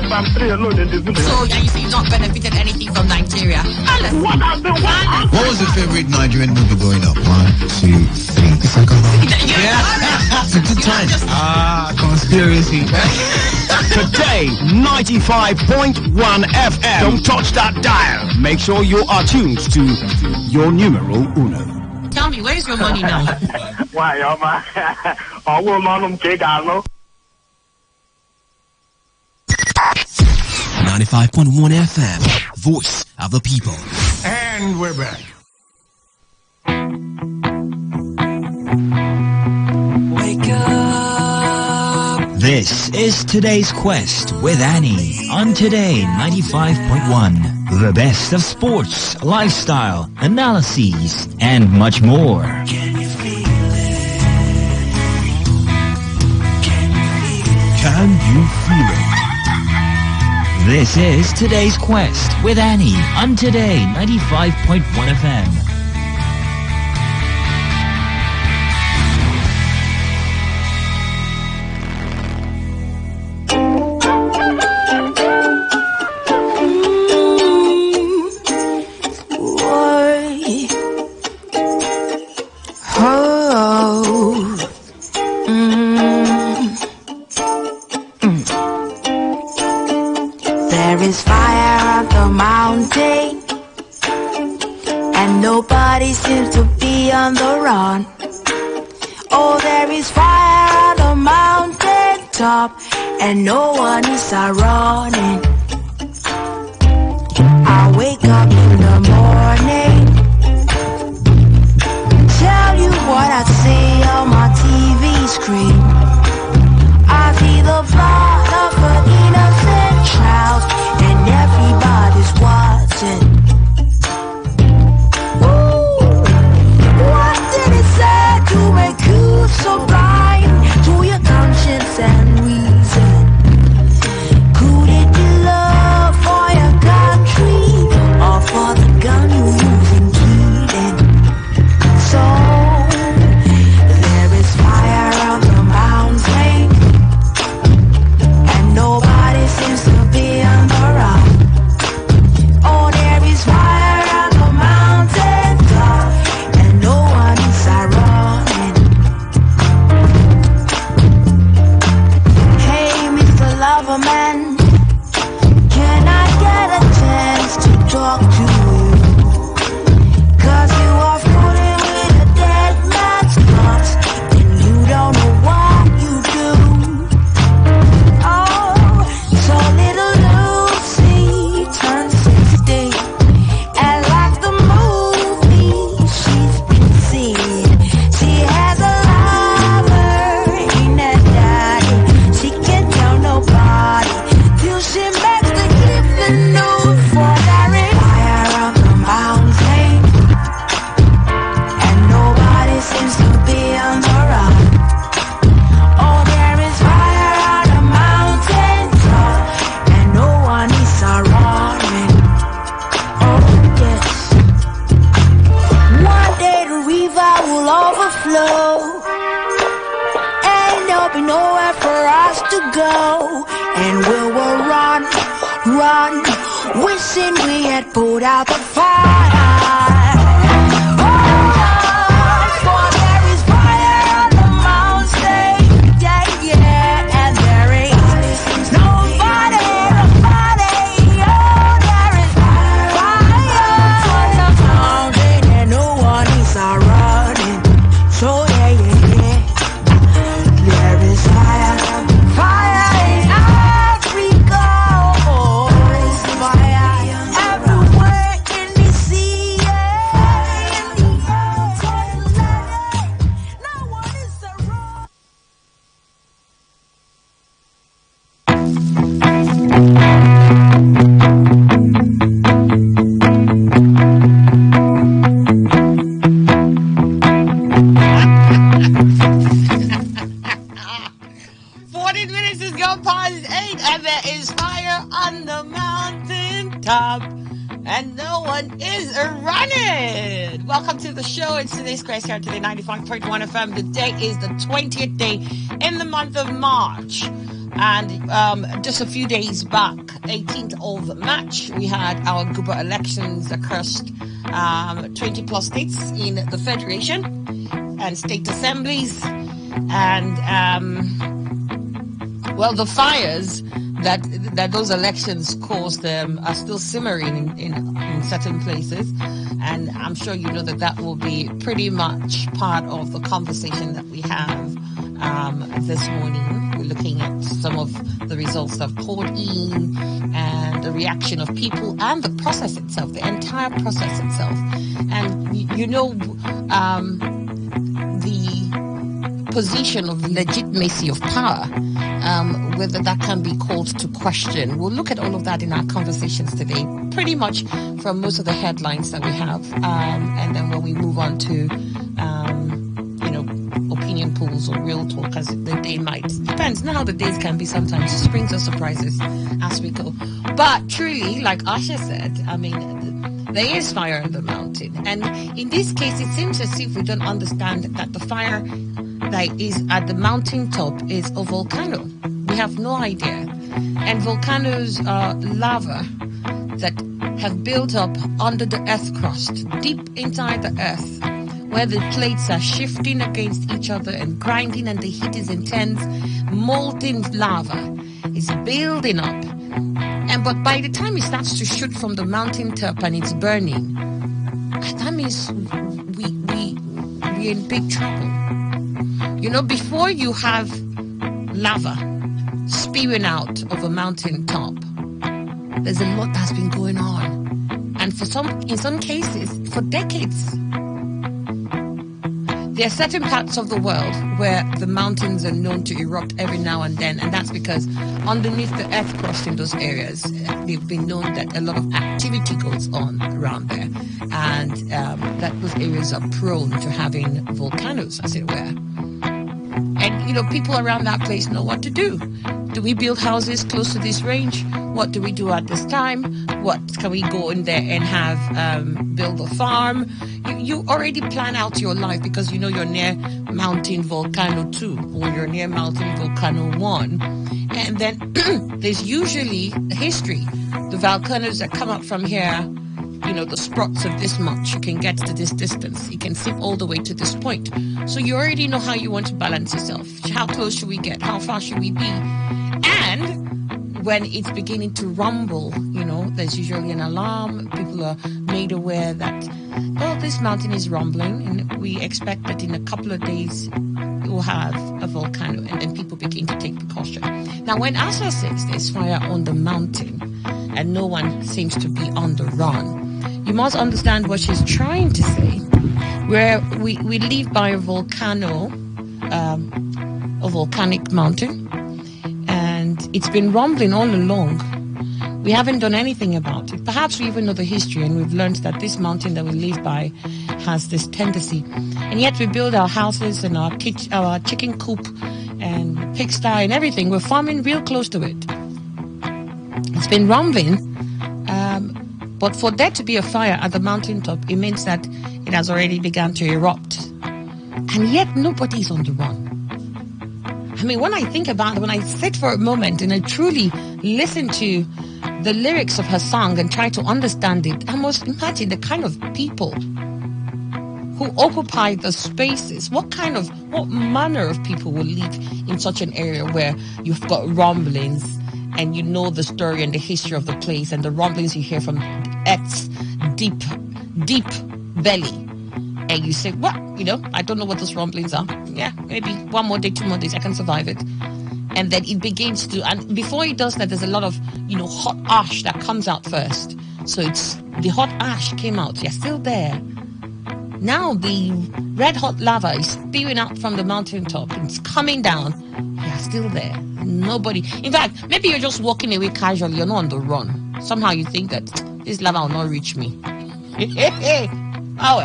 5 times 3 alone in this village. So, and you say you've not benefited anything from Nigeria. What are the what? What was your favorite Nigerian movie growing up? 1, 2, 3. Yeah. It's a good time. Conspiracy. Today, 95.1 FM. Don't touch that dial. Make sure you are tuned to your numero uno. Tell me, where's your money now? Why, man? Oh, woman, 95.1 FM, voice of the people. And we're back. Wake up. This is Today's Quest with Annie on Today 95.1. The best of sports, lifestyle, analyses, and much more. Can you feel it? Can you feel it? This is Today's Quest with Annie on Today 95.1 FM. There is fire on the mountain, and nobody seems to be on the run. Oh, there is fire on the mountain top, and no one is running. I wake up in the morning, tell you what I see on my TV screen. I see the blood of an innocent child, and everybody's watching. Ooh, what did it say to make you so blind to your conscience and reason? Could it be love for your country, or for the gun you're using, killing? So there is fire on the mountain, and nobody seems to be on the run. Oh, there is fire on the mountain top, and no one is running. Hey, Mr. Loverman, can I get a chance to talk to you? 'Cause you are fooling with a dead man's thoughts, and you don't know what you do. Oh, so little Lucy turned 60, and like the movie she's been seeing, she has a lover in her daddy. She can't tell nobody till she makes the giving news. For there is fire on the mountain, and nobody seems to be on the run. Oh, there is fire on the mountain top, and no one is running. Oh, yes. One day the river will overflow, and there'll be nowhere for us to go, and we will run, run, wishing we had put out the fire. For there is fire on the mountain, yeah, yeah, and there is nobody. Oh, there is fire on the mountain, and no one is running. So yeah, yeah, yeah, there is fire in Africa. Oh, there is fire everywhere in the sea, yeah, in the ocean. No one is around. 14 minutes has gone past 8, and there is fire on the mountain top, and no one is running. Welcome to the show. It's Today's Quest here today, 95.1 FM. The day is the 20th day in the month of March. And just a few days back, 18th of March, we had our guber elections across 20 plus states in the Federation and state assemblies. And, well, the fires that those elections caused are still simmering in certain places. And I'm sure you know that will be pretty much part of the conversation that we have this morning. We're looking at some of the results that have poured in and the reaction of people and the process itself, the entire process itself. And you know, the position of legitimacy of power, whether that can be called to question. We'll look at all of that in our conversations today, pretty much from most of the headlines that we have. And then when we move on to, opinion polls or real talk as the day might. Depends. Now the days can be sometimes springs or surprises as we go. But truly, like Asha said, I mean, there is fire on the mountain. And in this case, it seems as if we don't understand that the fire that is at the mountaintop is a volcano. We have no idea. And volcanoes are lava that have built up under the earth crust, deep inside the earth, where the plates are shifting against each other and grinding and the heat is intense. Molten lava is building up. But by the time it starts to shoot from the mountaintop and it's burning, that means we're in big trouble. You know, before you have lava spewing out of a mountaintop, there's a lot that's been going on. And in some cases, for decades. There are certain parts of the world where the mountains are known to erupt every now and then, and that's because underneath the earth crust in those areas, they've been known that a lot of activity goes on around there, and that those areas are prone to having volcanoes, as it were. And, people around that place know what to do. Do we build houses close to this range? What do we do at this time? What can we go in there and have build a farm? You already plan out your life because you know you're near Mountain Volcano 2 or you're near Mountain Volcano 1. And then there's usually a history. The volcanoes that come up from here, the sprots of this much, you can get to this distance. You can sip all the way to this point. So you already know how you want to balance yourself. How close should we get? How far should we be? And when it's beginning to rumble, there's usually an alarm. People are made aware that, this mountain is rumbling, and we expect that in a couple of days it will have a volcano, and then people begin to take precaution. Now, when Asa says there's fire on the mountain and no one seems to be on the run, you must understand what she's trying to say. Where we live by a volcano, a volcanic mountain, and it's been rumbling all along. We haven't done anything about it. Perhaps we even know the history, and we've learned that this mountain that we live by has this tendency. And yet we build our houses and our chicken coop and pigsty and everything. We're farming real close to it. It's been rumbling. But for there to be a fire at the mountaintop, it means that it has already begun to erupt. And yet nobody's on the run. I mean, when I think about it, when I sit for a moment and I truly listen to the lyrics of her song and try to understand it, I must imagine the kind of people who occupy the spaces. What manner of people will live in such an area where you've got rumblings and you know the story and the history of the place and the rumblings you hear from Earth's deep belly. And you say, I don't know what those rumblings are. Yeah, maybe 1 more day, 2 more days, I can survive it. And then it begins to, and before it does that, there's a lot of, hot ash that comes out first. So it's, the hot ash came out. You're still there. Now the red hot lava is spewing out from the mountaintop. It's coming down. You're still there. Nobody. In fact, maybe you're just walking away casually. You're not on the run. Somehow you think that this lava will not reach me. Oh,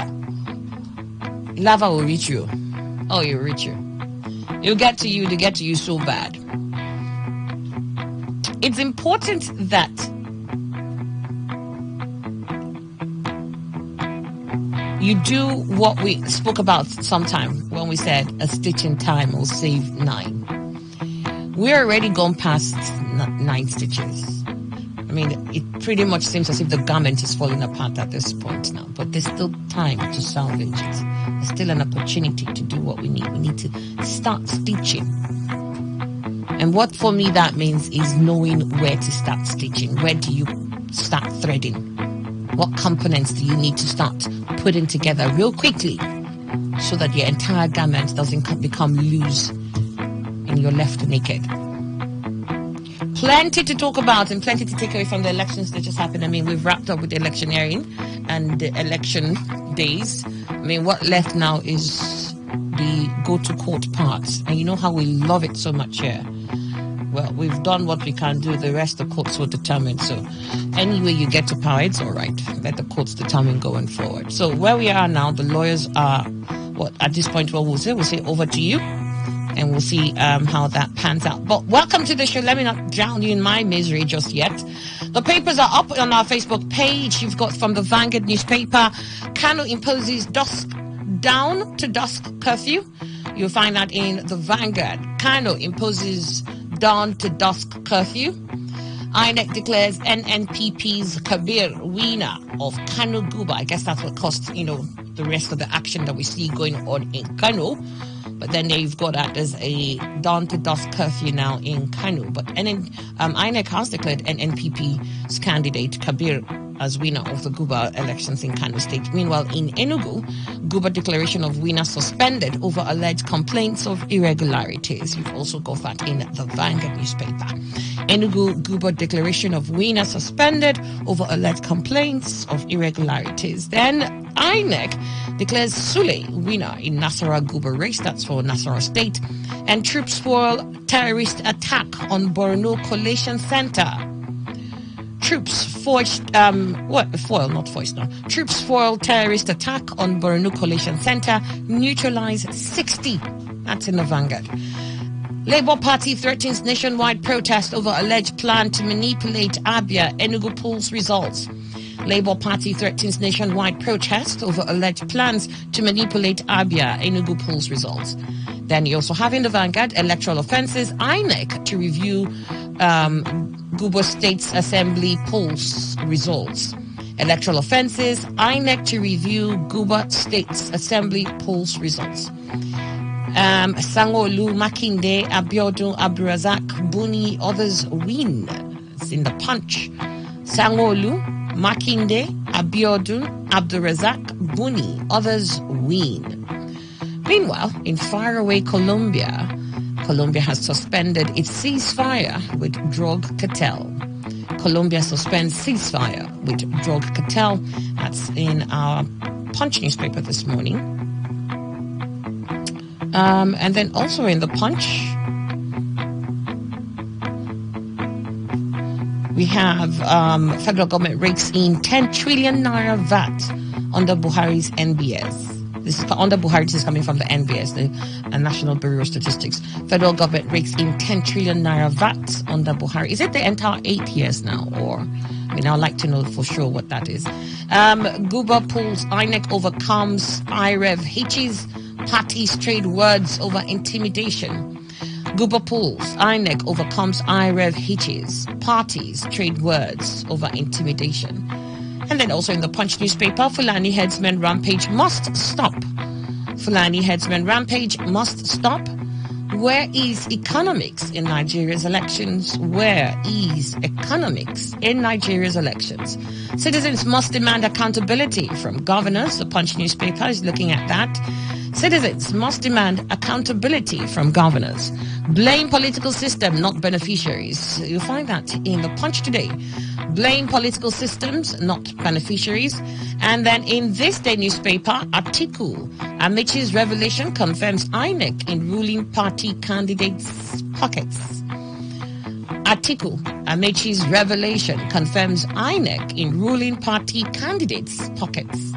lava will reach you. Oh, it'll reach you. It'll get to you. It'll get to you so bad. It's important that you do what we spoke about sometime when we said a stitch in time will save 9. we're already gone past 9 stitches. I mean, it pretty much seems as if the garment is falling apart at this point now, but there's still time to salvage it. There's still an opportunity to do what we need. We need to start stitching. And what for me that means is knowing where to start stitching. Where do you start threading? What components do you need to start putting together real quickly so that your entire garment doesn't become loose and you're left naked? Plenty to talk about and plenty to take away from the elections that just happened. I mean, we've wrapped up with the electioneering and the election days. I mean, what left now is the go-to-court part. And you know how we love it so much here. Well, we've done what we can do. The rest the courts will determine. So anyway you get to power, it's all right. Let the courts determine going forward. So where we are now, the lawyers are, at this point, what we'll say over to you. And we'll see how that pans out. But welcome to the show. Let me not drown you in my misery just yet. The papers are up on our Facebook page. You've got from the Vanguard newspaper, Kano imposes down to dusk curfew. You'll find that in the Vanguard. Kano imposes dawn to dusk curfew. INEC declares NNPP's Kabir winner of Kano Guba. I guess that's what caused, the rest of the action that we see going on in Kano. But then you've got that as a dawn to dusk curfew now in Kano. But INEC has declared NNPP's candidate Kabir as winner of the Guba elections in Kano State. Meanwhile, in Enugu, Guba declaration of winner suspended over alleged complaints of irregularities. You've also got that in the Vanguard newspaper. Enugu Guba declaration of winner suspended over alleged complaints of irregularities. Then INEC declares Sule winner in Nasarawa Guba race. That's for Nasarawa State. And troops foil terrorist attack on Borno Collation Center. Troops Troops foil terrorist attack on Borno Collation Center. Neutralize 60. That's in the Vanguard. Labour Party threatens nationwide protest over alleged plan to manipulate Abia Enugu polls results. Labour Party threatens nationwide protest over alleged plans to manipulate Abia Enugu polls results. Then you also have in the Vanguard electoral offences, INEC to review Guba State's Assembly polls results. Electoral offences, INEC to review Guba State's Assembly polls results. Sanwo-Olu, Makinde, Abiodun, Abdurazak, Buni, others win. It's in the Punch. Sanwo-Olu, Makinde, Abiodun, Abdurazak, Buni, others win. Meanwhile, in faraway Colombia, Colombia has suspended its ceasefire with drug cartel. Colombia suspends ceasefire with drug cartel. That's in our Punch newspaper this morning. And then also in the Punch, we have federal government rakes in 10 trillion naira VAT under Buhari's NBS. This is under Buhari. This is coming from the NBS, the National Bureau of Statistics. Federal government rakes in 10 trillion naira VAT under Buhari. Is it the entire 8 years now, or? I mean, I'd like to know for sure what that is. Guba pulls INEC overcomes IREV hitches. Parties trade words over intimidation. Guba pulls INEC overcomes IREV hitches. Parties trade words over intimidation. And then also in the Punch newspaper, Fulani headsman rampage must stop. Fulani headsman rampage must stop. Where is economics in Nigeria's elections? Where is economics in Nigeria's elections? Citizens must demand accountability from governors. The Punch newspaper is looking at that. Citizens must demand accountability from governors. Blame political system, not beneficiaries. You'll find that in the Punch today. Blame political systems, not beneficiaries. And then in this day newspaper, Atiku Amechi's revelation confirms INEC in ruling party candidates' pockets. Atiku Amechi's revelation confirms INEC in ruling party candidates' pockets.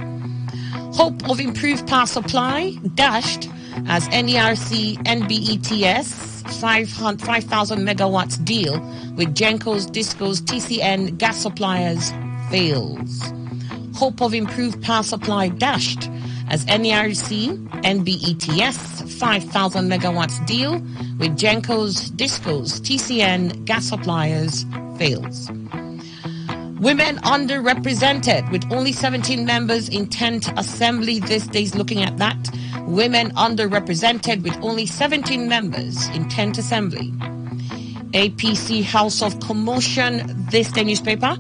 Hope of improved power supply dashed as NERC NBETS 5,000 megawatts deal with Gencos, Discos, TCN gas suppliers fails. Hope of improved power supply dashed as NERC NBETS 5,000 megawatts deal with Genco's, Disco's, TCN gas suppliers fails. Women underrepresented with only 17 members in 10th Assembly. This day's looking at that. Women underrepresented with only 17 members in 10th Assembly. APC House of Commotion. This day newspaper.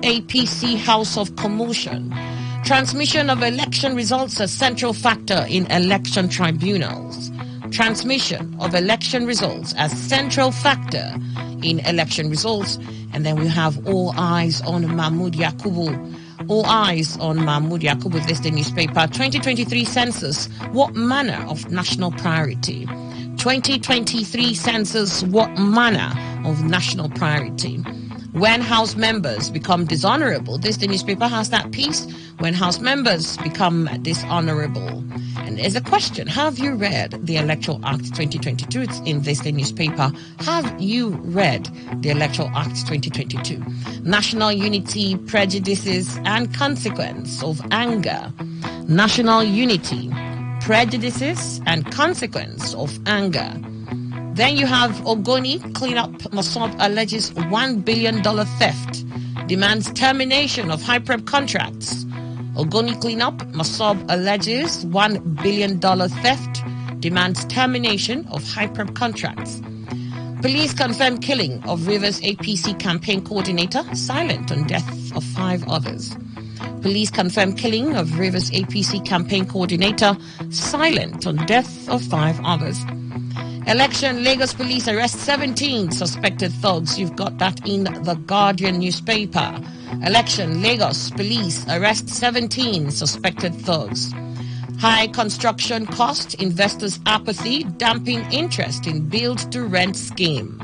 APC House of Commotion. Transmission of election results a central factor in election tribunals. Transmission of election results as central factor in election results. And then we have all eyes on Mahmoud Yakubu. All eyes on Mahmoud Yakubu. This day newspaper. 2023 census. What manner of national priority? 2023 census. What manner of national priority? When House members become dishonorable. This the newspaper has that piece. When House members become dishonorable. And there's a question. Have you read the Electoral Act 2022? It's in this the newspaper. Have you read the Electoral Act 2022? National unity, prejudices, and consequence of anger. National unity, prejudices, and consequence of anger. Then you have Ogoni cleanup. Mossab alleges $1 billion theft, demands termination of high-prep contracts. Ogoni cleanup. Mossab alleges $1 billion theft, demands termination of high-prep contracts. Police confirm killing of Rivers APC campaign coordinator, silent on death of 5 others. Police confirm killing of Rivers APC campaign coordinator, silent on death of 5 others. Election, Lagos police arrest 17 suspected thugs. You've got that in the Guardian newspaper. Election, Lagos police arrest 17 suspected thugs. High construction cost, investors' apathy, damping interest in build-to-rent scheme.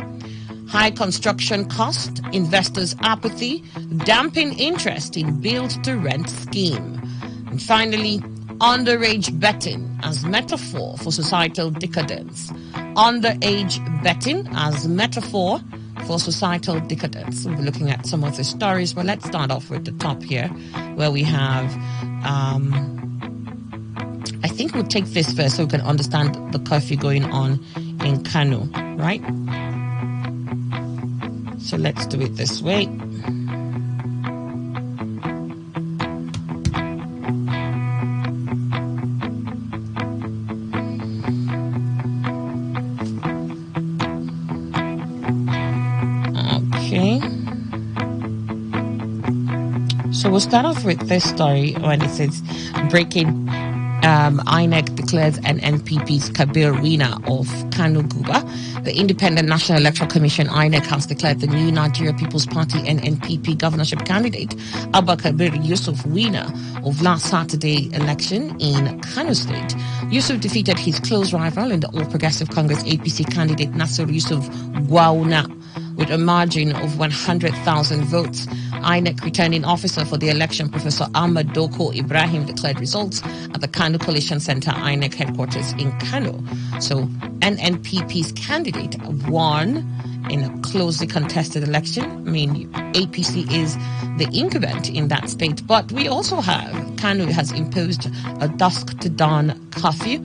High construction cost, investors' apathy, damping interest in build-to-rent scheme. And finally, underage betting as metaphor for societal decadence. Underage betting as metaphor for societal decadence. We'll be looking at some of the stories, but let's start off with the top here, where we have, I think we'll take this first so we can understand the curfew going on in Kano, right? So let's do it this way. So we'll start off with this story when it says breaking INEC declares an NPP's Kabir winner of Kano Guba. The Independent National Electoral Commission, INEC, has declared the new Nigeria People's Party NNPP governorship candidate, Abba Kabir Yusuf, winner of last Saturday election in Kano State. Yusuf defeated his close rival in the All Progressive Congress APC candidate Nasir Yusuf Gwauna with a margin of 100,000 votes. INEC returning officer for the election, Professor Ahmad Doko Ibrahim, declared results at the Kano Coalition Center, INEC headquarters in Kano. So NNPP's candidate won in a closely contested election. I mean, APC is the incumbent in that state, but we also have Kano has imposed a dusk to dawn curfew.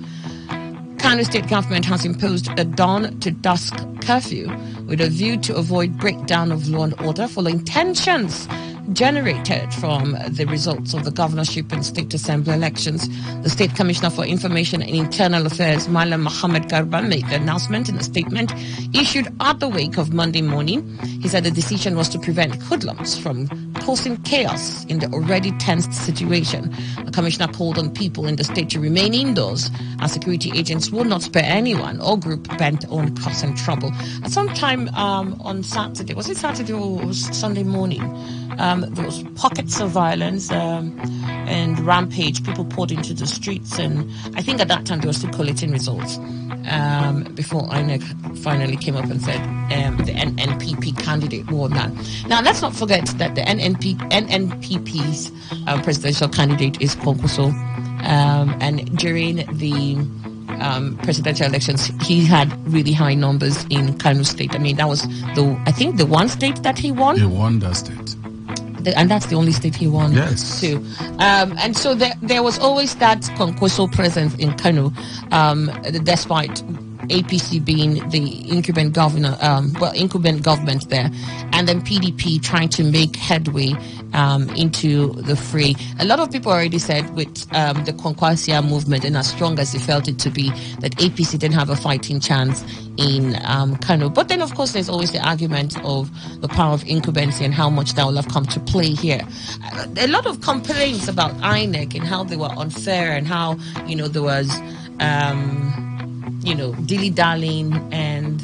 Kano state government has imposed a dawn to dusk curfew with a view to avoid breakdown of law and order following tensions generated from the results of the governorship and state assembly elections. The State Commissioner for Information and Internal Affairs, Malam Mohammed Garba, made the announcement in a statement issued at the wake of Monday morning. He said the decision was to prevent hoodlums from causing chaos in the already tensed situation. The commissioner called on people in the state to remain indoors as security agents will not spare anyone or group bent on causing trouble. At some time on Saturday, was it Saturday or was Sunday morning? There was pockets of violence and rampage. People poured into the streets, and I think at that time they were still collating results before INEC finally came up and said the NNPP candidate won that. Now, let's not forget that the NNPP's presidential candidate is Konkoso, and during the presidential elections, he had really high numbers in Kano State. I mean, that was I think the one state that he won. He won that state. And that's the only state he won. Yes. Too. And so there was always that Kwankwaso presence in Kano, despite APC being the incumbent government there, and then PDP trying to make headway into the fray. A lot of people already said with the Kwankwasia movement, and as strong as they felt it to be, that APC didn't have a fighting chance in Kano. But then, of course, there's always the argument of the power of incumbency and how much that will have come to play here. A lot of complaints about INEC and how they were unfair and how, there was dilly-dallying and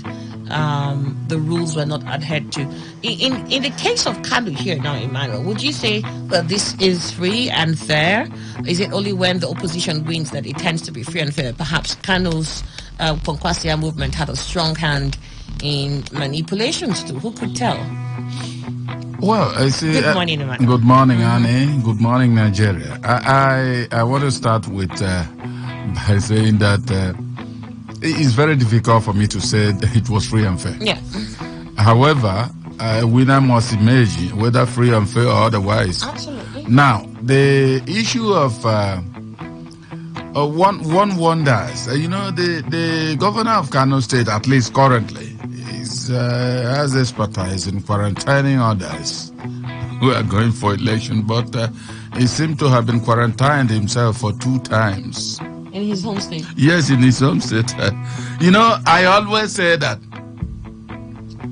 the rules were not adhered to. In the case of Kano here now, Emmanuel, would you say that this is free and fair? Is it only when the opposition wins that it tends to be free and fair? Perhaps Kano's Kwankwasia movement had a strong hand in manipulations too. Who could tell? Well, I see. Good morning, Emmanuel. Good morning, Annie. Good morning, Nigeria. I want to start with by saying that it's very difficult for me to say that it was free and fair. Yeah. However, a winner must emerge, whether free and fair or otherwise. Absolutely. Now, the issue of one wonders. The governor of Kano State, at least currently, has expertise in quarantining others who are going for election, but he seemed to have been quarantined himself for 2 times. In his home state? Yes, in his home state. I always say that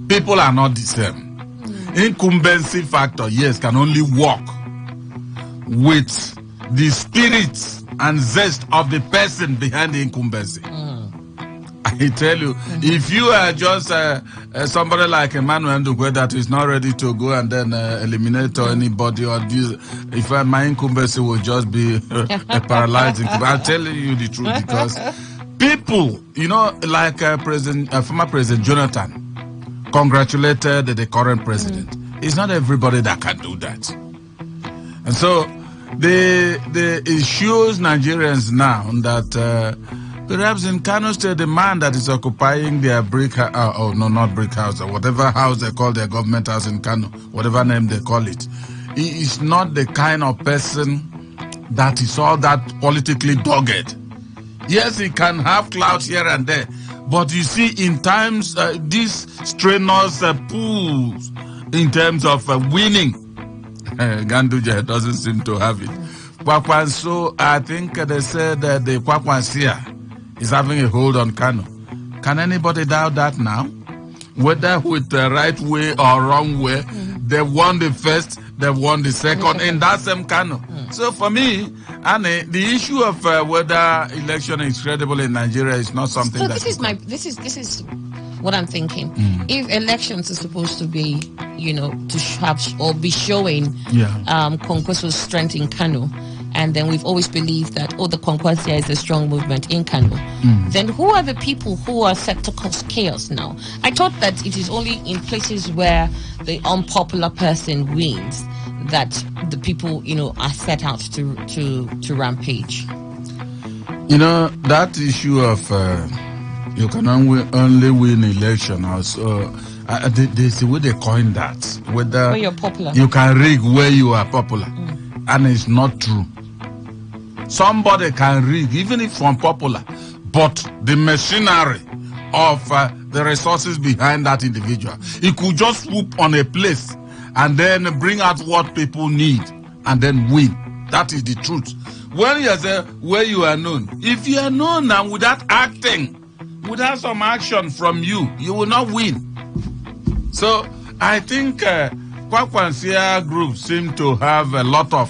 people are not the same. Incumbency factor, yes, can only work with the spirit and zest of the person behind the incumbency. I tell you, if you are just somebody like Emmanuel Ndugwe that is not ready to go and then eliminate anybody, or if my incumbency will just be paralyzing, I'm telling you the truth, because people, like former President Jonathan congratulated the current president. It's not everybody that can do that. And so it shows Nigerians now that perhaps in Kano State, the man that is occupying their not brick house, or whatever house they call their government house in Kano, whatever name they call it, he is not the kind of person that is all that politically dogged. Yes, he can have clout here and there, but you see, in times, these strenuous pools in terms of winning, Ganduje doesn't seem to have it. So I think they said that the Kwakwansia is having a hold on Kano. Can anybody doubt that now? Whether with the right way or wrong way, they won the first, they won the second in that same Kano. So for me, Annie, the issue of whether election is credible in Nigeria is not something so that... This is what I'm thinking. If elections are supposed to be, to have or be showing Kwankwaso's strength in Kano, and then we've always believed that, the Kwankwasia is a strong movement in Kano, then who are the people who are set to cause chaos now? I thought that it is only in places where the unpopular person wins that the people, are set out to rampage. That issue of you can only win election, also, there's a way they coin that. Whether you're popular. You can rig where you are popular. And it's not true. Somebody can rig, even if unpopular, but the machinery of the resources behind that individual, it could just swoop on a place and then bring out what people need and then win. That is the truth. When you say where you are known, if you are known and without acting, without some action from you, you will not win. So I think Kwakwansia group seem to have a lot of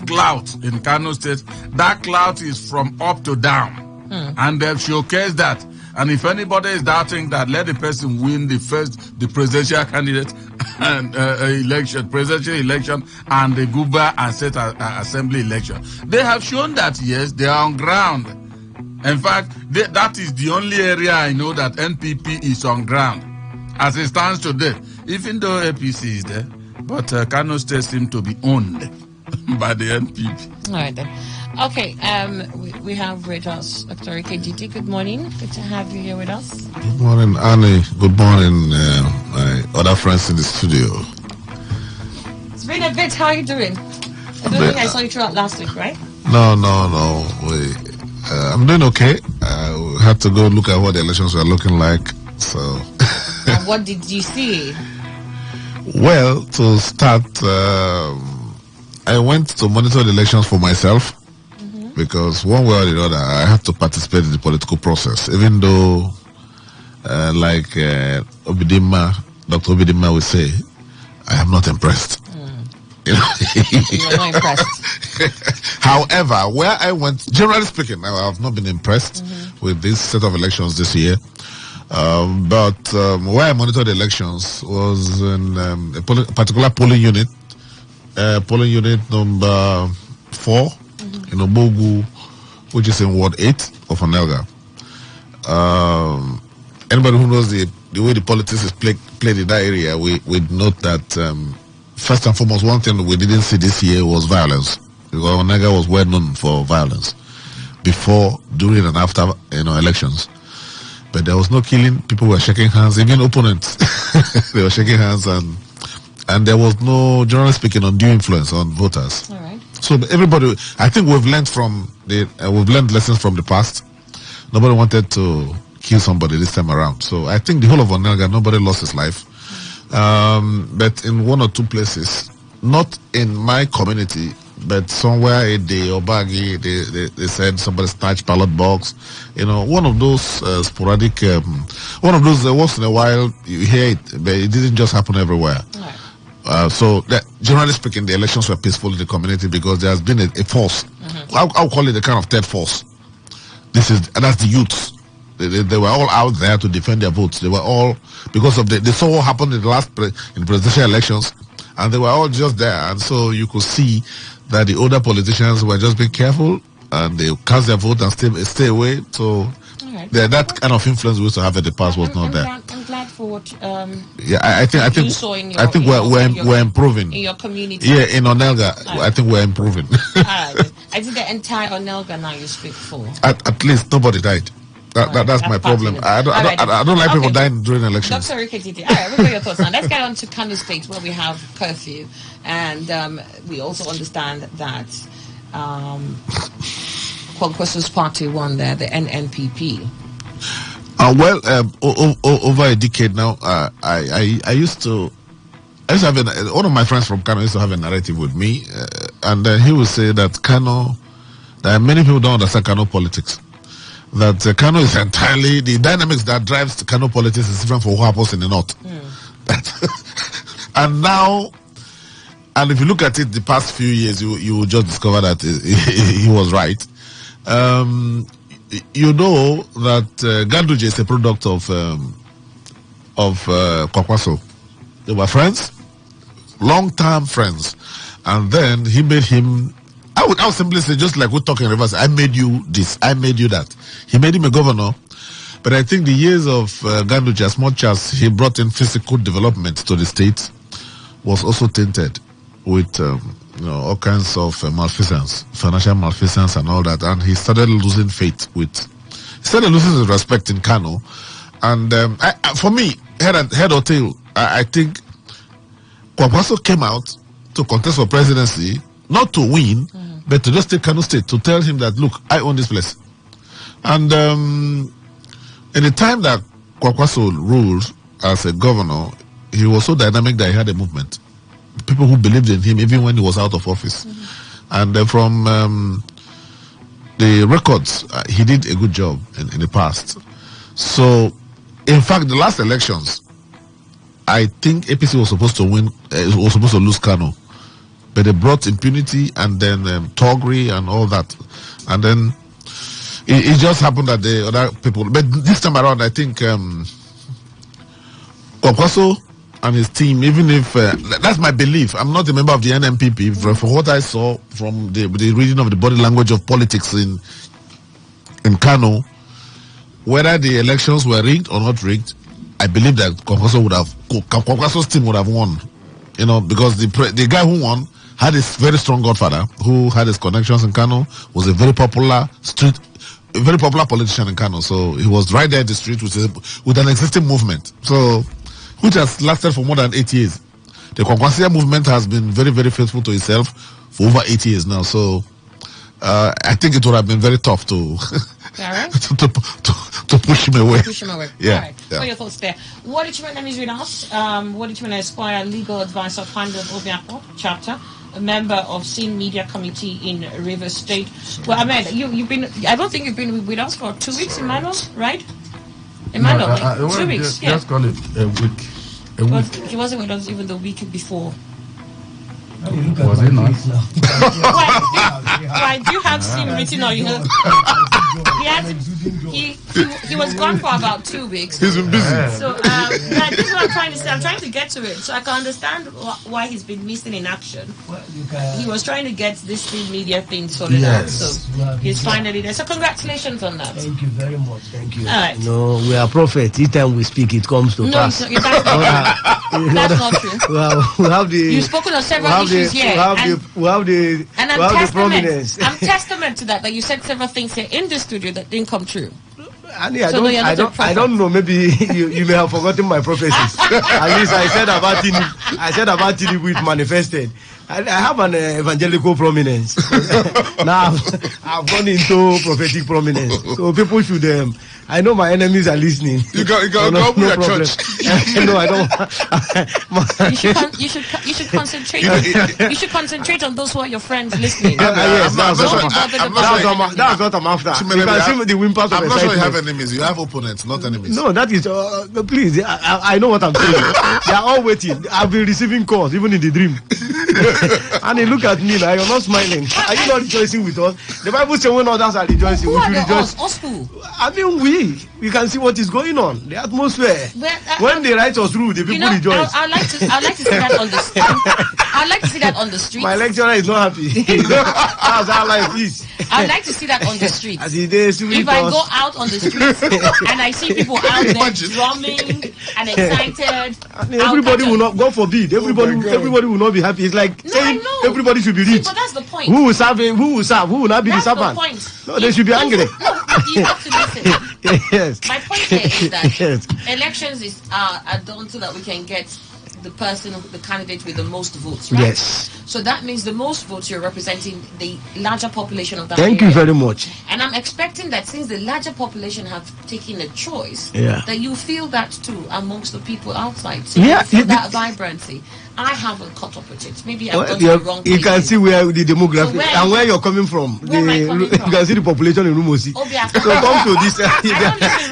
clout in Kano State. That clout is from up to down. And they've showcased that. And if anybody is doubting that, let the person win the presidential candidate and presidential election and the Guba and State Assembly election. They have shown that, yes, they are on ground. In fact, that is the only area I know that NPP is on ground as it stands today, even though APC is there. But Kano State seems to be owned by the NPP. All right, then. Okay, we have with us Dr. KGT. Good morning. Good to have you here with us. Good morning, Annie. Good morning, my other friends in the studio. Bit, how are you doing? I don't think I saw you throughout last week, right? No. I'm doing okay. I had to go look at what the elections were looking like. So. And what did you see? Well, to start, I went to monitor the elections for myself because one way or the other, I have to participate in the political process. Even though, like Dr. Obidima would say, I am not impressed. You're not impressed. However, where I went, generally speaking, I have not been impressed with this set of elections this year. But where I monitored the elections was in a particular polling unit number 4 in Obogu, which is in Ward 8 of Onelga. Anybody who knows the way the politics is played in that area, we note that first and foremost, one thing we didn't see this year was violence. Because Onelga was well known for violence before, during, and after elections. But there was no killing. People were shaking hands, even opponents. They were shaking hands, and there was no, generally speaking, undue influence on voters. All right. So everybody, I think we've learned lessons from the past. Nobody wanted to kill somebody this time around. So I think the whole of Onelga, nobody lost his life. But in one or two places, not in my community, but somewhere in the Obagi, they said somebody snatched ballot box. One of those sporadic, one of those once in a while you hear it, but it didn't just happen everywhere. Right. So that, generally speaking, the elections were peaceful in the community because there has been a force. I'll call it a kind of third force. That's the youths. They were all out there to defend their votes. They were all, because of they saw what happened in the presidential elections, and they were all just there. And so you could see that the older politicians were just being careful, and they cast their vote and stay away. So that kind of influence we used to have in the past was not there. I'm glad for what I think you saw in your, we're improving in your community. Yeah, in Onelga, I think we're improving. I think the entire Onelga now you speak for. At least nobody died. That's my problem. I don't like people dying during elections. Dr. Riketiti, all right, we'll get your thoughts now. Let's get on to Kano State, where we have curfew, and we also understand that Kwankwaso's party won there, the NNPP. Over a decade now, I used to have one of my friends from Kano used to have a narrative with me, and he would say that many people don't understand Kano politics. That Kano is entirely, the dynamics that drives Kano politics is different from what happens in the north. And if you look at it the past few years, you will just discover that he was right. You know that Ganduje is a product of Kwankwaso. They were friends, long-term friends, and then he made him. I would simply say, just like we talk in reverse, I made you this, I made you that. He made him a governor, but I think the years of Ganduje, as much as he brought in physical development to the state, was also tainted with all kinds of malfeasance, financial malfeasance and all that, and he started losing faith he started losing his respect in Kano. And for me, head or tail, I think Kwankwaso came out to contest for presidency, not to win, but to just take Kano State, to tell him that, look, I own this place. And in the time that Kwankwaso ruled as a governor, he was so dynamic that he had a movement. People who believed in him even when he was out of office. And from the records, he did a good job in the past. So, in fact, the last elections, I think APC was supposed to win, was supposed to lose Kano. But they brought impunity and then thuggery and all that. And then it just happened that the other people... But this time around, I think Kwankwaso and his team, even if... that's my belief. I'm not a member of the NNPP. From what I saw from the reading of the body language of politics in Kano, whether the elections were rigged or not rigged, I believe that Kwankwaso's team would have won. Because the guy who won had a very strong godfather who had his connections in Kano, was a very popular politician in Kano. So he was right there in the street with an existing movement. So, which has lasted for more than 8 years. the Kwankwasia movement has been very, very faithful to itself for over 8 years now. So I think it would have been very tough to to push him away. Push him away. Yeah. All right. Yeah. What are your thoughts there? What did you name is with us? What did you Esquire, legal advisor of Handel Obiako chapter, a member of Sin Media Committee in Rivers State. Well, I mean, you've been. I don't think you've been with us for 2 weeks, Emmanuel, right? Emmanuel, 2 weeks. Just call it a week. He wasn't with us even the week before. Was he not? Why do you have Sim written on you? He was gone for about 2 weeks. He's been busy. So this is what I'm trying to say. I'm trying to get to it so I can understand why he's been missing in action. He was trying to get this Sim media thing sorted out. So he's finally there. So congratulations on that. Thank you very much. Thank you. All right. No, we are prophets. Each time we speak, it comes to pass. No, that's not true. Well, we have the. You've spoken on several issues here. We have the prominence. I'm testament to that you said several things here in the studio that didn't come true. Annie, I don't know. Maybe you may have forgotten my prophecies. At least I said about Tinubu it manifested. I have an evangelical prominence. Now I've gone into prophetic prominence. So people should. I know my enemies are listening. You got go open your church. No, I don't. You should concentrate. You should concentrate on those who are your friends listening. Yes, that's what I'm after. You can see the whimpers of I'm not sure you have excitement. enemies. You have opponents, not enemies. No, that is. Please, I know what I'm saying. They are all waiting. I've been receiving calls, even in the dream. And they look at me now. You're not smiling. Are you not rejoicing with us? The Bible says when others are rejoicing, Who we are should the rejoice. us who? I mean, we can see what is going on. The atmosphere. When they write us through, the people rejoice. I'd like to see that on the street. I'd like to see that on the street. My lecturer is not happy. That's how life is. I'd like to see that on the street. If I go out on the streets and I see people out there drumming and excited, everybody will not. God forbid. Everybody will not be happy. It's like saying everybody should be rich. But that's the point. Who will serve? Who will serve? Who will not be the servant? That's the point. No, they should be angry. No, you have to listen. Yes. My point here is that elections are done so that we can get the candidate with the most votes, right? Yes. So that means the most votes, you're representing the larger population of that Thank area. you very much. And I'm expecting that since the larger population have taken a choice, that you feel that too amongst the people outside. So you feel that vibrancy. I haven't caught up with it. Maybe I've gone to the wrong place. You can see where the demographic and where you're coming from. Where am I coming from? You can see the population in Rumosi. Obiako. So come to this.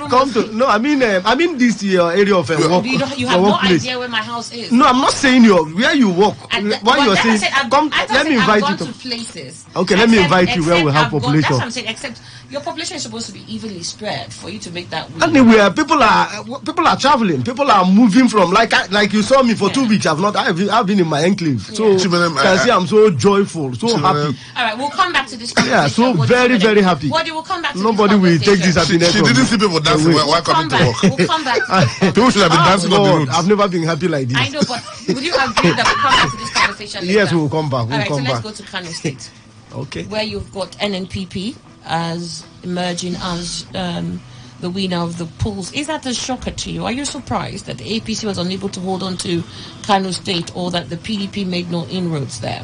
Come to. No, I mean this area of work. You have no idea where my house is. No, I'm not saying where you work. Why you're saying? Come, let me invite you to places. Okay, let me invite you where we have population. That's what I'm saying. Except your population is supposed to be evenly spread for you to make that. Anywhere people are traveling. People are moving from like you saw me for 2 weeks. I've been in my enclave. So you can see I'm so joyful, so happy. All right, we'll come back to this conversation. Yeah, so very, very happy. We'll come back to Nobody will take this happiness. She didn't see people dancing. Why coming to work? We'll come back. People should have been dancing on the roads. I've never been happy like this. I know, but would you agree that we'll come back to this conversation later? Yes, we'll come back. All right, so let's go to Kano State. Okay. Where you've got NNPP as emerging as the winner of the polls. Is that a shocker to you? Are you surprised that the APC was unable to hold on to Kano State, or that the PDP made no inroads there?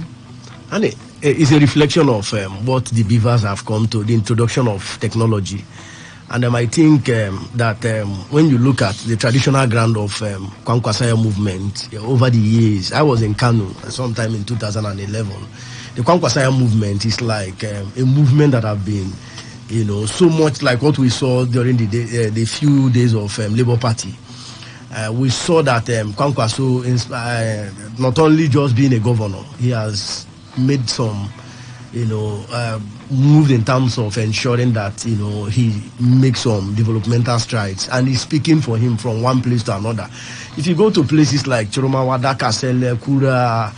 And it's a reflection of what the beavers have come to, the introduction of technology. And I think that when you look at the traditional ground of Kwankwasaya movement over the years, I was in Kano sometime in 2011. The Kwankwasaya movement is like a movement that have been, so much like what we saw during the few days of Labour Party. We saw that Kwankwaso, not only just being a governor, he has made some, moved in terms of ensuring that, he makes some developmental strides. And he's speaking for him from one place to another. If you go to places like Choromawada, Kasele, Kura,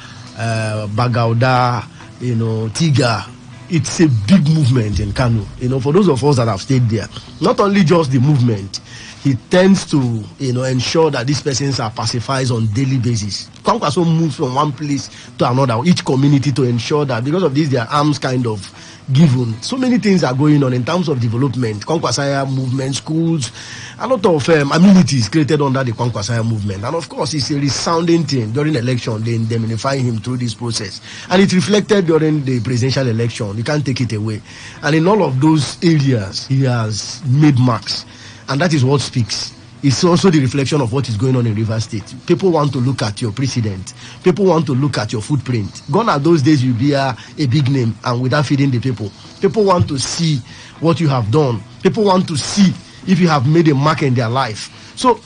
Bagauda, Tiga, it's a big movement in Kano. For those of us that have stayed there, not only just the movement, he tends to, ensure that these persons are pacified on daily basis. Kwankwaso moves from one place to another, each community, to ensure that because of this, their arms kind of given. So many things are going on in terms of development. Kwankwasaya movement, schools, a lot of amenities created under the Kwankwasaya movement. And of course, it's a resounding thing during the election. They indemnify him through this process. And it reflected during the presidential election. You can't take it away. And in all of those areas, he has made marks. And that is what speaks. It's also the reflection of what is going on in Rivers State. People want to look at your precedent. People want to look at your footprint. Gone are those days you be a big name and without feeding the people. People want to see what you have done. People want to see if you have made a mark in their life. So,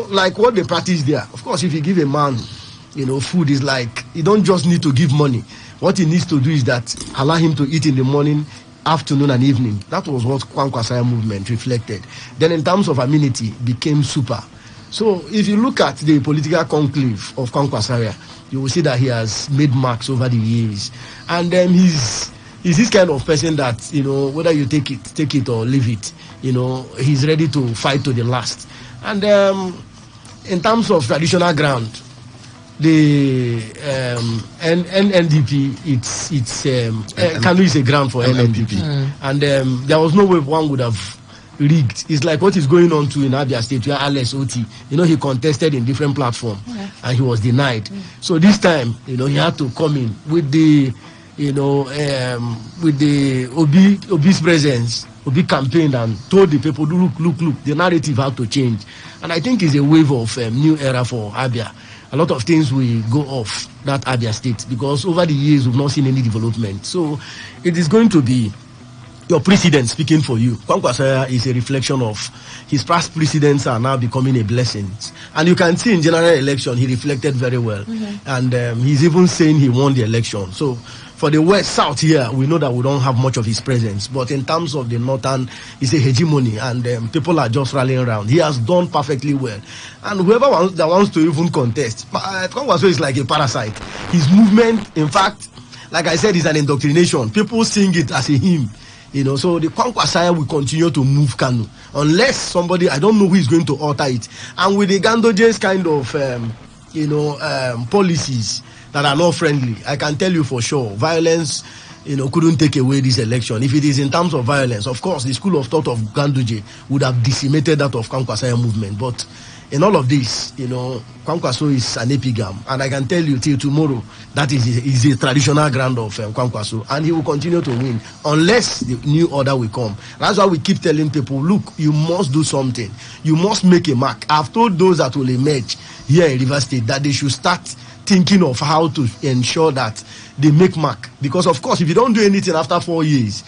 like what they practice there. Of course, if you give a man, food, is like, you don't just need to give money. What he needs to do is that allow him to eat in the morning, afternoon and evening. That was what Kwankwasaya movement reflected. Then in terms of amenity, became super. So if you look at the political conclave of Kwankwasaya, you will see that he has made marks over the years. And he's this kind of person that, whether you take it or leave it, he's ready to fight to the last. And in terms of traditional ground, the NDP, Kanu is a ground for NDP. And there was no way one would have rigged. It's like what is going on to in Abia State, where Alex Oti, he contested in different platforms and he was denied. So this time, he had to come in with the, with the Obi's presence. Obi campaigned and told the people, look, the narrative had to change. And I think it's a wave of new era for Abia. A lot of things will go off that Abia State because over the years we've not seen any development. So it is going to be your precedent speaking for you. Kwankwasaya is a reflection of his past precedents are now becoming a blessing. And you can see in general election he reflected very well. And he's even saying he won the election. So for the West, South here, we know that we don't have much of his presence. But in terms of the Northern, it's a hegemony and people are just rallying around. He has done perfectly well. And whoever wants to even contest, Kwankwaso is like a parasite. His movement, in fact, like I said, is an indoctrination. People sing it as a hymn. So the Kwankwasaya will continue to move Kanu. Unless somebody, I don't know who is going to alter it. And with the Gandoje's kind of, policies that are not friendly, I can tell you for sure, violence, couldn't take away this election. If it is in terms of violence, of course, the school of thought of Ganduje would have decimated that of Kwankwasaya movement. But in all of this, Kwankwaso is an epigam. And I can tell you till tomorrow, that is a traditional ground of Kwankwaso. And he will continue to win unless the new order will come. That's why we keep telling people, look, you must do something. You must make a mark. I've told those that will emerge here in Rivers State that they should start thinking of how to ensure that they make mark. Because, of course, if you don't do anything after 4 years,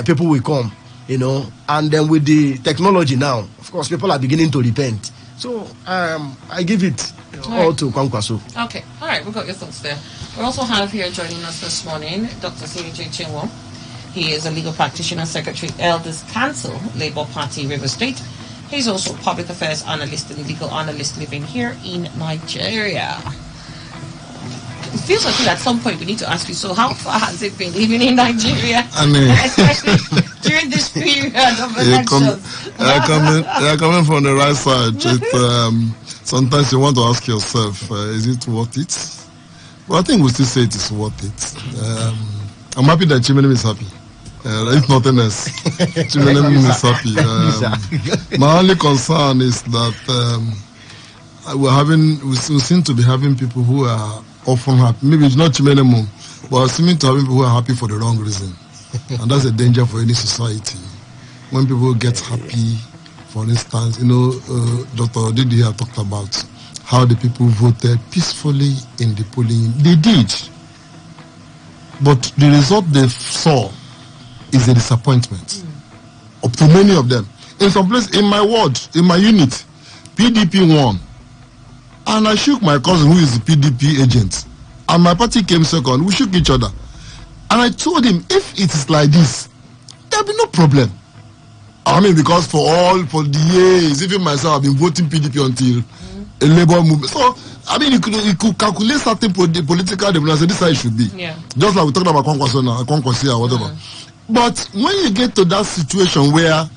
people will come, And then with the technology now, of course, people are beginning to repent. So I give it all to Kwankwaso. Okay. All right. We've got your thoughts there. We also have here joining us this morning, Dr. C.J. Chinwo. He is a legal practitioner, Secretary, Elders Council, Labour Party, River State. He's also public affairs analyst and legal analyst living here in Nigeria. It feels like at some point we need to ask you, so how far has it been living in Nigeria? Especially during this period of elections. You're coming from the right side. Sometimes you want to ask yourself, is it worth it? But I think we still say it is worth it. I'm happy that Chimenem is happy. If nothing else, Chimenem is happy. My only concern is that we seem to be having people who are often happy. Maybe it's not Chimenemu, but seeming to have people who are happy for the wrong reason. And that's a danger for any society. When people get happy, for instance, Dr. Didi here talked about how the people voted peacefully in the polling. They did. But the result they saw is a disappointment. Up to many of them. In some place, in my ward, in my unit, PDP won. And I shook my cousin who is the PDP agent. And my party came second. We shook each other. And I told him, if it is like this, there'll be no problem. I mean, because for the years, even myself, I've been voting PDP until a labor movement. So, I mean, you could calculate certain political development. This is how it should be. Yeah. Just like we talked about Kwankwaso now, Kwankwaso or whatever. But when you get to that situation where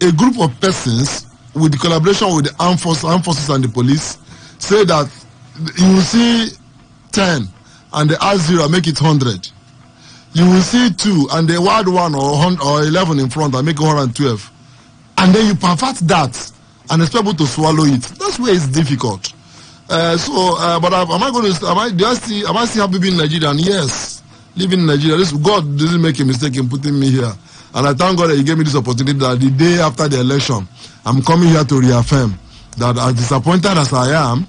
a group of persons with the collaboration with the armed forces and the police, say that you will see 10 and they add 0 and make it 100. You will see 2 and they add 1 or 11 in front and make it 112. And then you pervert that and expect people to swallow it. That's where it's difficult. But am I still happy being Nigerian? Yes. Living in Nigeria. God didn't make a mistake in putting me here. And I thank God that He gave me this opportunity that the day after the election, I'm coming here to reaffirm that as disappointed as I am,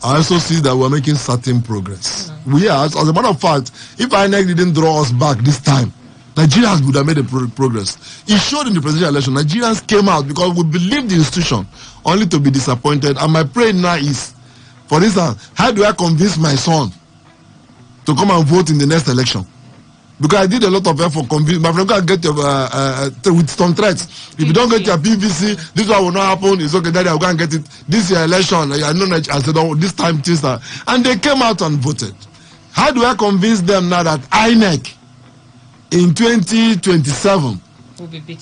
I also see that we're making certain progress. We are, as a matter of fact, if INEC didn't draw us back this time, Nigerians would have made a progress. It showed in the presidential election. Nigerians came out because we believed the institution, only to be disappointed. And my prayer now is, for instance, how do I convince my son to come and vote in the next election? Because I did a lot of effort convince my friend, go and get your with some threats. If you don't get your PVC, this one will not happen. It's okay, Daddy, I'll go and get it. This year election, I know. I said, oh, this time, and they came out and voted. How do I convince them now that INEC in 2027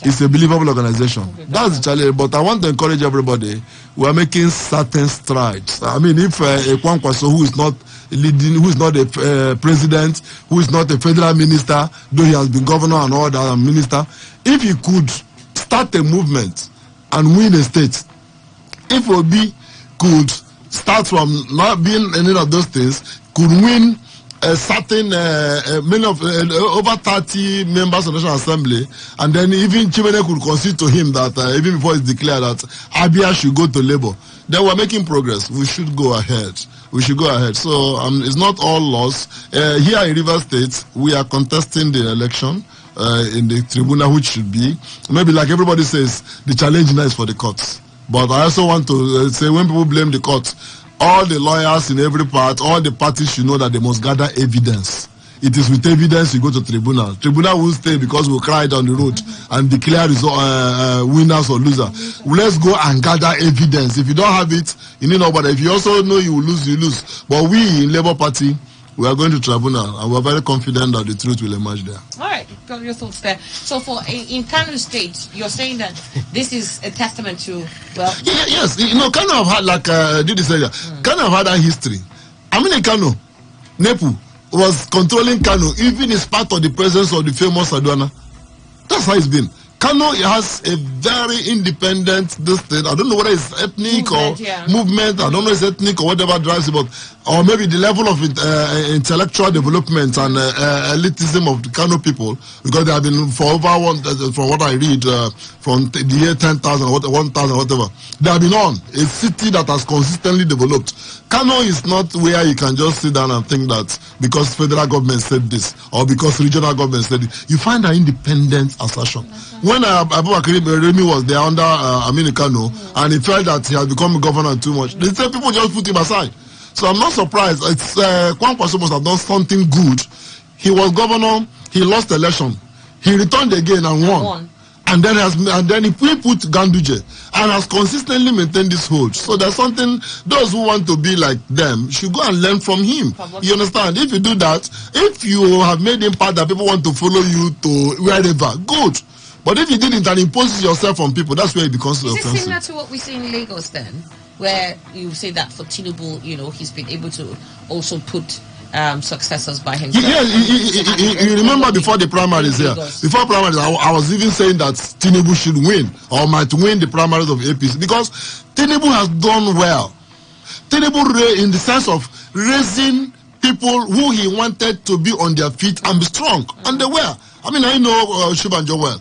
is a believable organization? That's the challenge. But I want to encourage everybody. We are making certain strides. I mean, if Kwankwaso, who is not leading, who is not a president, who is not a federal minister, though he has been governor and all that minister, if he could start a movement and win a state, if Obi could start from not being any of those things, could win a certain many of over 30 members of the National Assembly, and then even Chimene could concede to him that even before it's declared that Abia should go to Labour, then we're making progress. We should go ahead. We should go ahead. So it's not all lost. Here in Rivers State, we are contesting the election in the tribunal, which should be, maybe like everybody says, the challenge now is for the courts. But I also want to say, when people blame the courts, all the lawyers in every part, all the parties should know that they must gather evidence. It is with evidence you go to tribunal. Tribunal will stay because we cried on the road and declare winners or losers. Let's go and gather evidence. If you don't have it, you need nobody. If you also know you will lose, you lose. But we in Labour Party, we are going to tribunal, and we are very confident that the truth will emerge there. All right, got your thoughts there. So, in Kano State, you're saying that this is a testament to, well, yes, Kano have had, like Didi said, Kano have had a history. I mean, Kano, Nepu was controlling Kano, even in spite of the presence of the famous Adwana. That's how it's been. Kano has a very independent state. I don't know whether it's ethnic movement. I don't know if it's ethnic or whatever drives it, but or maybe the level of intellectual development and elitism of the Kano people, because they have been for over from what I read, from the year 10,000 or 1,000 whatever, they have been on a city that has consistently developed. Kano is not where you can just sit down and think that because federal government said this or because regional government said it. You find an independent assertion. When Abubakar Remi was there under Aminu Kano, and he felt that he had become governor too much, they said people just put him aside. So I'm not surprised. It's Kwankwaso must have done something good. He was governor, he lost the election, he returned again and won. And then he put Ganduje and has consistently maintained this hold. So there's something, those who want to be like them should go and learn from him. You understand? If you do that, if you have made impact that people want to follow you to wherever, good. But if you didn't and impose yourself on people, that's where it becomes offensive. Is it similar to what we see in Lagos then? Where you say that for Tinubu, he's been able to also put successors by himself. Yeah, you remember before the primaries here. Before primaries, I was even saying that Tinubu should win or might win the primaries of APC because Tinubu has done well. Tinubu, in the sense of raising people who he wanted to be on their feet and be strong, and they were. I mean, I know Shibanjo well.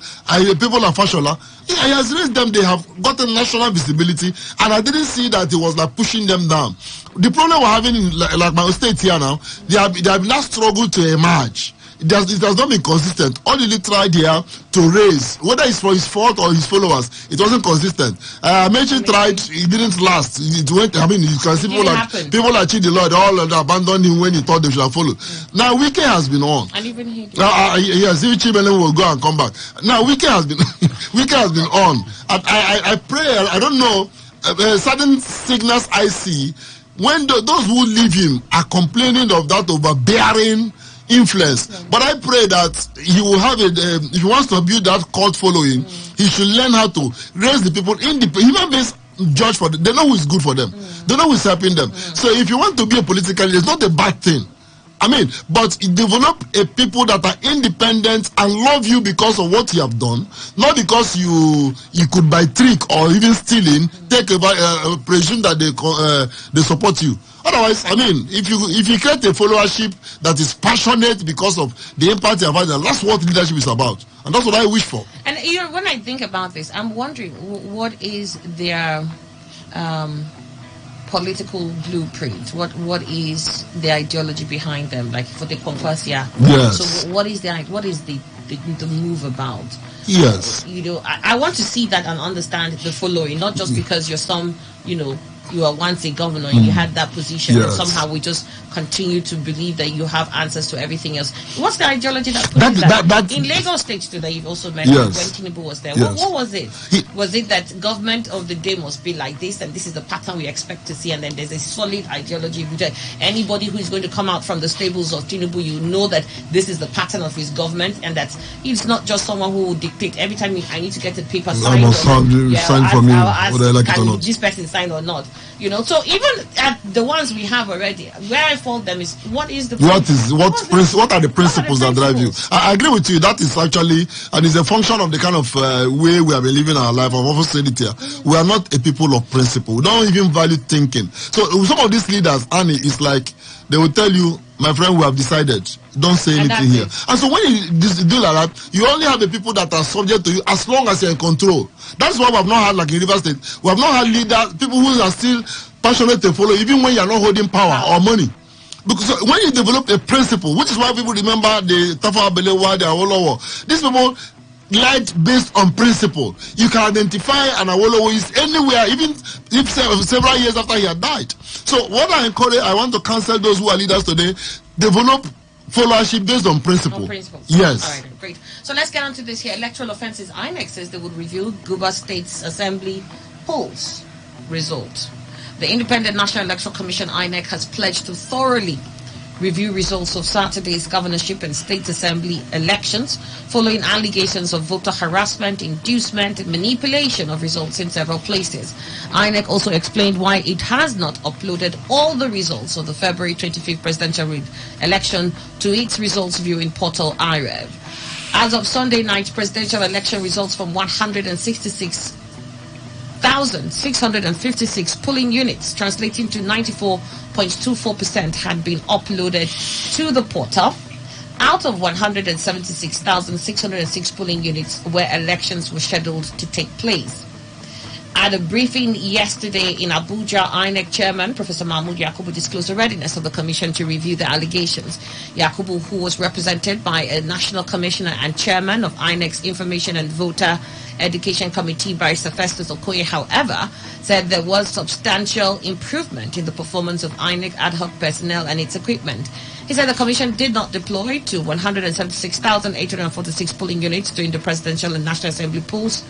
People of Fashola, he has raised them. They have gotten national visibility, and I didn't see that he was like pushing them down. The problem we're having in like my state here now, they have not struggled to emerge. It has not been consistent. All he tried here to raise, whether it's for his fault or his followers, it wasn't consistent. Mechi tried, it didn't last. It went. I mean, you can see people like Chidi Lord, all abandoned him when he thought they should have followed. Now Wike has been on. And even he. Yes, if Chibele will go and come back. Now Wike has been on. I pray. I don't know. Certain signals I see when those who leave him are complaining of that overbearing influence. But I pray that he will have it. If he wants to build that cult following, he should learn how to raise the people in the human beings. Judge for them. They know who is good for them. They know who is helping them. So if you want to be a political leader, it's not a bad thing. I mean, but develop a people that are independent and love you because of what you have done, not because you could by trick or even stealing take presume that they support you. Otherwise, I mean, if you create a followership that is passionate because of the impact you have had, that's what leadership is about, and that's what I wish for. And when I think about this, I'm wondering what is their political blueprint? What is the ideology behind them? Like for the Kwankwasia. Yes. So what is the move about? Yes. I want to see that and understand the following, not just because you're some, you were once a governor and you had that position, and somehow we just continue to believe that you have answers to everything else. What's the ideology that pushes that? In Lagos State today, you've also mentioned when Tinubu was there. What was it? Was it that government of the day must be like this, and this is the pattern we expect to see, and then there's a solid ideology? Anybody who is going to come out from the stables of Tinubu, you know that this is the pattern of his government, and that he's not just someone who will dictate every time I need to get a paper signed. I must sign for me, whether I like it or not. This person sign or not. So even at the ones we have already, where I fault them is what are the principles that drive you? I agree with you. That is actually, and it's a function of the kind of way we have been living our life. I've often said it here. We are not a people of principle. We don't even value thinking. So some of these leaders, Annie, is like they will tell you, my friend, we have decided. Don't say anything here. And so when you do like that, you only have the people that are subject to you as long as you're in control. That's why we have not had, like in River State, we have not had leaders, people who are still passionate to follow, even when you're not holding power or money. Because when you develop a principle, which is why people remember the Tafawa Balewa, the Awolowo, these people lied based on principle. You can identify an Awolowo is anywhere, even if several years after he had died. So what I encourage, I want to counsel those who are leaders today, develop followership based on principle. Yes. All right, great. So let's get on to this here. Electoral offences. INEC says they would review Guba State's Assembly polls result. The Independent National Electoral Commission, INEC, has pledged to thoroughly review results of Saturday's governorship and state assembly elections following allegations of voter harassment, inducement, and manipulation of results in several places. INEC also explained why it has not uploaded all the results of the February 25th presidential election to its results viewing portal IREV. As of Sunday night, presidential election results from 166,656 polling units, translating to 94.24%, had been uploaded to the portal out of 176,606 polling units where elections were scheduled to take place. At a briefing yesterday in Abuja, INEC Chairman Professor Mahmoud Yakubu disclosed the readiness of the Commission to review the allegations. Yakubu, who was represented by a National Commissioner and Chairman of INEC's Information and Voter Education Committee, Barrister Festus Okoye, however, said there was substantial improvement in the performance of INEC ad hoc personnel and its equipment. He said the Commission did not deploy to 176,846 polling units during the presidential and National Assembly polls.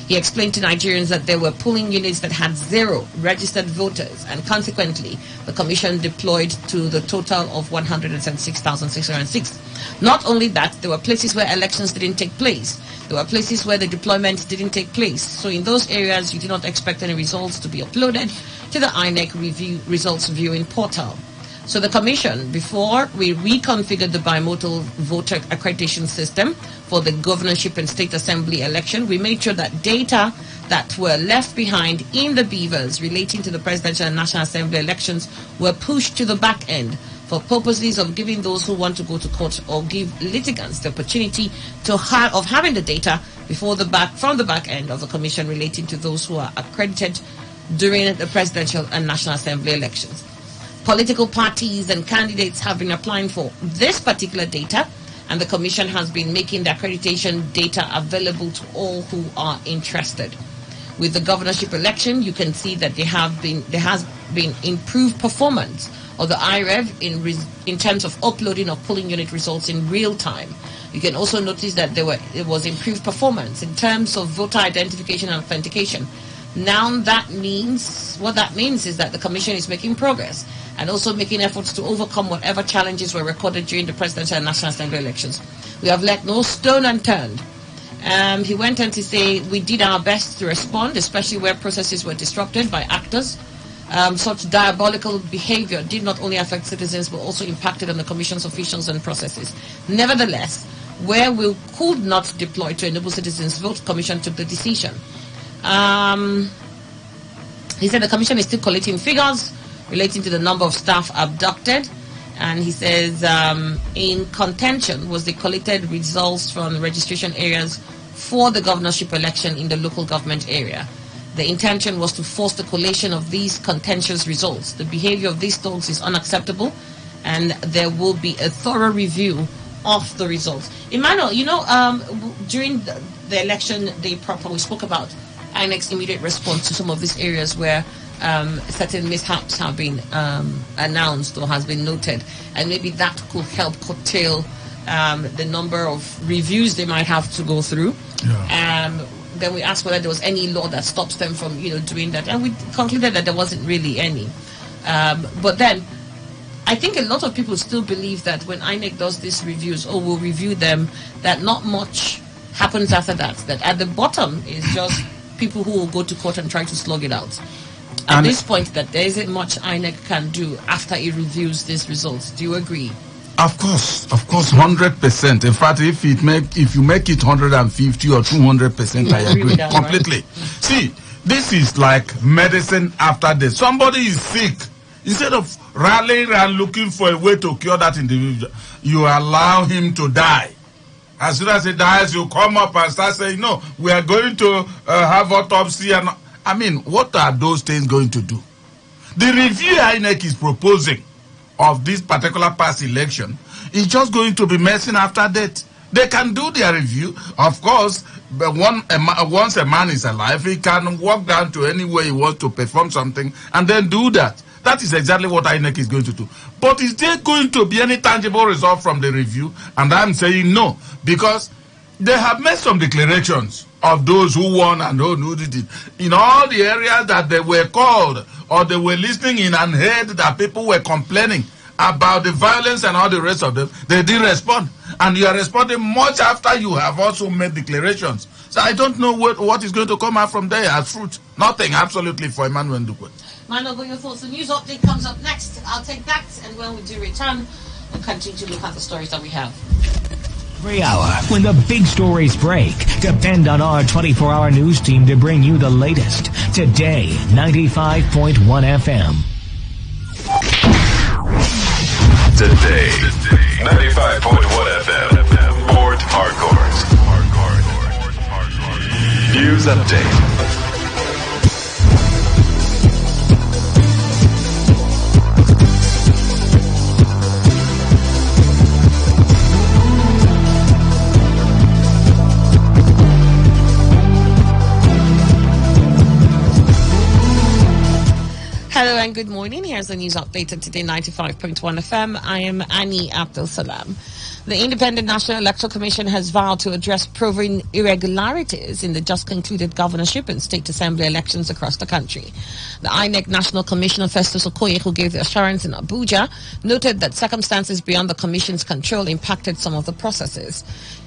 He explained to Nigerians that there were polling units that had 0 registered voters, and consequently, the Commission deployed to the total of 176,606. Not only that, there were places where elections didn't take place. There were places where the deployment didn't take place. So in those areas, you do not expect any results to be uploaded to the INEC results viewing portal. So the Commission, before we reconfigured the bimodal voter accreditation system for the governorship and state assembly election, we made sure that data that were left behind in the beavers relating to the presidential and national assembly elections were pushed to the back end for purposes of giving those who want to go to court or give litigants the opportunity to having the data from the back end of the Commission relating to those who are accredited during the presidential and national assembly elections. Political parties and candidates have been applying for this particular data, and the Commission has been making the accreditation data available to all who are interested. With the governorship election, you can see that there has been improved performance of the IREV in terms of uploading of polling unit results in real time. You can also notice that there was improved performance in terms of voter identification and authentication. Now what that means is that the Commission is making progress. and also making efforts to overcome whatever challenges were recorded during the presidential and National Assembly elections. We have left no stone unturned. He went on to say, we did our best to respond, especially where processes were disrupted by actors. Such diabolical behavior did not only affect citizens, but also impacted on the Commission's officials and processes. Nevertheless, where we could not deploy to enable citizens vote, the Commission took the decision. He said the Commission is still collating figures relating to the number of staff abducted. And he says in contention was the collated results from the registration areas for the governorship election in the local government area. The intention was to force the collation of these contentious results. The behavior of these thugs is unacceptable, and there will be a thorough review of the results. Emmanuel, during the election day proper, we spoke about INEC's immediate response to some of these areas where certain mishaps have been announced or has been noted, and maybe that could help curtail the number of reviews they might have to go through. Then we asked whether there was any law that stops them from doing that, and we concluded that there wasn't really any. But then I think a lot of people still believe that when INEC does these reviews, we'll review them, that not much happens after that, that at the bottom is just people who will go to court and try to slug it out. At this point, that there isn't much INEC can do after it reviews these results. Do you agree? Of course, 100%. In fact, if you make it 150 or 200%, I agree completely. Right? See, this is like medicine after death. Somebody is sick. Instead of rallying and looking for a way to cure that individual, you allow him to die. As soon as he dies, you come up and start saying, no, we are going to have autopsy. And I mean, what are those things going to do? The review INEC is proposing of this particular past election is just going to be messing after death. They can do their review, of course, but once a man is alive, he can walk down to anywhere he wants to perform something and then do that. That is exactly what INEC is going to do. But is there going to be any tangible result from the review? And I'm saying no, because they have made some declarations of those who won and who did it. In all the areas that they were called or they were listening in and heard that people were complaining about the violence and all the rest of them, they didn't respond. And you are responding much after you have also made declarations. So I don't know what is going to come out from there as fruit. Nothing, absolutely, for Emmanuel Ndukwe. Mano, your thoughts? The news update comes up next. I'll take that, and when we do return, we'll continue to look at the stories that we have. Every hour, when the big stories break, depend on our 24-hour news team to bring you the latest. Today, 95.1 FM. Today, 95.1 FM. Port Harcourt. News update. Hello and good morning. Here's the news update at Today 95.1 FM. I am Annie Abdul Salam. The Independent National Electoral Commission has vowed to address proven irregularities in the just concluded governorship and state assembly elections across the country. The INEC National Commissioner Festus Okoye, who gave the assurance in Abuja, noted that circumstances beyond the Commission's control impacted some of the processes.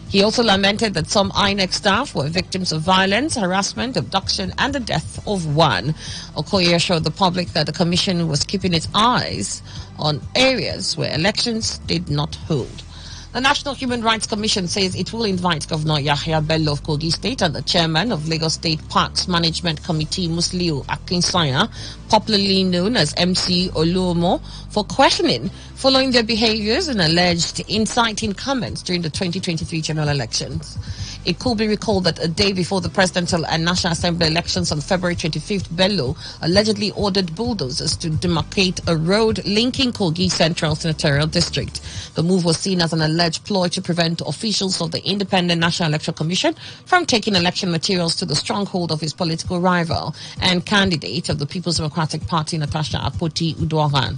He also lamented that some INEC staff were victims of violence, harassment, abduction, and the death of one. Okoye assured the public that the Commission was keeping its eyes on areas where elections did not hold. The National Human Rights Commission says it will invite Governor Yahya Bello of Kogi State and the chairman of Lagos State Parks Management Committee, Musliu Akinsanya, popularly known as MC Oluomo, for questioning following their behaviors and alleged inciting comments during the 2023 general elections. It could be recalled that a day before the presidential and National Assembly elections on February 25th, Bello allegedly ordered bulldozers to demarcate a road linking Kogi Central Senatorial District. The move was seen as an alleged ploy to prevent officials of the Independent National Electoral Commission from taking election materials to the stronghold of his political rival and candidate of the People's Democratic Party, Natasha Akpoti-Uduaghan.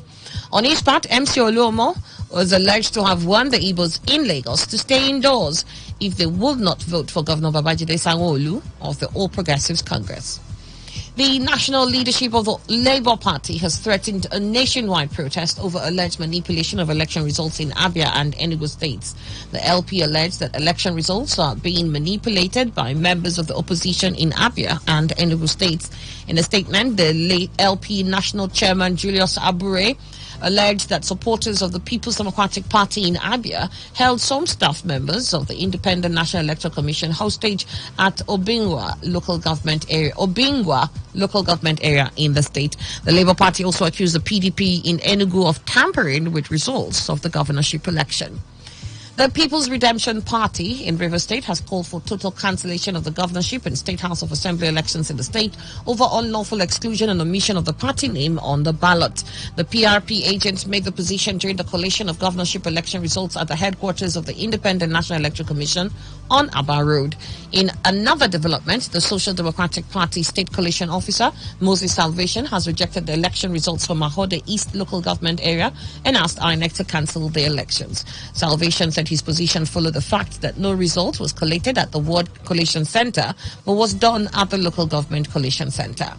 On his part, MC Oluomo was alleged to have warned the Igbos in Lagos to stay indoors if they would not vote for Governor Babajide Sanwo-Olu of the All Progressives Congress. The national leadership of the Labour Party has threatened a nationwide protest over alleged manipulation of election results in Abia and Enugu states. The LP alleged that election results are being manipulated by members of the opposition in Abia and Enugu states. In a statement, the LP national chairman Julius Abure alleged that supporters of the People's Democratic Party in Abia held some staff members of the Independent National Electoral Commission hostage at Obingwa local government area in the state. The Labour Party also accused the PDP in Enugu of tampering with results of the governorship election. The People's Redemption Party in Rivers State has called for total cancellation of the governorship and State House of Assembly elections in the state over unlawful exclusion and omission of the party name on the ballot. The PRP agents made the position during the collation of governorship election results at the headquarters of the Independent National Electoral Commission on Aba Road. In another development, the Social Democratic Party State Coalition Officer, Moses Salvation, has rejected the election results for Mahode East local government area and asked INEC to cancel the elections. Salvation said his position followed the fact that no result was collated at the Ward Collation Center, but was done at the local government collation center.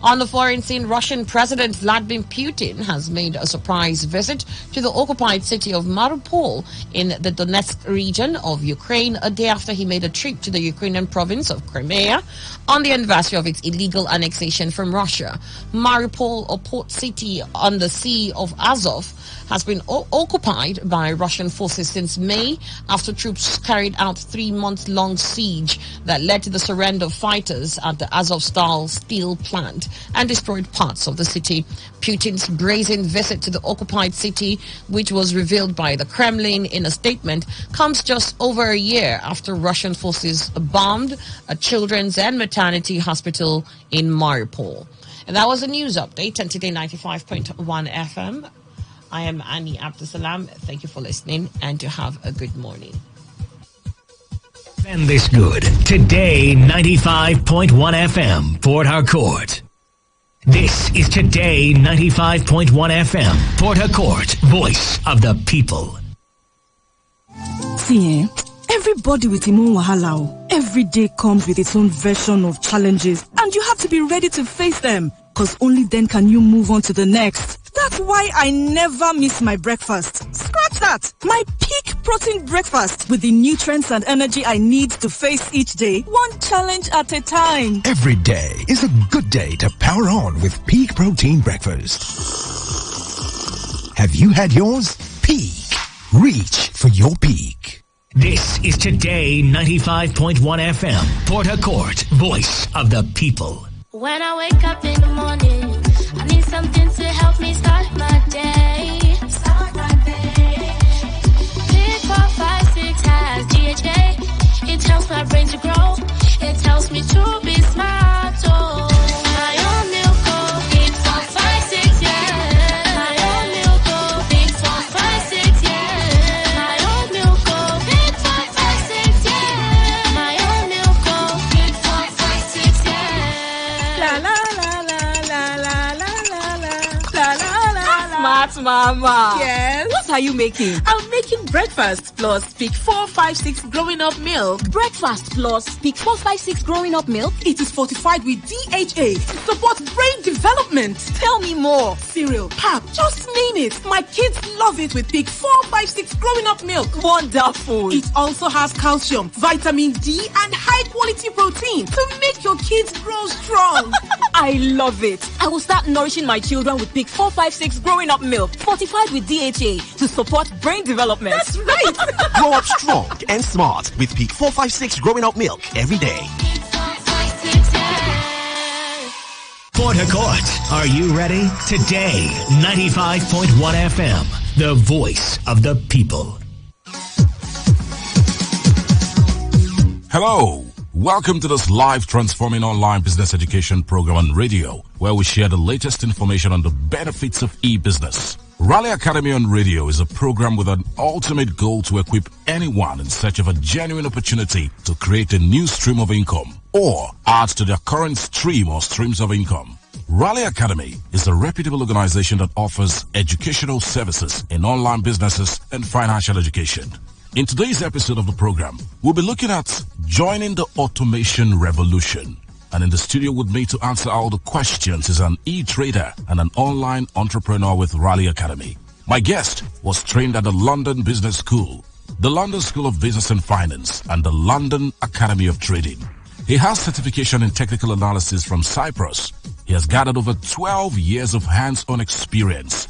On the foreign scene, Russian President Vladimir Putin has made a surprise visit to the occupied city of Mariupol in the Donetsk region of Ukraine a day after he made a trip to the Ukrainian province of Crimea on the anniversary of its illegal annexation from Russia. Mariupol, a port city on the Sea of Azov, has been occupied by Russian forces since May after troops carried out 3-month-long siege that led to the surrender of fighters at the Azovstal steel plant and destroyed parts of the city. Putin's brazen visit to the occupied city, which was revealed by the Kremlin in a statement, comes just over a year after Russian forces bombed a children's and maternity hospital in Mariupol. And that was a news update on Today 95.1 FM. I am Annie Abdusalam. Thank you for listening and to have a good morning. And this good. Today 95.1 FM, Port Harcourt. This is Today 95.1 FM, Port Harcourt, voice of the people. See, everybody with him own wahala. Every day comes with its own version of challenges, and you have to be ready to face them, because only then can you move on to the next. That's why I never miss my breakfast. Scratch that! My peak protein breakfast with the nutrients and energy I need to face each day, one challenge at a time. Every day is a good day to power on with peak protein breakfast. Have you had yours? Peak. Reach for your peak. This is Today 95.1 FM, Port Harcourt, voice of the people. When I wake up in the morning, I need something to help me start my day. Pick 4, 5, 6 has DHA. It helps my brain to grow. It helps me to be smart. Oh, my own milk. Oh, Pick 4, 5, 6, yeah. My own milk. Oh, Pick 4, 5, 6, yeah. My own milk. Oh, Pick 4, 5, 6, yeah. My own milk. Oh, Pick 4, 5, 6, yeah. La la la la la la la la la la la. Smart mama. Yes. What are you making? I'm making breakfast plus Peak 456 growing up milk. Breakfast plus Peak 456 growing up milk? It is fortified with DHA to support brain development. Tell me more. Cereal, pap, just name it. My kids love it with Peak 456 growing up milk. Wonderful. It also has calcium, vitamin D, and high quality protein to make your kids grow strong. I love it. I will start nourishing my children with Peak 456 growing up milk, fortified with DHA to support brain development. That's right. Grow up strong and smart with Peak 456 growing up milk every day. Port Harcourt, are you ready? Today 95.1 FM, the voice of the people. Hello. Welcome to this live transforming online business education program on radio, where we share the latest information on the benefits of e-business. Raleigh Academy on Radio is a program with an ultimate goal to equip anyone in search of a genuine opportunity to create a new stream of income or add to their current stream or streams of income. Raleigh Academy is a reputable organization that offers educational services in online businesses and financial education. In today's episode of the program, we'll be looking at joining the automation revolution. And in the studio with me to answer all the questions is an e-trader and an online entrepreneur with Raleigh Academy. My guest was trained at the London Business School, the London School of Business and Finance, and the London Academy of Trading. He has certification in technical analysis from Cyprus. He has gathered over 12 years of hands-on experience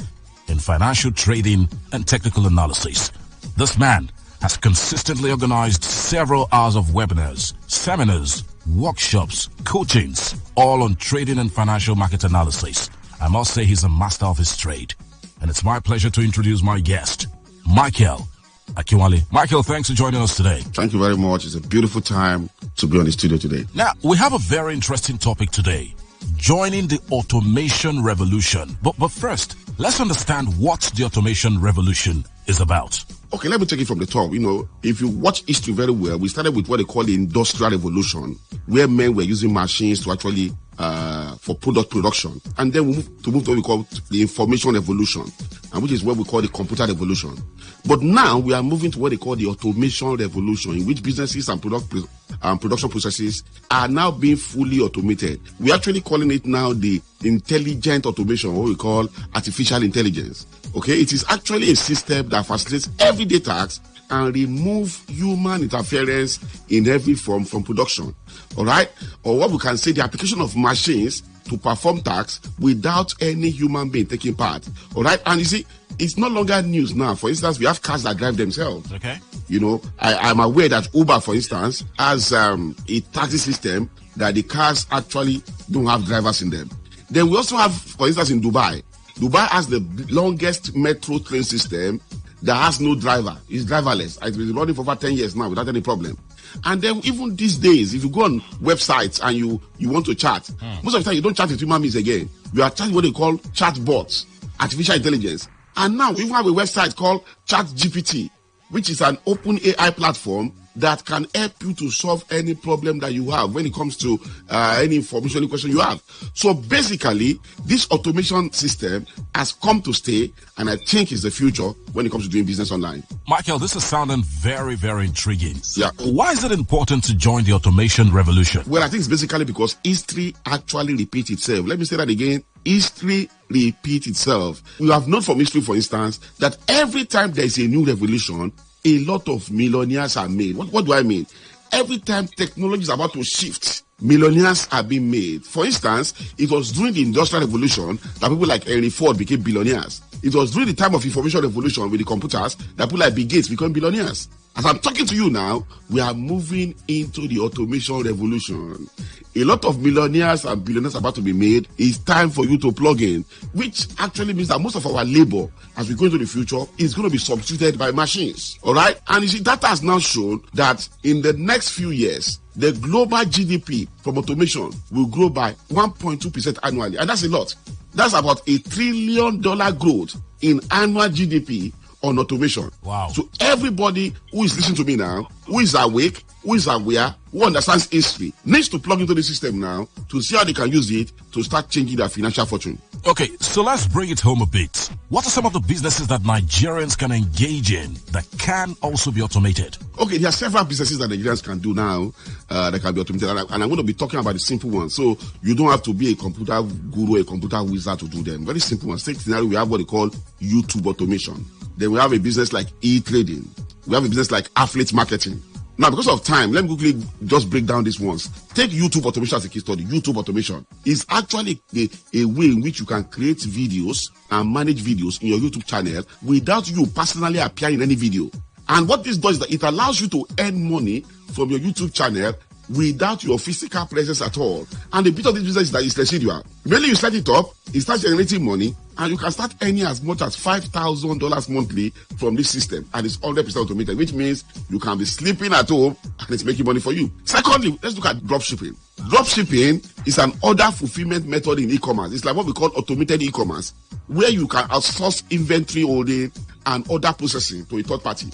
in financial trading and technical analysis. This man has consistently organized several hours of webinars, seminars, workshops, coachings, all on trading and financial market analysis. I must say he's a master of his trade. And it's my pleasure to introduce my guest, Michael Akinwale. Michael, thanks for joining us today. Thank you very much. It's a beautiful time to be on the studio today. Now, we have a very interesting topic today, joining the automation revolution. But first, let's understand what the automation revolution is about. Okay, let me take it from the top. You know, if you watch history very well, we started with what they call the Industrial Revolution, where men were using machines to actually for production. And then we move to what we call the Information Revolution, and which is what we call the Computer Revolution. But now we are moving to what they call the Automation Revolution, in which businesses and production processes are now being fully automated. We're actually calling it now the intelligent automation, what we call artificial intelligence. Okay, it is actually a system that facilitates everyday tasks and remove human interference in every form from production. All right, or what we can say, the application of machines to perform tasks without any human being taking part. All right, and you see, it's no longer news now. For instance, we have cars that drive themselves. Okay. You know, I'm aware that Uber, for instance, has a taxi system that the cars actually don't have drivers in them. Then we also have, for instance, in Dubai. Dubai has the longest metro train system that has no driver. It's driverless. It's been running for over 10 years now without any problem. And then even these days, if you go on websites and you want to chat, most of the time you don't chat with human beings again. You are chatting what they call chat bots, artificial intelligence. And now we even have a website called ChatGPT, which is an open AI platform that can help you to solve any problem that you have when it comes to any information, any question you have. So basically, this automation system has come to stay, and I think is the future when it comes to doing business online. Michael, this is sounding very, very intriguing. Yeah. Why is it important to join the automation revolution? Well, I think it's basically because history actually repeats itself. Let me say that again. History repeats itself. We have known from history, for instance, that every time there is a new revolution, a lot of millionaires are made. What do I mean? Every time technology is about to shift, millionaires are being made. For instance, it was during the Industrial Revolution that people like Henry Ford became billionaires. It was during the time of Information Revolution with the computers that people like Bill Gates became billionaires. As I'm talking to you now, we are moving into the automation revolution. A lot of millionaires and billionaires are about to be made. It's time for you to plug in, which actually means that most of our labor, as we go into the future, is going to be substituted by machines. All right? And you see, that has now shown that in the next few years, the global GDP from automation will grow by 1.2% annually. And that's a lot. That's about $1 trillion growth in annual GDP on automation. Wow. So everybody who is listening to me now, who is awake, who is aware, who understands history, needs to plug into the system now to see how they can use it to start changing their financial fortune. Okay, so let's bring it home a bit. What are some of the businesses that Nigerians can engage in that can also be automated? Okay, there are several businesses that Nigerians can do now that can be automated, and I'm going to be talking about the simple ones. So you don't have to be a computer guru, a computer wizard to do them. Very simple ones. Take scenario, we have what they call YouTube automation. Then we have a business like e-trading. We have a business like affiliate marketing. Now, because of time, let me quickly just break down these ones. Take YouTube automation as a case study. YouTube automation is actually a way in which you can create videos and manage videos in your YouTube channel without you personally appearing in any video. And what this does is that it allows you to earn money from your YouTube channel without your physical presence at all. And the bit of this business is that it's residual. Mainly you set it up, it starts generating money, and you can start earning as much as $5,000 monthly from this system, and it's 100% automated, which means you can be sleeping at home and it's making money for you. Secondly, let's look at dropshipping. Dropshipping is an order fulfillment method in e-commerce. It's like what we call automated e-commerce, where you can outsource inventory holding and order processing to a third party.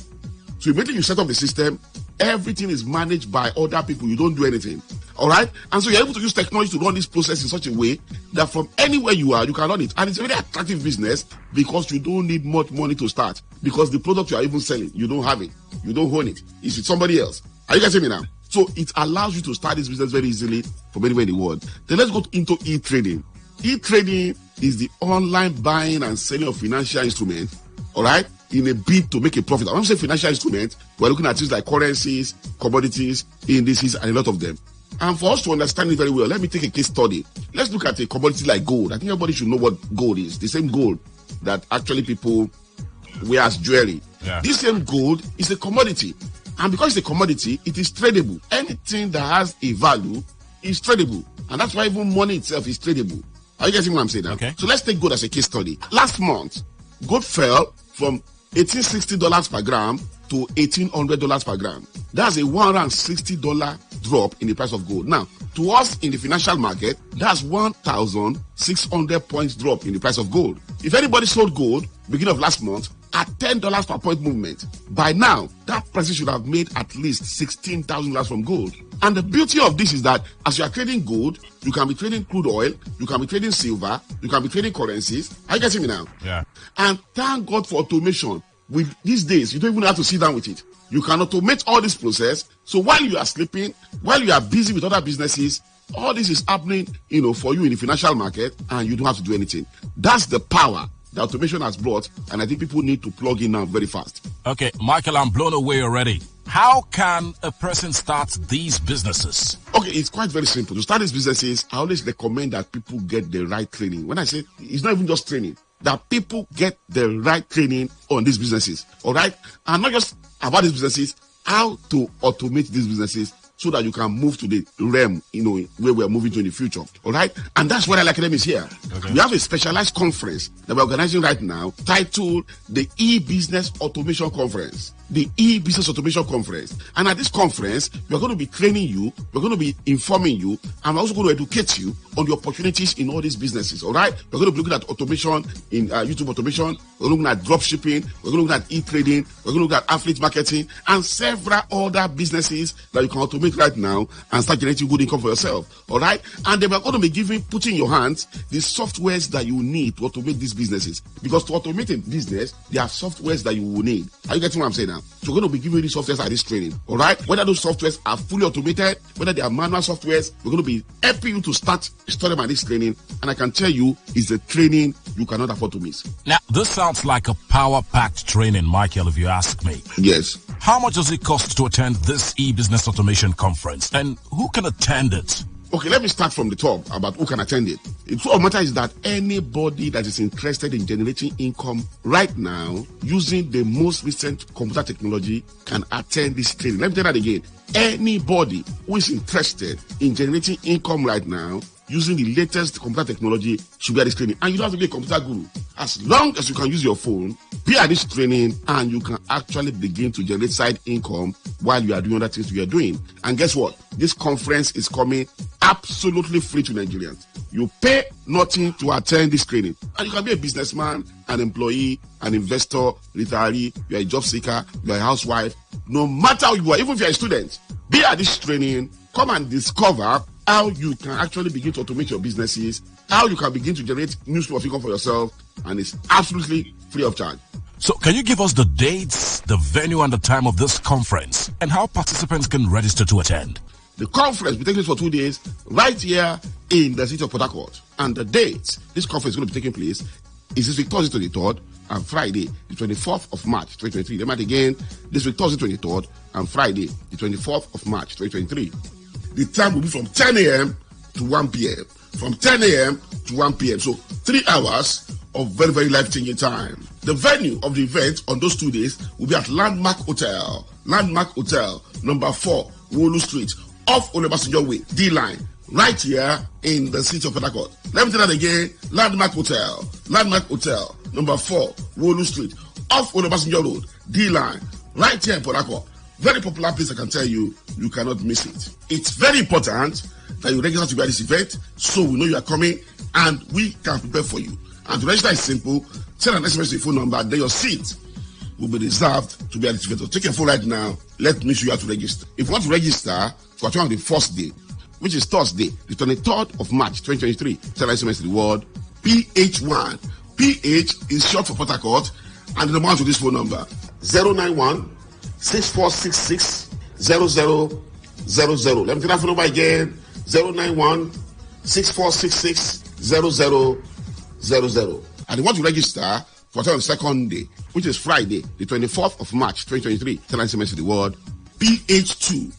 So immediately you set up the system, everything is managed by other people. You don't do anything. All right? And so you're able to use technology to run this process in such a way that from anywhere you are, you can run it. And it's a very attractive business because you don't need much money to start. Because the product you are even selling, you don't have it. You don't own it. It's with somebody else. Are you getting me now? So it allows you to start this business very easily from anywhere in the world. Then let's go into e-trading. E-trading is the online buying and selling of financial instruments, all right, in a bid to make a profit. When I say financial instruments, we're looking at things like currencies, commodities, indices, and a lot of them. And for us to understand it very well, let me take a case study. Let's look at a commodity like gold. I think everybody should know what gold is. The same gold that actually people wear as jewelry. Yeah. This same gold is a commodity. And because it's a commodity, it is tradable. Anything that has a value is tradable. And that's why even money itself is tradable. Are you getting what I'm saying now? Okay. So let's take gold as a case study. Last month, gold fell from $1,860 per gram to $1,800 per gram. That's a $160 drop in the price of gold. Now, to us in the financial market, that's 1,600 points drop in the price of gold. If anybody sold gold beginning of last month at $10 per point movement, by now that person should have made at least $16,000 from gold. And the beauty of this is that as you are trading gold, you can be trading crude oil, you can be trading silver, you can be trading currencies. Are you getting me now? Yeah. And thank God for automation. With these days, you don't even have to sit down with it. You can automate all this process. So while you are sleeping, while you are busy with other businesses, all this is happening, for you in the financial market, and you don't have to do anything. That's the power that automation has brought, and I think people need to plug in now very fast. Okay, Michael, I'm blown away already. How can a person start these businesses? Okay, it's quite very simple. To start these businesses, I always recommend that people get the right training. When I say it's not even just training, that people get the right training on these businesses, all right? And not just about these businesses, how to automate these businesses so that you can move to the realm, where we're moving to in the future, all right? And that's where Academy is here. Okay. We have a specialized conference that we're organizing right now titled the E-Business Automation Conference. The E-Business Automation Conference. And at this conference, we're going to be training you, we're going to be informing you, and we're also going to educate you on the opportunities in all these businesses, all right? We're going to be looking at automation in YouTube automation, we're looking at drop shipping, we're going to look at e-trading, we're going to look at affiliate marketing, and several other businesses that you can automate right now and start generating good income for yourself, all right? And then we're going to be putting in your hands the softwares that you need to automate these businesses. Because to automate a business, there are softwares that you will need. Are you getting what I'm saying now? So we're going to be giving you these softwares at this training, all right? Whether those softwares are fully automated, whether they are manual softwares, we're going to be helping you to start studying at this training. And I can tell you, it's a training you cannot afford to miss. Now, this sounds like a power-packed training, Michael, if you ask me. Yes. How much does it cost to attend this e-business automation conference, and who can attend it? Okay, let me start from the top about who can attend it. The truth of the matter is that anybody that is interested in generating income right now using the most recent computer technology can attend this training. Let me tell that again. Anybody who is interested in generating income right now using the latest computer technology should be at this training. And you don't have to be a computer guru. As long as you can use your phone, be at this training, and you can actually begin to generate side income while you are doing other things you are doing. And guess what? This conference is coming absolutely free to Nigerians. You pay nothing to attend this training. And you can be a businessman, an employee, an investor, retiree, you are a job seeker, you are a housewife. No matter who you are, even if you are a student, be at this training, come and discover how you can actually begin to automate your businesses, how you can begin to generate new stream of income for yourself, and it's absolutely free of charge. So can you give us the dates, the venue, and the time of this conference, and how participants can register to attend? The conference will take place for 2 days right here in the city of Port Harcourt. And the dates this conference is going to be taking place is this week, Thursday 23rd, and Friday, the 24th of March, 2023. Remember again, this week, Thursday 23rd, and Friday, the 24th of March, 2023. The time will be from 10 a.m. to 1 p.m. From 10 a.m. to 1 p.m. So 3 hours of very, very life-changing time. The venue of the event on those 2 days will be at Landmark Hotel, number 4, Wolu Street, off Olubasanjo Way, D-Line, right here in the city of Port Harcourt. Let me tell that again. Landmark Hotel, number 4, Wolu Street, off Olubasanjo Road, D-Line, right here in Port Harcourt. Very popular place, I can tell you. You cannot miss it. It's very important that you register to be at this event so we know you are coming and we can prepare for you. And to register is simple. Send an SMS to your phone number, then your seat will be reserved to be at this event. So take your phone right now. Let me show you how to register. If you want to register for on the first day, which is Thursday, the 23rd of March, 2023, send an SMS to the word PH1. PH is short for Port Harcourt, and the number to this phone number 091 6466 00 Let me take that phone number again. 091-6466-0000. And you want to register for the second day, which is Friday, the 24th of March, 2023. Tell us the word PH2.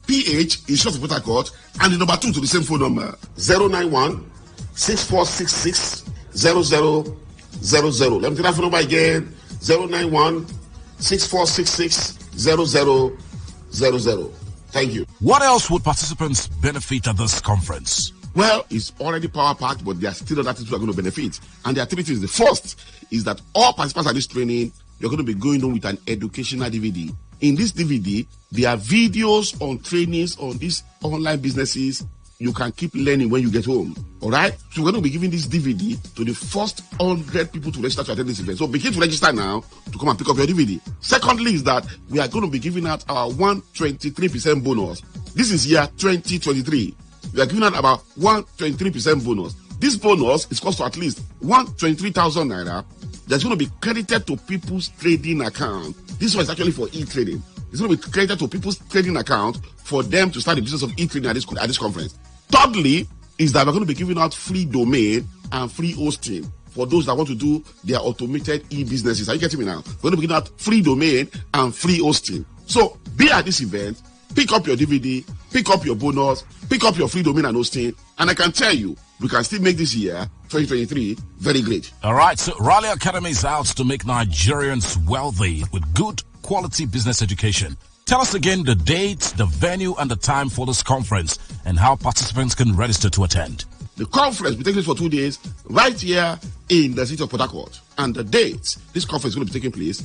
PH is short for Port Harcourt, and the number 2 to the same phone number, 091-6466-0000. Let me take that phone number again, 091-6466-0000. Thank you. What else would participants benefit at this conference? Well, it's already power-packed, but there are still other things who are going to benefit. And the activities, the first is that all participants at this training, you're going to be going on with an educational DVD. In this DVD, there are videos on trainings on these online businesses. You can keep learning when you get home. All right? So we're going to be giving this DVD to the first 100 people to register to attend this event. So begin to register now to come and pick up your DVD. Secondly is that we are going to be giving out our 123% bonus. This is year 2023. We are giving out about 123% bonus. This bonus is cost to at least 123,000 naira. That's going to be credited to people's trading account. This one is actually for e-trading. It's going to be credited to people's trading account for them to start the business of e-trading at this conference. Thirdly, is that we're going to be giving out free domain and free hosting for those that want to do their automated e-businesses. Are you getting me now? We're going to be giving out free domain and free hosting. So be at this event, pick up your DVD, pick up your bonus, pick up your free domain and hosting, and I can tell you, we can still make this year, 2023, very great. All right, so Raleigh Academy is out to make Nigerians wealthy with good quality business education. Tell us again the date, the venue, and the time for this conference, and how participants can register to attend. The conference will take place for 2 days, right here in the city of Port Harcourt. And the dates this conference is going to be taking place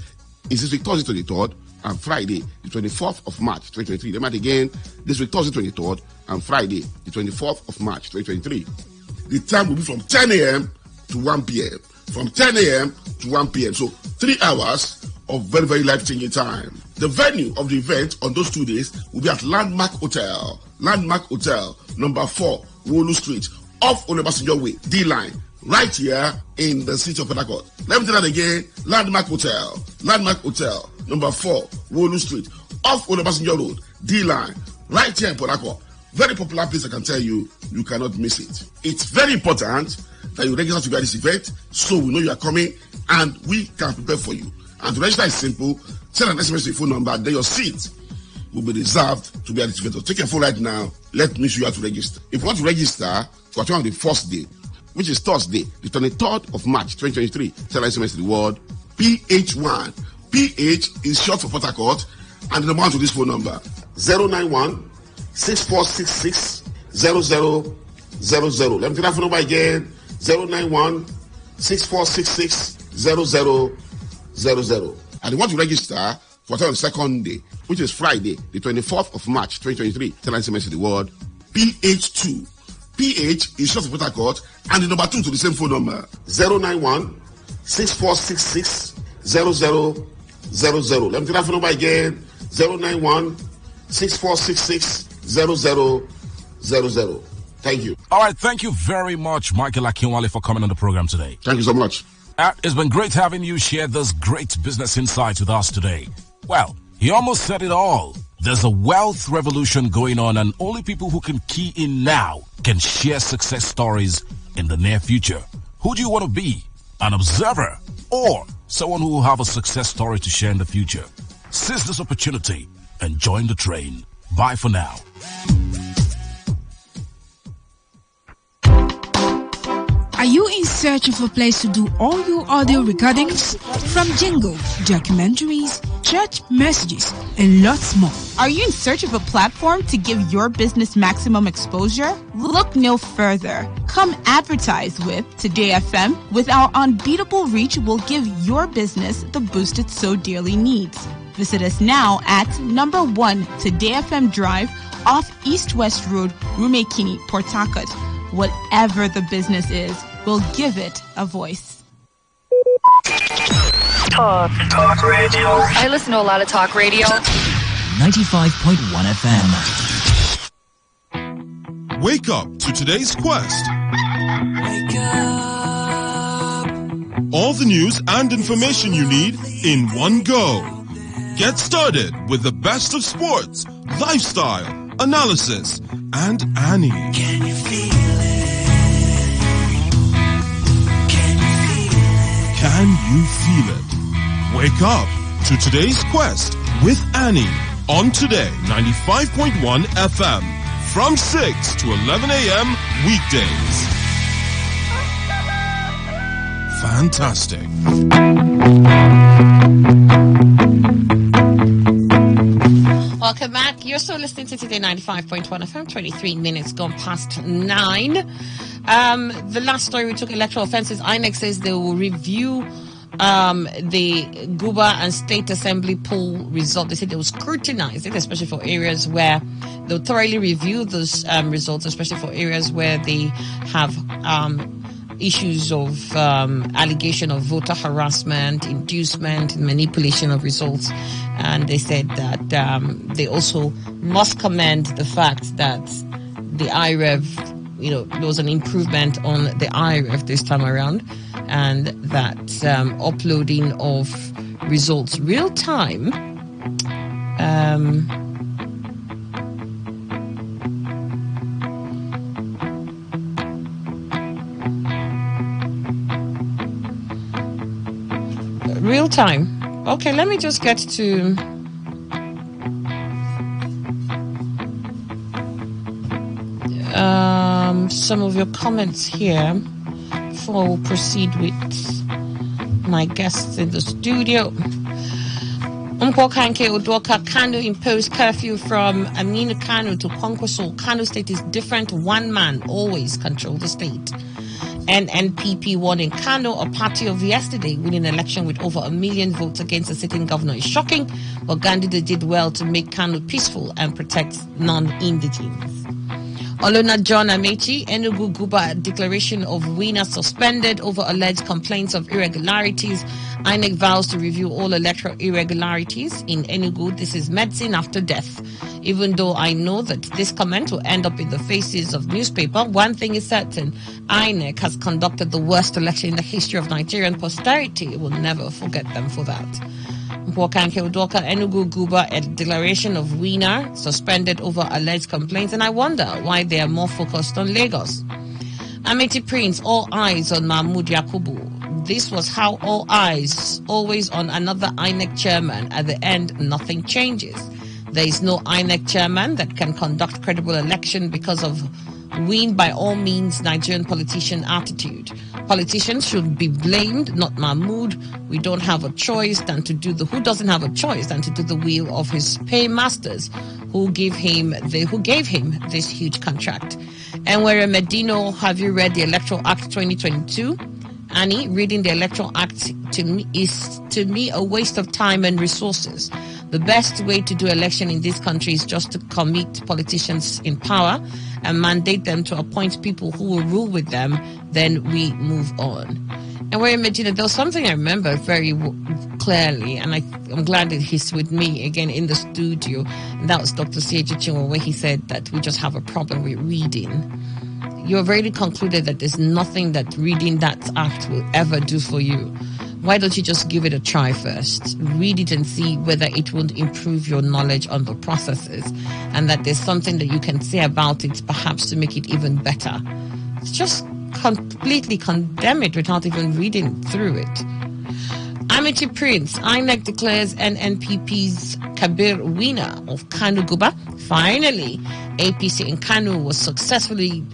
is this week, Thursday 23rd, and Friday, the 24th of March, 2023. Remember again, this week, Thursday 23rd, and Friday, the 24th of March, 2023. The time will be from 10 a.m. to 1 p.m. From 10 a.m. to 1 p.m. So 3 hours of very, very life-changing time. The venue of the event on those 2 days will be at Landmark Hotel, number 4, Wolu Street, off Olubasanjo Way, D-Line, right here in the city of Port Harcourt. Let me tell that again, Landmark Hotel, number 4, Wolu Street, off Olubasanjo Road, D-Line, right here in Port Harcourt. Very popular place, I can tell you, you cannot miss it. It's very important that you register to be at this event so we know you are coming and we can prepare for you. And to register is simple. Send an SMS to your phone number, then your seat will be reserved to be at this event. So take your phone right now. Let me show you how to register. If you want to register for on the first day, which is Thursday, the 23rd of March, 2023, send an SMS to the word PH1. PH is short for Port Harcourt, and the number one to this phone number, 091-6466-0000. Let me take that phone number again, 091-6466-0000. And you want to register for the second day, which is Friday, the 24th of March, 2023. Tell us the word PH2. PH is short for Port Harcourt, and the number 2 to the same phone number, 091-6466-0000. Let me take that phone number again, 091-6466-0000. Thank you. All right, thank you very much, Michael Akinwale, for coming on the program today. Thank you so much. It's been great having you share this great business insights with us today. Well, he almost said it all. There's a wealth revolution going on, and only people who can key in now can share success stories in the near future. Who do you want to be? An observer or someone who will have a success story to share in the future? Seize this opportunity and join the train. Bye for now. Are you in search of a place to do all your audio recordings? From jingles, documentaries, church messages, and lots more. Are you in search of a platform to give your business maximum exposure? Look no further. Come advertise with Today FM. With our unbeatable reach, we'll give your business the boost it so dearly needs. Visit us now at number 1 Today FM Drive off East West Road, Rumekini, Port Harcourt. Whatever the business is, we'll give it a voice. Talk radio. I listen to a lot of talk radio. 95.1 FM. Wake up to today's quest. Wake up. All the news and information you need in one go. Get started with the best of sports, lifestyle, analysis, and Annie. Can you feel it? Can you feel it? Can you feel it? Wake up to today's quest with Annie on Today 95.1 FM from 6 to 11 a.m. weekdays. Fantastic. Welcome back. You're still listening to Today 95.1 FM, 23 minutes gone past 9. The last story we took, electoral offences. INEC says they will review the Guba and State Assembly poll result. They said they will scrutinize it, especially for areas where they'll thoroughly review those results, especially for areas where they have issues of allegation of voter harassment, inducement, and manipulation of results. And they said that they also must commend the fact that the IREV, there was an improvement on the IREV this time around, and that uploading of results real time real time. Okay, let me just get to some of your comments here before we proceed with my guests in the studio. Mpokanke Udoka, Kano imposed curfew from Aminu Kano to Kwankwaso. Kano State is different. One man always control the state. NNPP won in Kano, a party of yesterday, winning an election with over 1 million votes against the sitting governor is shocking, but Gandhi did well to make Kano peaceful and protect non-indigenes. Olona John Amechi, Enugu Guba declaration of winner suspended over alleged complaints of irregularities. INEC vows to review all electoral irregularities in Enugu. This is medicine after death. Even though I know that this comment will end up in the faces of newspaper, one thing is certain. INEC has conducted the worst election in the history of Nigerian posterity. We'll never forget them for that. Mpokanke Udoka, Enugu Guba, a declaration of winner suspended over alleged complaints, and I wonder why they are more focused on Lagos. Amity Prince, all eyes on Mahmoud Yakubu. This was how all eyes always on another INEC chairman. At the end, nothing changes. There is no INEC chairman that can conduct credible election because of win by all means Nigerian politician attitude. Politicians should be blamed, not Mahmoud. We don't have a choice than to do who doesn't have a choice than to do the will of his paymasters who gave him this huge contract. And where Medino, have you read the Electoral Act 2022? Annie, reading the Electoral Act is to me a waste of time and resources. The best way to do election in this country is just to commit politicians in power and mandate them to appoint people who will rule with them. Then we move on. And where Medina, there was something I remember very clearly, and I'm glad that he's with me again in the studio. And that was Dr. Seiji Chinwo, where he said that we just have a problem with reading. You have already concluded that there's nothing that reading that act will ever do for you. Why don't you just give it a try first? Read it and see whether it will improve your knowledge on the processes, and that there's something that you can say about it, perhaps to make it even better. Just completely condemn it without even reading through it. Amity Prince, INEC declares NNPP's Kabir winner of Kano Guba. Finally, APC in Kano was successfully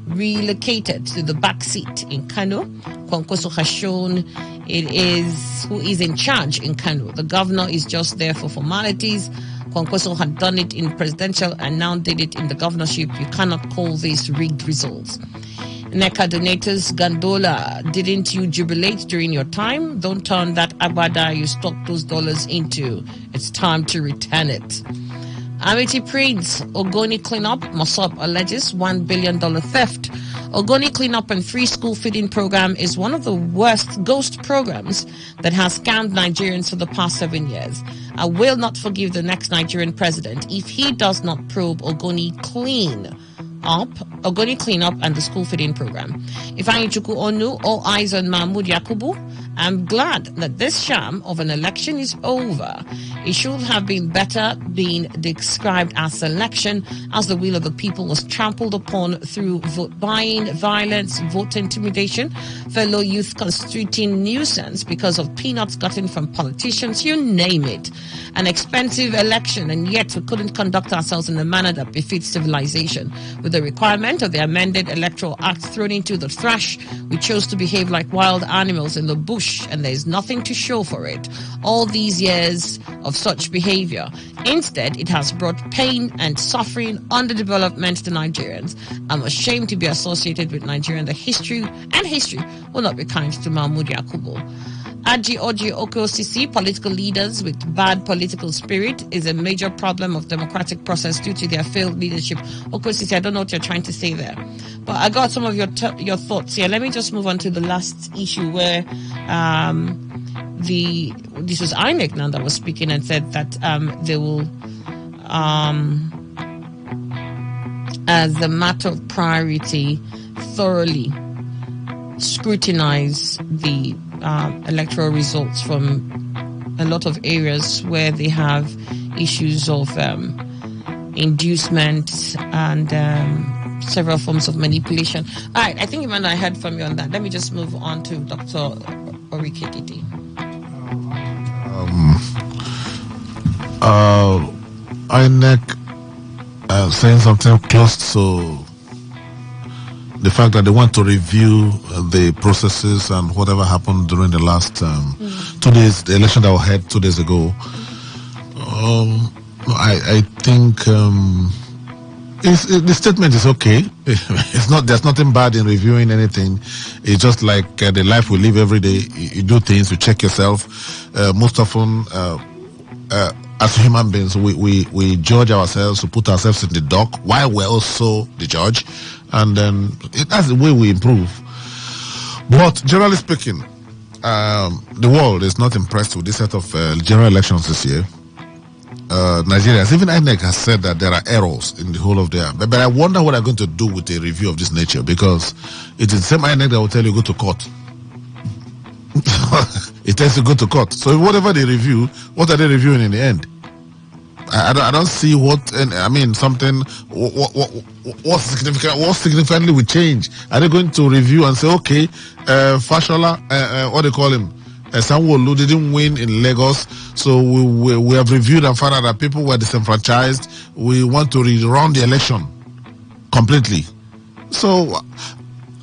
relocated to the back seat in Kano. Kwankwaso has shown it is who is in charge in Kano. The governor is just there for formalities. Kwankwaso had done it in presidential and now did it in the governorship. You cannot call this rigged results. NECA donators, Gandola, didn't you jubilate during your time? Don't turn that abada you stuck those dollars into. It's time to return it. Amity Prince, Ogoni cleanup, Mossop alleges $1 billion theft. Ogoni cleanup and free school feeding program is one of the worst ghost programs that has scammed Nigerians for the past 7 years. I will not forgive the next Nigerian president if he does not probe Ogoni cleanup and the school feeding program. Ifeanyi Chukwu Onu, all eyes on Mahmoud Yakubu, I'm glad that this sham of an election is over. It should have been better being described as election, as the will of the people was trampled upon through vote buying, violence, vote intimidation, fellow youth constituting nuisance because of peanuts gotten from politicians, you name it. An expensive election, and yet we couldn't conduct ourselves in a manner that befits civilization. With the requirement of the amended Electoral Act thrown into the trash, we chose to behave like wild animals in the bush, and there's nothing to show for it. All these years of such behavior. Instead, it has brought pain and suffering, underdevelopment to Nigerians. I'm ashamed to be associated with Nigeria, and history will not be kind to Mahmoud Yakubu. Aji Oji Okosisi, political leaders with bad political spirit is a major problem of democratic process due to their failed leadership. Okosisi, I don't know what you're trying to say there, but I got some of your thoughts here. Let me just move on to the last issue where this was INEC now that was speaking and said that they will, as a matter of priority, thoroughly scrutinize the electoral results from a lot of areas where they have issues of inducement and several forms of manipulation. All right, I think Emmanuel, I heard from you on that. Let me just move on to Dr. Orikididi. INEC saying something close to the fact that they want to review the processes and whatever happened during the last 2 days, the election that was held 2 days ago. I think the statement is okay. There's nothing bad in reviewing anything. It's just like the life we live every day. You do things, you check yourself. Most often, as human beings, we judge ourselves, to put ourselves in the dock while we're also the judge. And then that's the way we improve. But generally speaking, the world is not impressed with this set of general elections this year. Nigeria, even INEC has said that there are errors in the whole of their. But I wonder what they're going to do with a review of this nature, because it is the same INEC that will tell you go to court. It tells you go to court. So whatever they review, what are they reviewing in the end? I don't see what. I mean, something. What significantly will change? Are they going to review and say, okay, Fashola, what do they call him? Sanwo-Olu didn't win in Lagos, so we have reviewed and found out that people were disenfranchised. We want to rerun the election completely. So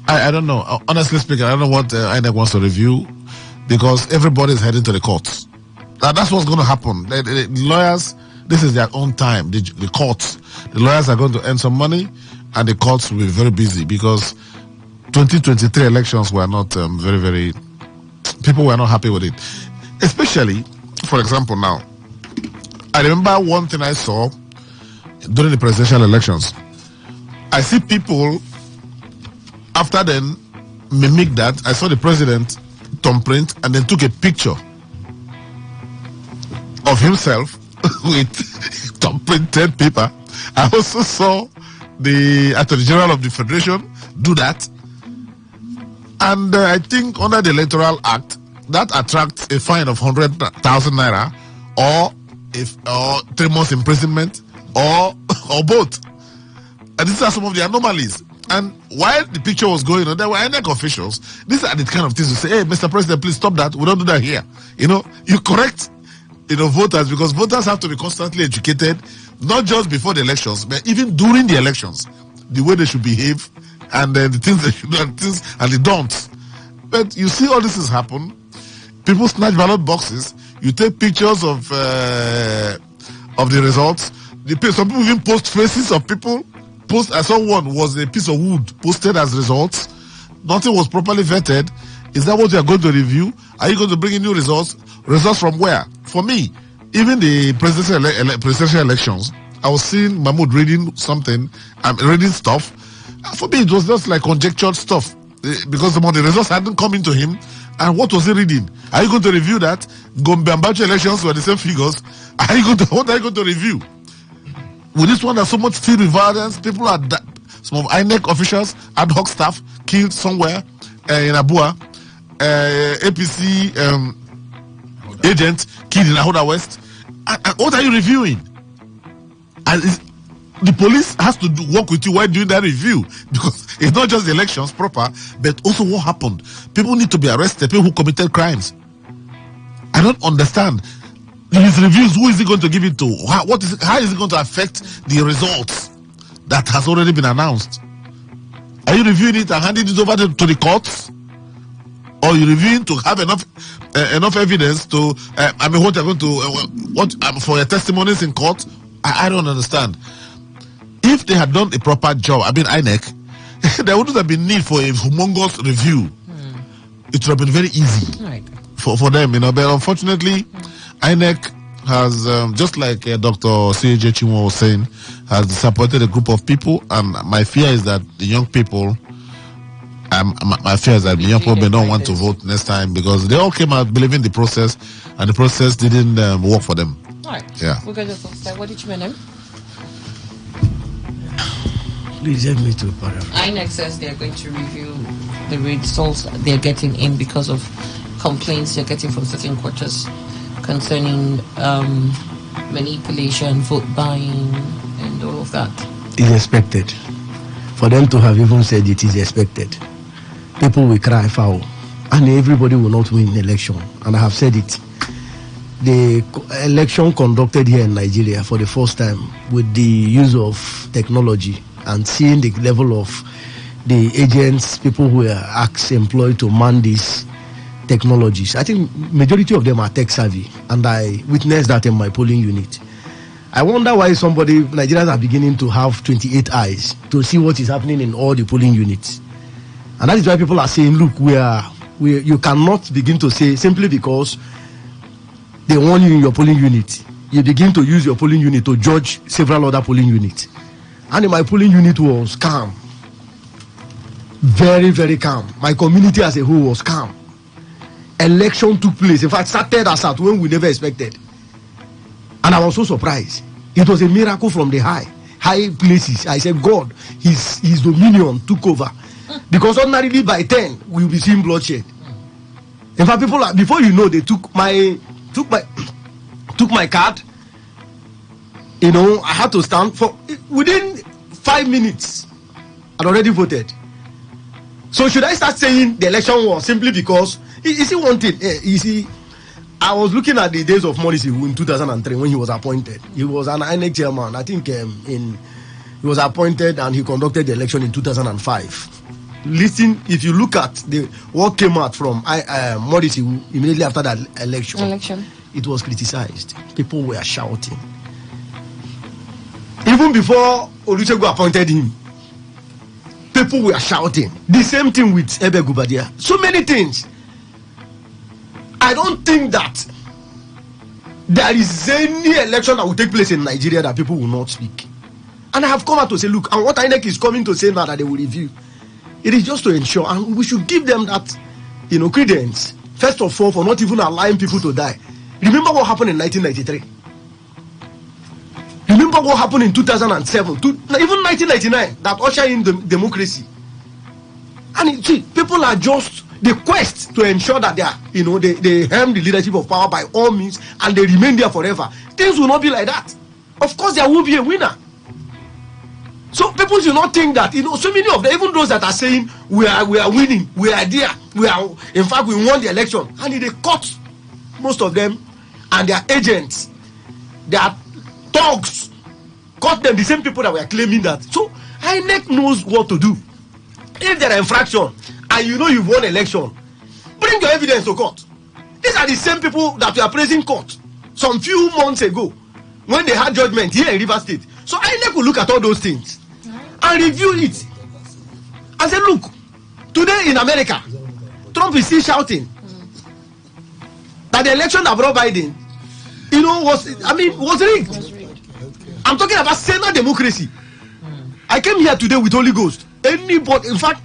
I don't know. Honestly speaking, I don't know what INEC wants to review, because everybody is heading to the courts. That's what's going to happen. The lawyers, this is their own time. The courts, the lawyers are going to earn some money, and the courts will be very busy, because 2023 elections were not very people were not happy with it. Especially, for example, now, I remember one thing I saw during the presidential elections. I see people, after then, mimic that. I saw the president thumbprint and then took a picture of himself with thumbprinted paper. I also saw the Attorney General of the Federation do that. And I think under the Electoral Act, that attracts a fine of 100,000 naira, or 3 months imprisonment, or both. And these are some of the anomalies. And while the picture was going on, there were INEC officials. These are the kind of things you say, hey, Mr. President, please stop that. We don't do that here. You correct, voters, because voters have to be constantly educated, not just before the elections, but even during the elections, the way they should behave, and the things they should do, and the don'ts. But you see all this has happened. People snatch ballot boxes. You take pictures of the results. Some people even post faces of people. I saw one was a piece of wood posted as results. Nothing was properly vetted. Is that what you are going to review? Are you going to bring in new results? Results from where? For me, even the presidential elections, I was seeing Mahmoud reading something. I'm reading stuff. For me, it was just like conjectured stuff, because the results hadn't come into him. And what was he reading? Are you going to review that? Gombe and Bauchi elections were the same figures. What are you going to review? With this one, there's so much still violence. People are some of INEC officials, ad hoc staff, killed somewhere in Abua. APC agent killed in Ahoda West. And what are you reviewing? And the police has to work with you while doing that review, because it's not just the elections proper, but also what happened. People need to be arrested, people who committed crimes. I don't understand. His reviews, who is he going to give it to? How is it going to affect the results that has already been announced? Are you reviewing it and handing it over to the courts? Or are you reviewing to have enough evidence to, what you're going to, for your testimonies in court? I don't understand. If they had done a proper job, INEC, there wouldn't have been need for a humongous review. It would have been very easy for them, But unfortunately, INEC has, just like Dr. C.J. Chinwo was saying, has disappointed a group of people, and my fear is that the young people, may not want to vote next time, because they all came out believing the process, and the process didn't work for them. All right. Yeah. We'll go to the folks. What did you mean? Please help me to paraphrase. INEC says they are going to review the results they're getting in because of complaints they're getting from certain quarters concerning manipulation, vote buying, and all of that. It's expected. For them to have even said it is expected. People will cry foul, and everybody will not win the election. And I have said it. The election conducted here in Nigeria for the first time with the use of technology and seeing the level of the agents, people who are employed to man these technologies. I think majority of them are tech savvy, and I witnessed that in my polling unit. I wonder why Nigerians are beginning to have 28 eyes to see what is happening in all the polling units. And that is why people are saying, look, you cannot begin to say, simply because they want you in your polling unit, you begin to use your polling unit to judge several other polling units. And in my polling unit was calm. Very, very calm. My community as a whole was calm. Election took place. In fact, started as at when we never expected. And I was so surprised. It was a miracle from the high places. I said, God, his dominion took over. Because ordinarily by 10, we'll be seeing bloodshed. In fact, before you know, they took my card. I had to stand for within 5 minutes. I'd already voted. So should I start saying the election was simply because? You see one thing. You see, I was looking at the days of Morrissey in 2003 when he was appointed. He was an INEC chairman. I think he was appointed and he conducted the election in 2005. Listen, if you look at what came out from Morrissey immediately after that election, it was criticized. People were shouting. Even before Olusegun appointed him, people were shouting. The same thing with Ebe Gubadia. So many things. I don't think that there is any election that will take place in Nigeria that people will not speak. And I have come out to say, look, and what INEC is coming to say now that they will review, it is just to ensure, and we should give them that, credence, first of all, for not even allowing people to die. Remember what happened in 1993. Remember what happened in 2007, even 1999, that ushered in the democracy. And see, people are just the quest to ensure that they are, they hem the leadership of power by all means, and they remain there forever. Things will not be like that. Of course, there will be a winner. So people should not think that, so many of them, even those that are saying we are winning, we are there, in fact, we won the election, and they caught most of them and their agents, their thugs, caught them, the same people that were claiming that. So INEC knows what to do. If there are infractions and you've won election, bring your evidence to court. These are the same people that were praising court some few months ago when they had judgment here in River State. So INEC will look at all those things and review it and say, look, today in America, Trump is still shouting that the election that brought Biden, was rigged. I'm talking about Senate democracy. I came here today with Holy Ghost. Anybody, in fact,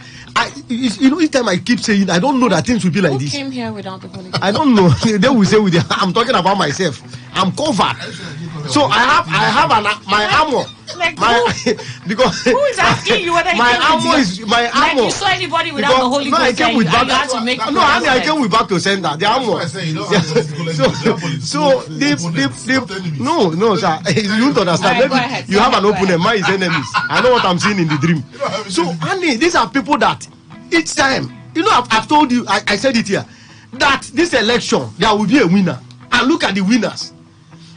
each time I keep saying, I don't know that things will be like this. Who came here without the Holy Ghost? I don't know. They will say I'm talking about myself. I'm covered. So I have my armor. like, because who is asking you whether my ammo is my like ammo. you saw anybody without the Holy Ghost? I came with back. I came with back to sender. The ammo. So no, sir. You don't understand. Right, you have an open mind is enemies. I know what I'm seeing in the dream. So, Annie, these are people that each time, I've told you, I said it here, that this election there will be a winner. And look at the winners.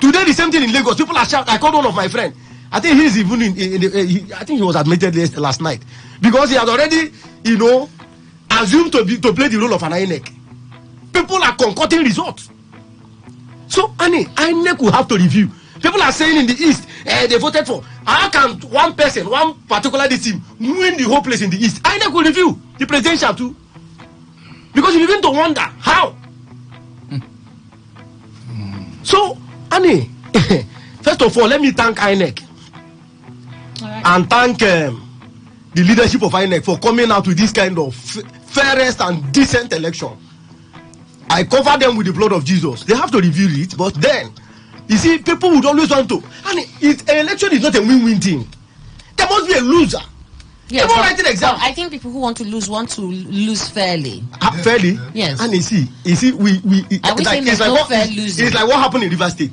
Today, the same thing in Lagos. People are shouting. I called one of my friends. I think he's even I think he was admitted last night because he had already, assumed to play the role of an INEC. People are concocting results. So, Annie, INEC will have to review. People are saying in the East, they voted for. How can one person, one particular team, win the whole place in the East? INEC will review the presidential too. Because you begin to wonder how. So, Annie, first of all, let me thank INEC and thank the leadership of INEC for coming out with this kind of fairest and decent election. I cover them with the blood of Jesus. They have to review it, but then, you see, people would always want to. And an election is not a win-win thing. There must be a loser. Yes, I think people who want to lose fairly. Fairly? Yes. And you see, fair losing. It's like what happened in River State.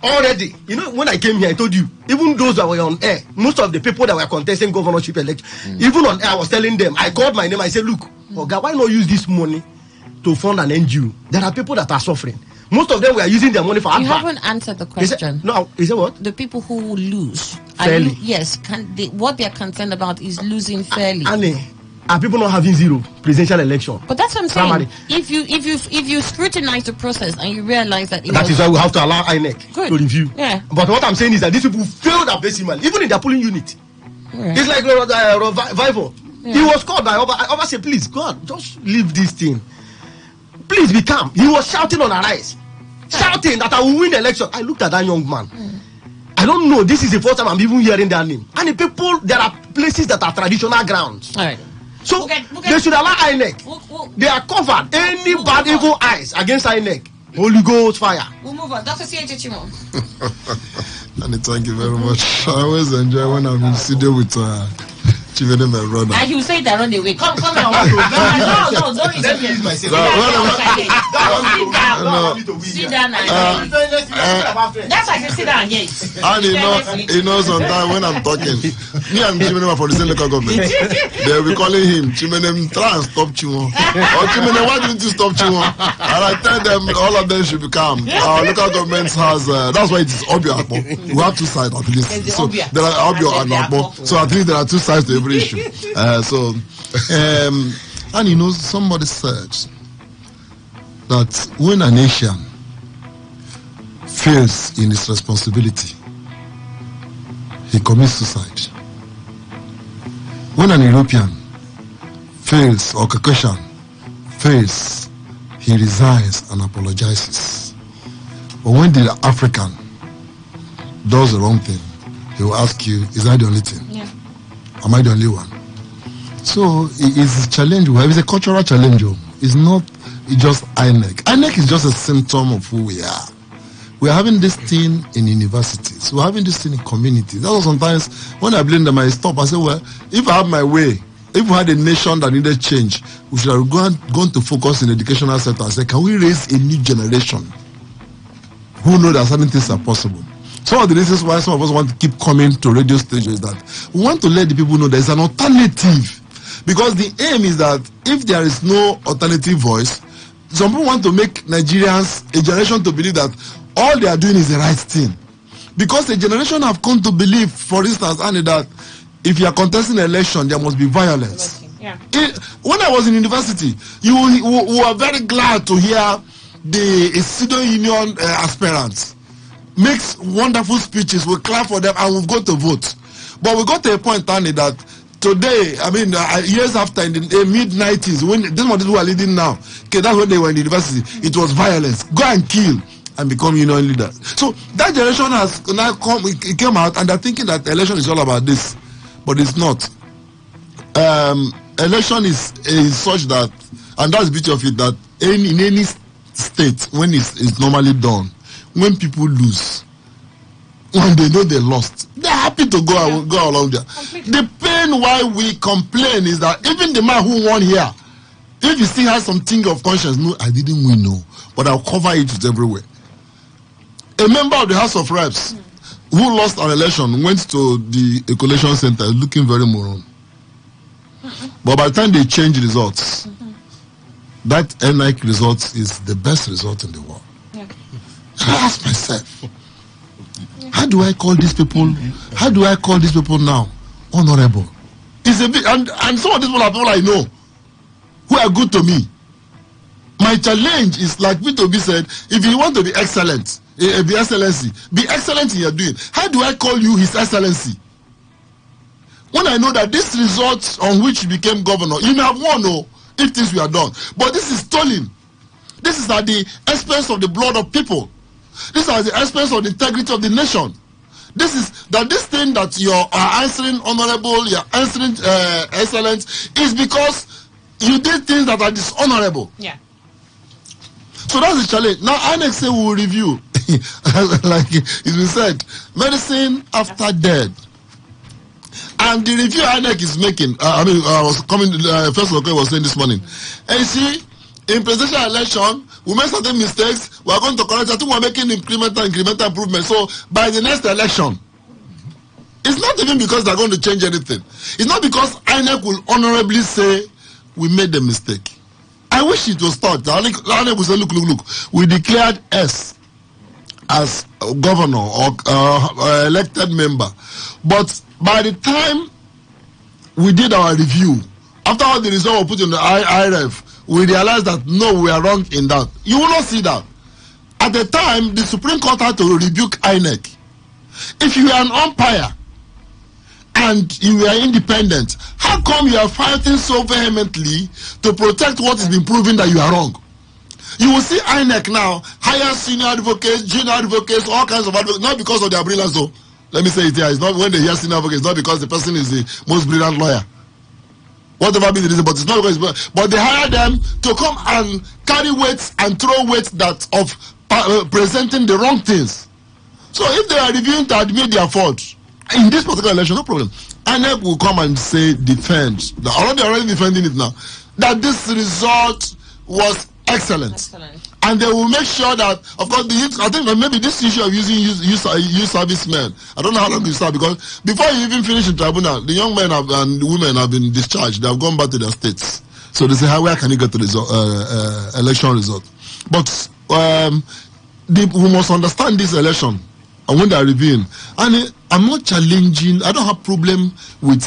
Already, when I came here, I told you, even those that were on air, most of the people that were contesting governorship election, even on air, I was telling them, I called my name, I said, look, Oga, why not use this money to fund an NGO? There are people that are suffering. Most of them were using their money for advert. You haven't answered the question. Is it what? The people who will lose. Fairly. What they are concerned about is losing fairly. Are people not having zero presidential election? But that's what I'm saying. If you scrutinize the process and you realize that that is why we have to allow INEC to review. Yeah. But what I'm saying is that these people failed abysmally, even in their polling unit. Yeah. It's like Revival. Yeah. He was called by Oba said, please, God, just leave this thing. Please be calm. He was shouting on Arise. Shouting that I will win the election. I looked at that young man. I don't know. This is the first time I'm even hearing their name. And the people, there are places that are traditional grounds. All right. So they should allow INEC. They are covered. Any bad evil eyes against INEC. Holy Ghost fire. We'll move on. Dr. C.H. Chimo. And thank you very much. I always enjoy when I'm in studio with Chivene, my brother. And you say that on the way. Come now. No, don't interrupt me. Sit down. That's why I say sit down and eat. And sometimes when I'm talking, me and Chimene are for the same local government. They'll be calling him, Chimene, try and stop Chiwon. Or Chimene, why didn't you stop Chiwon? And I tell them, all of them should be calm. Our local government has, that's why it is Obio Akpo. We have two sides at least. So there are Obio and Akpo. So at least there are two sides to every issue. And somebody said that when a nation fails in its responsibility, he commits suicide. When an European fails, or Caucasian fails, he resigns and apologizes. But when the African does the wrong thing, he will ask you, is that the only thing? Yeah. Am I the only one? So it's a challenge. It's a cultural challenge. It's not just INEC. INEC is just a symptom of who we are. We're having this thing in universities. We're having this thing in communities. That's why sometimes when I blame them, I stop. I say, well, if I have my way, if we had a nation that needed change, we should have gone to focus in the educational sector and say, can we raise a new generation who know that certain things are possible? Some of the reasons why some of us want to keep coming to radio stations is that we want to let the people know there is an alternative. Because the aim is that if there is no alternative voice, some people want to make Nigerians, a generation, to believe that all they are doing is the right thing. Because a generation have come to believe, for instance, Annie, that if you are contesting an election, there must be violence. Yeah. When I was in university, we were very glad to hear the student union aspirants makes wonderful speeches. We clap for them and we've got to vote. But we got to a point, Annie, that today, years after, in the mid-90s, when this one who are leading now, okay, that's when they were in the university, it was violence. Go and kill and become union leaders. So that generation has now it came out and they're thinking that election is all about this. But it's not. Election is such that, and that's the beauty of it, that in any state, when it's normally done, when people lose, when they know they lost, they're happy to go along there. The pain why we complain is that even the man who won here, if he still has something of conscience, no, I didn't win, no, but I'll cover it with everywhere. A member of the House of Reps who lost an election went to the collation center looking very moron. But by the time they change results, that NIC result is the best result in the world. I ask myself, how do I call these people? How do I call these people now? Honorable. It's a bit, and some of these people are people I know who are good to me. My challenge is, like P2B said, if you want to be excellent, be excellency, be excellent in your doing. How do I call you His Excellency? When I know that this result on which you became governor, you may have won, no, if things were done. But this is stolen. This is at the expense of the blood of people. This is at the expense of the integrity of the nation. This is that this thing that you are answering honorable, you are answering excellent, is because you did things that are dishonorable. Yeah. So that's the challenge. Now, INEC say we will review, like it's been said, medicine after death. And the review INEC is making, I was coming, first of all, was saying this morning. And you see, in presidential election, we made certain mistakes, we are going to correct. I think we are making incremental improvement. So, by the next election, it's not even because they are going to change anything. It's not because INEC will honorably say, we made a mistake. I wish it was thought. INEC will say, look, we declared S as governor or elected member. But by the time we did our review, after all the results were put in the IRF, we realized that no, we are wrong in that. You will not see that. At the time, the Supreme Court had to rebuke INEC. If you are an umpire and you are independent, how come you are fighting so vehemently to protect what has been proven that you are wrong? You will see INEC now hire senior advocates, junior advocates, all kinds of advocates, not because of their brilliance though. Let me say it here. It's not when they hear senior advocates, it's not because the person is the most brilliant lawyer. Whatever be the reason, but it's not because. But they hire them to come and carry weights and throw weights that of presenting the wrong things. So if they are reviewing to admit their fault in this particular election, no problem. INEC will come and say defend. They're already defending it now. That this result was excellent. And they will make sure that, of course, I think maybe this issue of using youth servicemen, I don't know how long you start, because before you even finish in tribunal, the young men and women have been discharged. They have gone back to their states. So they say, where can you get the election result? But we must understand this election and when they are reviewing. And I'm not challenging, I don't have problem with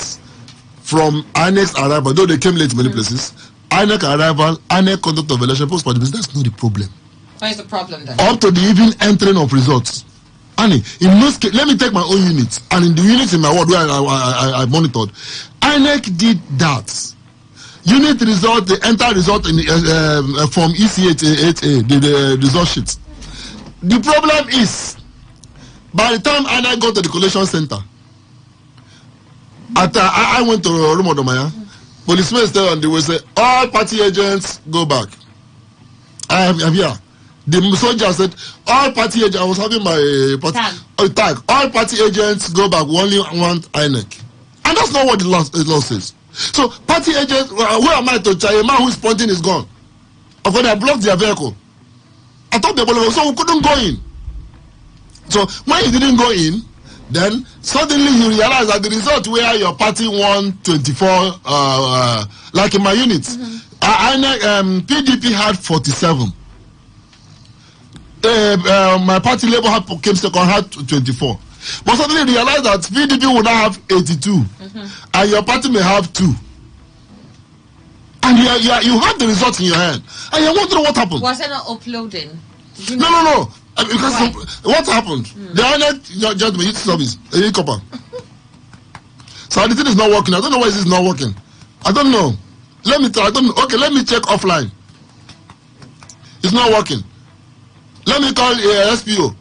from INEC's arrival, though they came late in many places. INEC arrival, INEC conduct of election, post party business, that's not the problem. What is the problem then? Up to the even entering of results. Annie, in most cases, let me take my own unit, and in the units in my ward where I monitored, INEC did that. Unit result, the entire result in from EC8A, the result sheet. The problem is, by the time INEC got to the collation center, I went to Rumodomaya. Policemen stay on the way, say, all party agents go back. I am here. The soldier said, all party agents, I was having my tag. All party agents go back. We only want INEC. And that's not what the law says. So, party agents, where am I to try? A man who is pointing is gone. Of course, they blocked their vehicle. I thought they were, so we couldn't go in. So, when you didn't go in, then suddenly you realize that the result where your party won 24, like in my unit, PDP had 47. My party Labour came second, had 24. But suddenly you realize that PDP will now have 82, and your party may have 2. And you have the result in your hand, and you're wondering what happened. Was it not uploading? No. Because what happened? The INEC judgment, youth service, copper. So the thing is not working. I don't know why this is not working. I don't know. Let me try. I don't know. Okay, let me check offline. It's not working. Let me call SPO.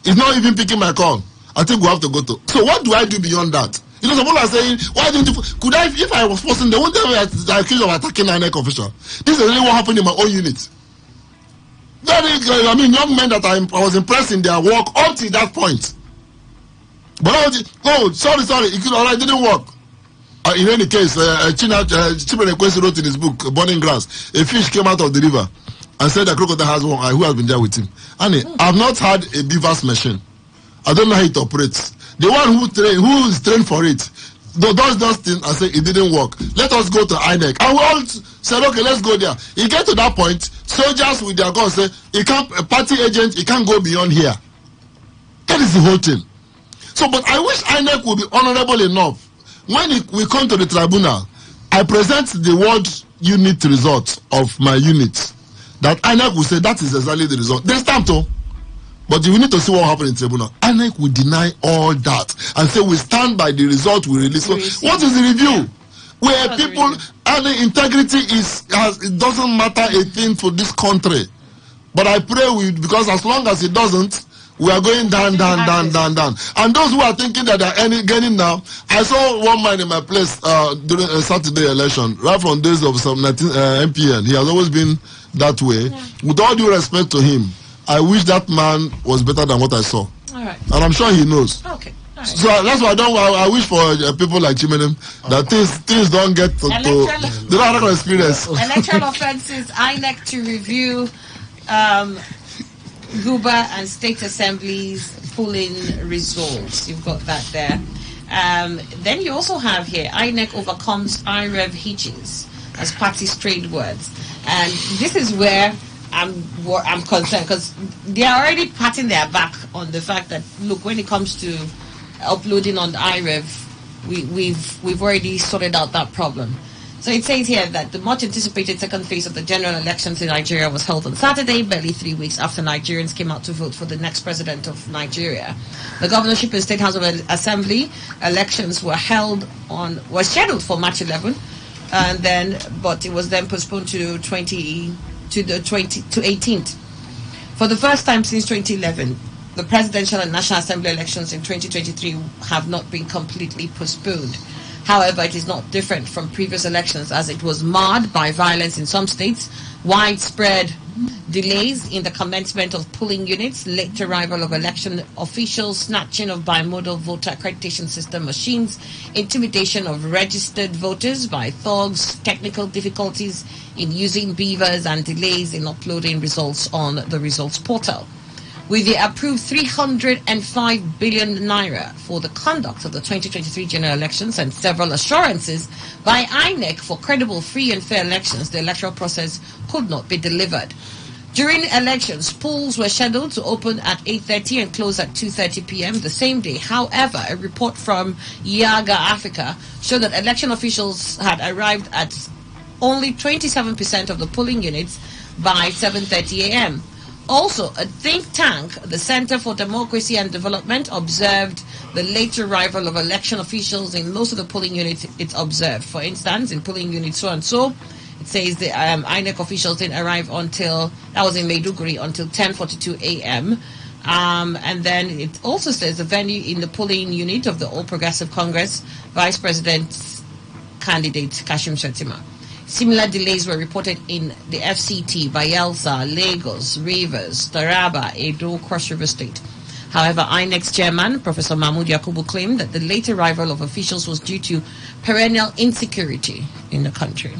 It's not even picking my call. I think we have to go to. So what do I do beyond that? You know, some people are saying, why didn't you? Could I, if I was forcing, they wouldn't have accused of attacking an INEC official. This is really what happened in my own unit. Young men that I was impressed in their work up to that point. But sorry, it didn't work. In any case, Chimene Kwesi wrote in his book, Burning Grass, a fish came out of the river and said the crocodile has one eye. Who has been there with him? And I've not had a beaver's machine. I don't know how it operates. The one who is trained for it, does those things and say it didn't work. Let us go to INEC. And we all said, okay, let's go there. You get to that point, soldiers with their guns say, a party agent, he can't go beyond here. That is the whole thing. So, but I wish INEC would be honorable enough. When we come to the tribunal, I present the ward unit results of my unit. That INEC will say that is exactly the result. They stamp too. But we need to see what happened in tribunal. INEC will deny all that and say we stand by the result we release. So what is the review? Where people and the integrity it doesn't matter a thing for this country. But I pray because as long as it doesn't, we are going down. And those who are thinking that they are gaining now, I saw one man in my place during a Saturday election, right from days of some MPN. He has always been that way. Yeah. With all due respect to him, I wish that man was better than what I saw. All right. And I'm sure he knows. Okay. All right. So that's why I wish for people like Chimenem that things don't get to they don't have experience. Electoral offences, INEC to review Guba and state assemblies polling results. You've got that there. Then you also have here INEC overcomes IREV hitches as party's trade words, and this is where I'm concerned because they are already patting their back on the fact that look, when it comes to uploading on the IREV, we've already sorted out that problem. So it says here that the much anticipated second phase of the general elections in Nigeria was held on Saturday, barely 3 weeks after Nigerians came out to vote for the next president of Nigeria. The governorship and State House of Assembly elections were scheduled for March 11, but it was then postponed to 18th. For the first time since 2011, the presidential and national assembly elections in 2023 have not been completely postponed. However, it is not different from previous elections as it was marred by violence in some states, widespread delays in the commencement of polling units, late arrival of election officials, snatching of bimodal voter accreditation system machines, intimidation of registered voters by thugs, technical difficulties in using beavers, and delays in uploading results on the results portal. With the approved 305 billion naira for the conduct of the 2023 general elections and several assurances by INEC for credible, free and fair elections, the electoral process could not be delivered. During elections, polls were scheduled to open at 8:30 and close at 2:30 p.m. the same day. However, a report from Yaga Africa showed that election officials had arrived at only 27% of the polling units by 7:30 a.m. Also, a think tank, the Center for Democracy and Development, observed the late arrival of election officials in most of the polling units it's observed. For instance, in polling unit so-and-so, it says the INEC officials didn't arrive until, that was in Maiduguri, until 10:42 a.m. And then it also says the venue in the polling unit of the All Progressive Congress Vice President candidate Kashim Shettima. Similar delays were reported in the FCT, Bayelsa, Lagos, Rivers, Taraba, Edo, Cross River State. However, INEC's chairman, Professor Mahmoud Yakubu, claimed that the late arrival of officials was due to perennial insecurity in the country.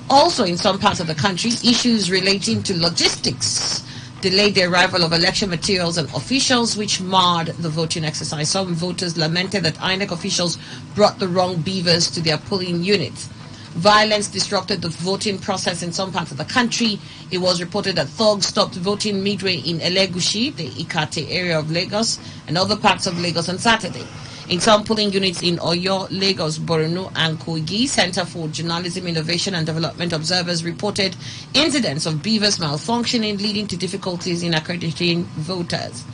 Also, in some parts of the country, issues relating to logistics delayed the arrival of election materials and officials, which marred the voting exercise. Some voters lamented that INEC officials brought the wrong beavers to their polling units. Violence disrupted the voting process in some parts of the country. It was reported that thugs stopped voting midway in Elegushi, the Ikate area of Lagos, and other parts of Lagos on Saturday. In some polling units in Oyo, Lagos, Borno, and Kogi, Center for Journalism, Innovation and Development observers reported incidents of beavers malfunctioning, leading to difficulties in accrediting voters.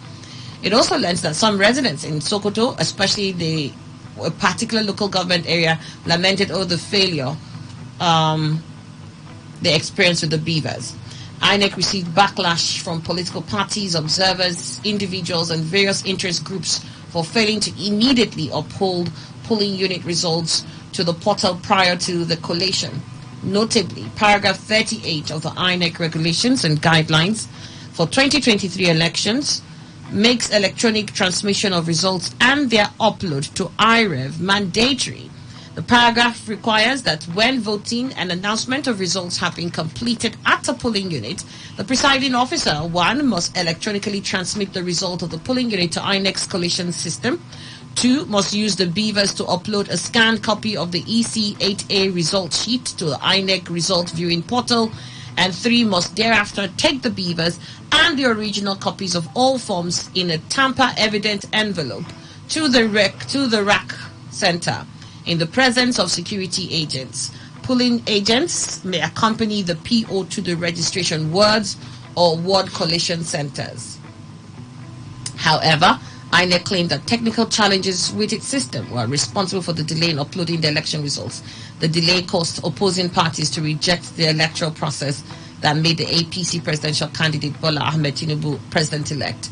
It also learns that some residents in Sokoto, especially a particular local government area, lamented over the failure they experienced with the beavers. INEC received backlash from political parties, observers, individuals, and various interest groups for failing to immediately uphold polling unit results to the portal prior to the collation. Notably, paragraph 38 of the INEC regulations and guidelines for 2023 elections makes electronic transmission of results and their upload to IREV mandatory. The paragraph requires that when voting and announcement of results have been completed at a polling unit, the presiding officer, 1, must electronically transmit the result of the polling unit to INEC's collation system. 2, must use the beavers to upload a scanned copy of the EC8A result sheet to the INEC result viewing portal. And 3, must thereafter take the beavers and the original copies of all forms in a tamper-evident envelope to the rack center in the presence of security agents. Polling agents may accompany the PO to the registration wards or ward collation centers. However, INEC claimed that technical challenges with its system were responsible for the delay in uploading the election results. The delay caused opposing parties to reject the electoral process that made the APC presidential candidate Bola Ahmed Tinubu president-elect.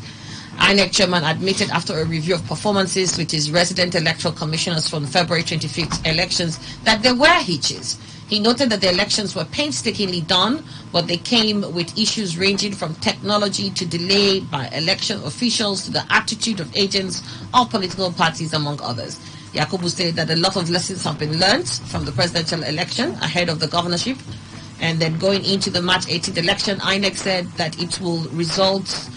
INEC chairman admitted after a review of performances with his resident electoral commissioners from February 25th elections that there were hitches. He noted that the elections were painstakingly done, but they came with issues ranging from technology to delay by election officials to the attitude of agents of political parties, among others. Yakubu stated that a lot of lessons have been learned from the presidential election ahead of the governorship, and then going into the March 18th election, INEC said that its result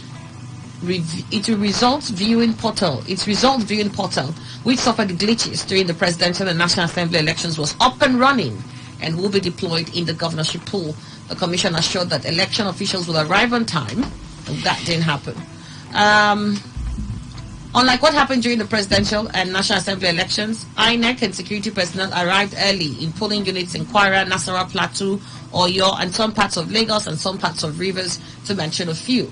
viewing portal, which suffered glitches during the presidential and national assembly elections, was up and running and will be deployed in the governorship pool. The commission assured that election officials will arrive on time, and that didn't happen. Unlike what happened during the presidential and national assembly elections, INEC and security personnel arrived early in polling units in Kwara, Nasarawa, Plateau, Oyo, and some parts of Lagos and some parts of Rivers, to mention a few.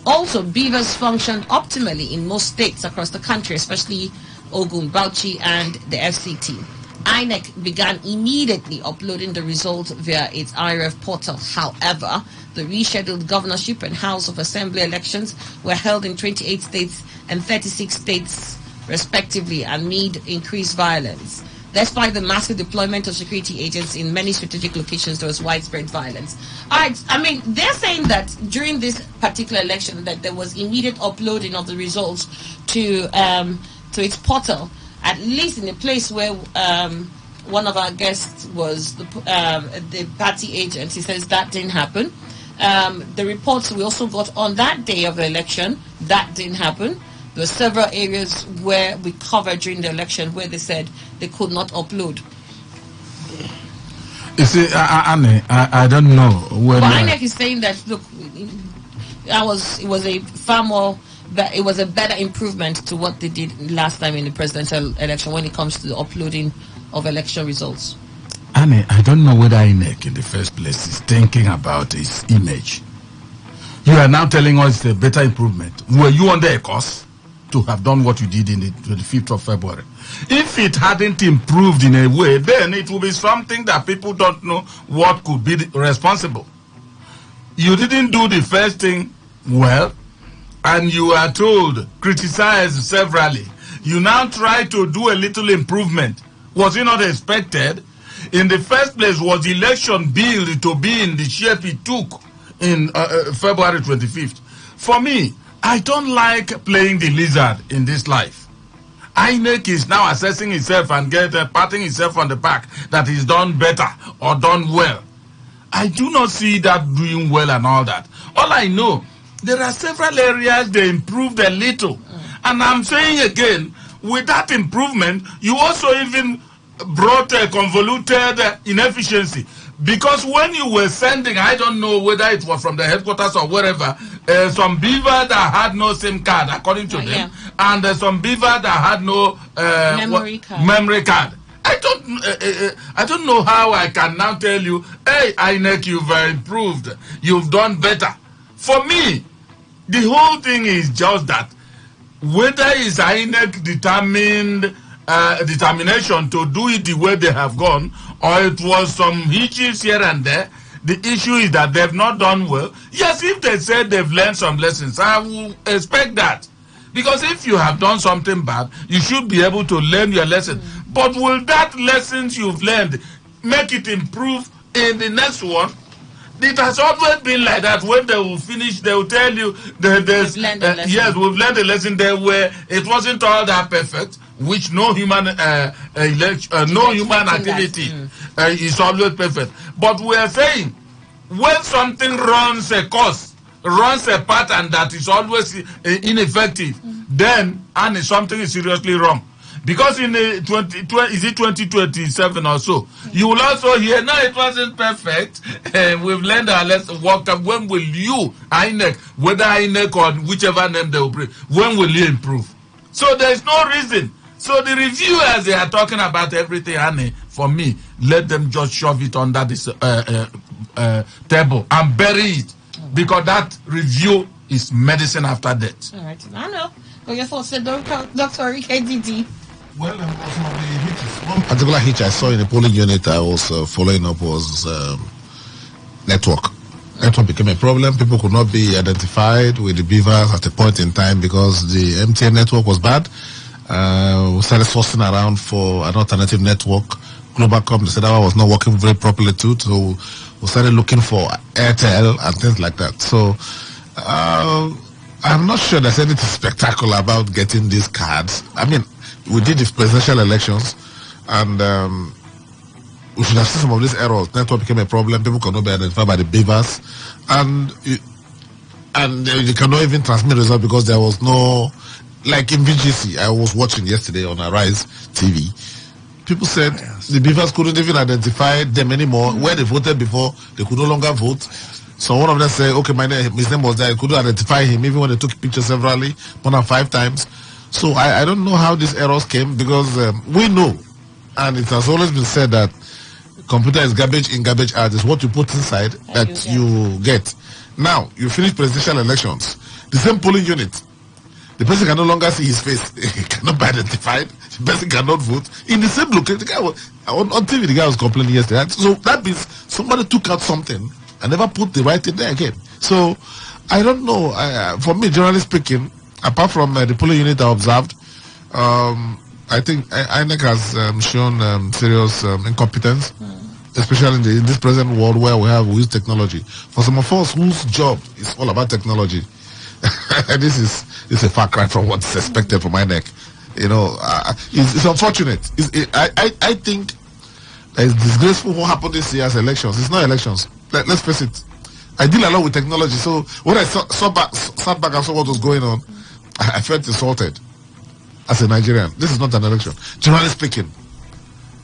Also, beavers function optimally in most states across the country, especially Ogun, Bauchi, and the FCT. INEC began immediately uploading the results via its IREF portal. However, the rescheduled governorship and House of Assembly elections were held in 28 states and 36 states, respectively, amid increased violence. Despite the massive deployment of security agents in many strategic locations, there was widespread violence. All right, I mean, they're saying that during this particular election that there was immediate uploading of the results to its portal, at least in a place where one of our guests was the party agent. He says that didn't happen. The reports we also got on that day of the election, that didn't happen. There were several areas where we covered during the election where they said they could not upload. You see, Annie, I don't know. But INEC is saying that, look, it was a better improvement to what they did last time in the presidential election when it comes to the uploading of election results. Annie, I don't know whether INEC in the first place is thinking about its image. You are now telling us it's a better improvement. Were you under a course to have done what you did in the 25th of February? If it hadn't improved in a way, then it will be something that people don't know what could be responsible. You didn't do the first thing well, and you are told, criticized severally. You now try to do a little improvement. Was it not expected? In the first place, was the election billed to be in the shape it took in February 25th? For me, I don't like playing the lizard in this life. INEC is now assessing itself and patting itself on the back that it's done better or done well. I do not see that doing well and all that. All I know, there are several areas they improved a little. And I'm saying again, with that improvement, you also even brought a convoluted inefficiency. Because when you were sending, I don't know whether it was from the headquarters or wherever, some beaver that had no SIM card, according to them, and some beaver that had no memory card. I don't know how I can now tell you, hey, INEC, you've improved, you've done better. For me, the whole thing is just that whether it's INEC determination to do it the way they have gone, or it was some hitches here and there, the issue is that they've not done well. Yes, if they said they've learned some lessons, I will expect that. Because if you have done something bad, you should be able to learn your lesson. But will that lessons you've learned make it improve in the next one? it has always been like that. When they will finish, they will tell you there's yes, we've learned a lesson there where it wasn't all that perfect, which no human no human activity is always perfect. But we are saying when something runs a course, runs a pattern that is always ineffective, then and something is seriously wrong. Because in 2027 or so, you will also hear, no, it wasn't perfect. We've learned our lesson. When will you, INEC, whether INEC or whichever name they will bring, when will you improve? So there is no reason. So the reviewers, they are talking about everything, honey, for me, let them just shove it under this table and bury it. Because that review is medicine after death. All right. I know. What your thoughts, Dr. KDD? Well, one particular hitch I saw in the polling unit I was following up was network. Network became a problem. People could not be identified with the beavers at a point in time because the MTN network was bad. We started sourcing around for an alternative network. Globalcom, they said that was not working very properly too. So we started looking for Airtel and things like that. So I'm not sure there's anything spectacular about getting these cards. I mean, we did the presidential elections, and we should have seen some of these errors. Network became a problem. People cannot be identified by the beavers, and you cannot even transmit results because there was no, like in VGC. I was watching yesterday on Arise TV. People said the beavers couldn't even identify them anymore. Where they voted before, they could no longer vote. So one of them said, "Okay, his name was there. I couldn't identify him, even when they took pictures severally, more than 5 times." So I don't know how these errors came because we know, and it has always been said that computer is garbage in, garbage out. It's what you put inside that you get. Now, you finish presidential elections. The same polling unit. The person can no longer see his face. He cannot be identified. The person cannot vote. In the same location, the guy was, on TV, the guy was complaining yesterday. So that means somebody took out something and never put the right thing there again. So I don't know. For me, generally speaking, apart from the polling unit I observed, I think INEC has shown serious incompetence, especially in this present world where we use technology. For some of us whose job is all about technology, this is a far cry from what's expected from INEC. You know, it's unfortunate. I think it's disgraceful what happened this year's elections. It's not elections. Let's face it. I deal a lot with technology, so when I sat back and saw what was going on, I felt insulted as a Nigerian. This is not an election. Generally speaking,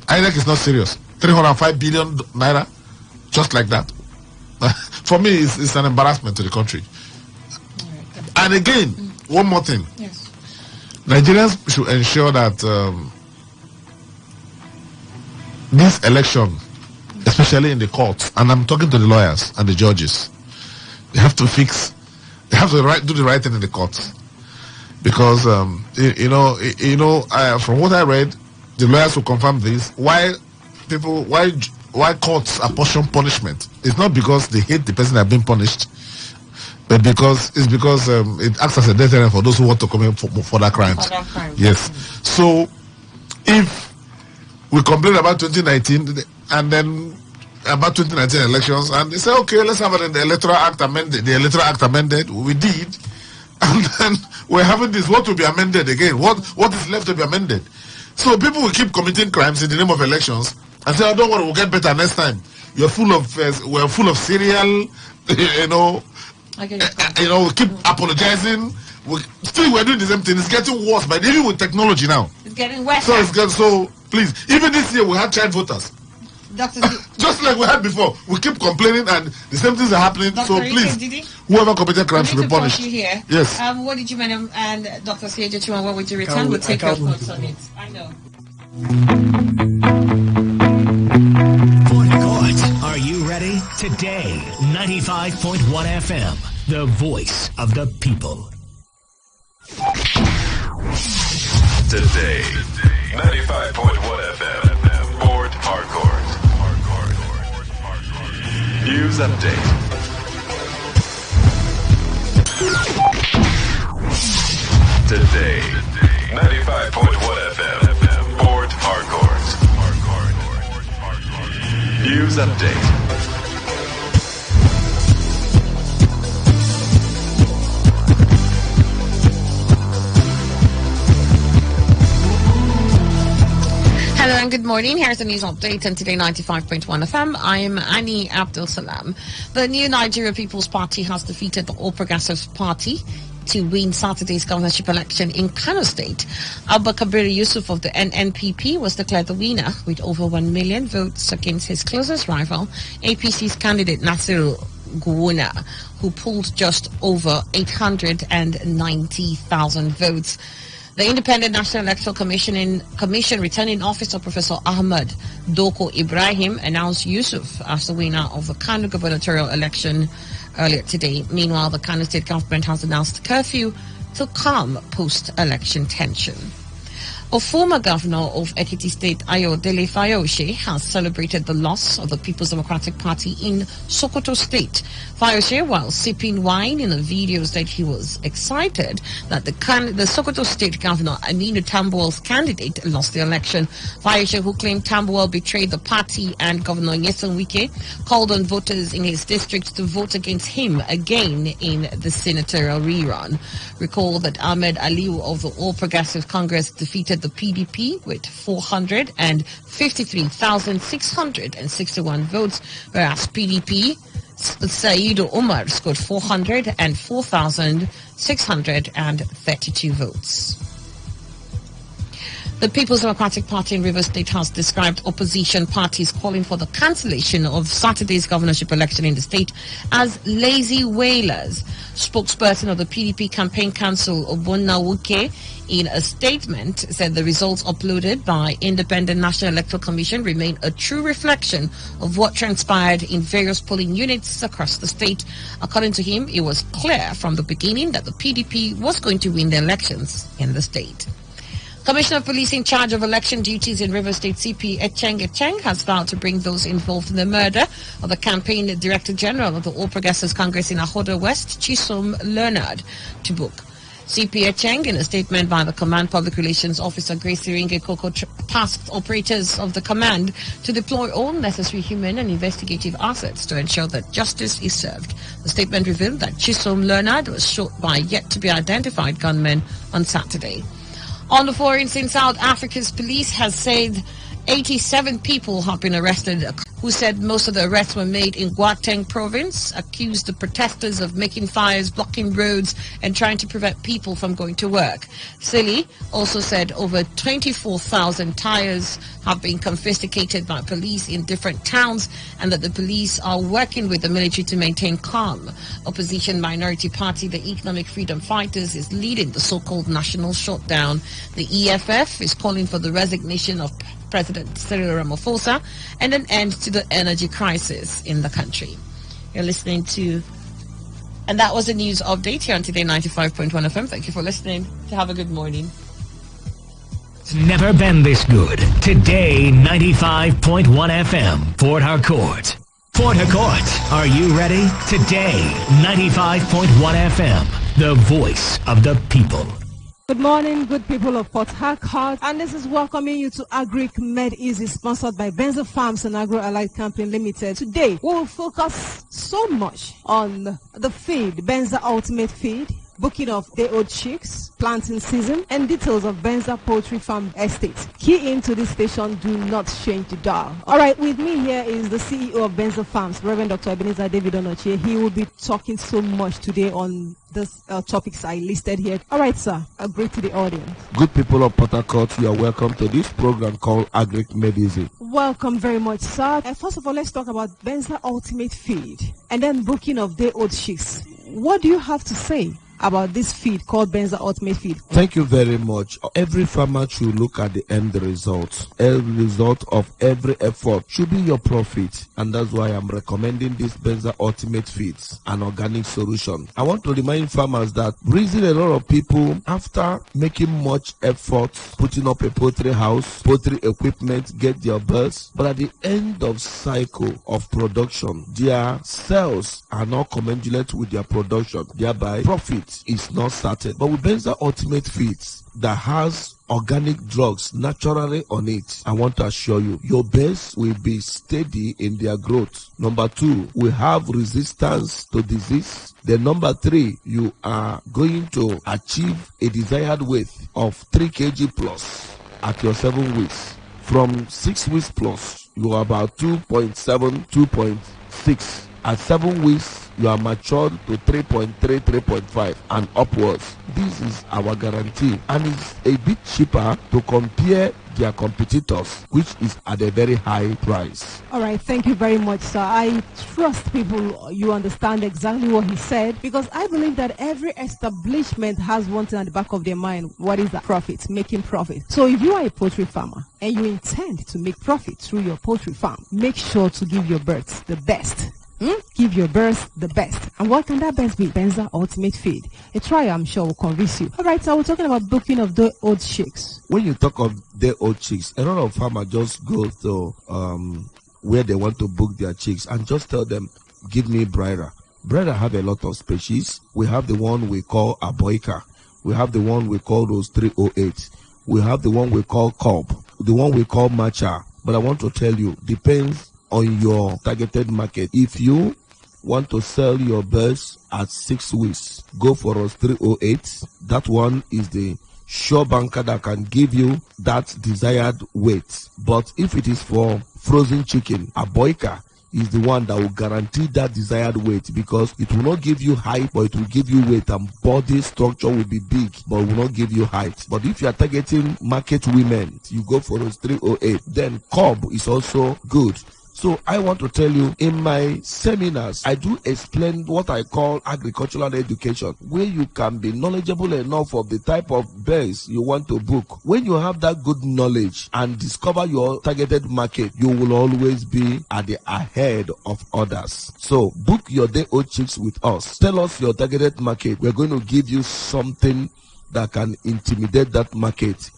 INEC is not serious. 305 billion naira, just like that. For me, it's an embarrassment to the country. And again, one more thing. Yes. Nigerians should ensure that this election, especially in the courts, and I'm talking to the lawyers and the judges, they have to do the right thing in the courts. Because from what I read, the lawyers will confirm this. Why courts apportion punishment? It's not because they hate the person that has been punished, but because it acts as a deterrent for those who want to commit for that crime. Yes. So if we complain about 2019 and then about 2019 elections, and they say, okay, let's have the electoral act amended. The electoral act amended. We did. And then we're having this. What will be amended again? What is left to be amended? So people will keep committing crimes in the name of elections and say, "Oh, don't worry, we'll get better next time." We're full of serial, we keep apologizing. We're doing the same thing. It's getting worse, but even with technology now, it's getting worse. So please, even this year we had child voters. Just like we had before, we keep complaining and the same things are happening. Dr. So please, whoever committed crimes should be punished. Here. Yes. What did you, madam, and Dr. Siegechiwan, what would you return? We'll take your thoughts on it. I know. Port Court, are you ready? Today, 95.1 FM, the voice of the people. Today, 95.1 FM, Port Harcourt. News update. Today, 95.1 FM, Port Harcourt. News update. Hello and good morning. Here's the news update on Today 95.1 FM. I'm Annie Abdul Salam. The new Nigeria People's Party has defeated the All Progressives Party to win Saturday's governorship election in Kano State. Abba Kabir Yusuf of the NNPP was declared the winner with over 1 million votes against his closest rival, APC's candidate Nasiru Gowuna, who pulled just over 890,000 votes. The Independent National Electoral Commission returning officer Professor Ahmad Doko Ibrahim announced Yusuf as the winner of the Kano gubernatorial election earlier today. Meanwhile, the Kano state government has announced curfew to calm post-election tension. A former governor of Ekiti State, Ayodele Fayose, has celebrated the loss of the People's Democratic Party in Sokoto State. Fayose, while sipping wine in a video, said he was excited that the Sokoto State Governor, Aminu Tambuwal's candidate, lost the election. Fayose, who claimed Tambuwal betrayed the party and Governor Nyesom Wike, called on voters in his district to vote against him again in the senatorial rerun. Recall that Ahmed Aliu of the All Progressive Congress defeated the PDP with 453,661 votes, whereas PDP Saidu Umar scored 404,632 votes. The People's Democratic Party in Rivers State has described opposition parties calling for the cancellation of Saturday's governorship election in the state as lazy whalers. Spokesperson of the PDP Campaign Council, Obonna Wuke, in a statement said the results uploaded by Independent National Electoral Commission remain a true reflection of what transpired in various polling units across the state. According to him, it was clear from the beginning that the PDP was going to win the elections in the state. Commissioner of Police in charge of election duties in River State, CP Echeng has vowed to bring those involved in the murder of the campaign Director General of the All Progressives Congress in Ahoda West, Chisom Leonard, to book. CP Echeng, in a statement by the Command Public Relations Officer Grace Iringe Koko, tasked operators of the command to deploy all necessary human and investigative assets to ensure that justice is served. The statement revealed that Chisom Leonard was shot by yet-to-be-identified gunmen on Saturday. On the foreign scene, South Africa's police has said 87 people have been arrested, who said most of the arrests were made in Gauteng province, accused the protesters of making fires, blocking roads, and trying to prevent people from going to work. Silly also said over 24,000 tires have been confiscated by police in different towns, and that the police are working with the military to maintain calm. Opposition minority party, the Economic Freedom Fighters, is leading the so-called national shutdown. The EFF is calling for the resignation of President Cyril Ramaphosa and an end to the energy crisis in the country. You're listening to, and that was the news update here on Today 95.1 FM. Thank you for listening. Have a good morning. It's never been this good. Today 95.1 FM, Port Harcourt. Port Harcourt, are you ready? Today 95.1 FM, the voice of the people. Good morning, good people of Port Harcourt, and this is welcoming you to Agric Med Easy, sponsored by Benza Farms and Agro Allied Company Limited. Today, we will focus so much on the feed, Benza Ultimate Feed, booking of day-old chicks, planting season, and details of Benza Poultry Farm Estate. Key into this station, do not change the dial. All right, with me here is the CEO of Benza Farms, Reverend Dr. Ebenezer David Onochie. He will be talking so much today on this topics I listed here. All right, sir, I'll greet to the audience. Good people of Port Harcourt, you are welcome to this program called Agric Med Easy. Welcome very much, sir. First of all, let's talk about Benza Ultimate Feed and then booking of day-old chicks. What do you have to say about this feed called Benza Ultimate Feed? Thank you very much. Every farmer should look at the end result. Every result of every effort should be your profit, and that's why I'm recommending this Benza Ultimate Feeds, an organic solution. I want to remind farmers that reason a lot of people, after making much effort, putting up a poultry house, poultry equipment, get their birds, but at the end of cycle of production, their sales are not commensurate with their production, thereby profit is not started. But with Benza Ultimate Feeds that has organic drugs naturally on it, I want to assure you, your birds will be steady in their growth. Number 2, we have resistance to disease. Then number 3, you are going to achieve a desired weight of 3 kg plus at your 7 weeks. From 6 weeks plus, you are about 2.7, 2.6. At 7 weeks, you are matured to 3.3, 3.5 and upwards. This is our guarantee, and it's a bit cheaper to compare their competitors, which is at a very high price. All right, thank you very much, sir. I trust people you understand exactly what he said, because I believe that every establishment has one thing at the back of their mind. What is that? Profit, making profit. So if you are a poultry farmer and you intend to make profit through your poultry farm, make sure to give your birds the best. Give your birds the best. And what can that best be? Benza Ultimate Feed. A trial, I'm sure, will convince you. All right, so we're talking about booking of the old chicks. When you talk of the old chicks, a lot of farmers just go to where they want to book their chicks and just tell them, give me Breeder. Breeder have a lot of species. We have the one we call Aboika. We have the one we call those 308. We have the one we call Cobb. The one we call Matcha. But I want to tell you, depends on your targeted market. If you want to sell your birds at 6 weeks, go for us 308. That one is the sure banker that can give you that desired weight. But if it is for frozen chicken, Aboika is the one that will guarantee that desired weight, because it will not give you height, but it will give you weight, and body structure will be big, but will not give you height. But if you are targeting market women, you go for us 308. Then Cobb is also good. So I want to tell you, in my seminars, I do explain what I call agricultural education, where you can be knowledgeable enough of the type of birds you want to book. When you have that good knowledge and discover your targeted market, you will always be at the ahead of others. So book your day-old chicks with us. Tell us your targeted market. We're going to give you something that can intimidate that market.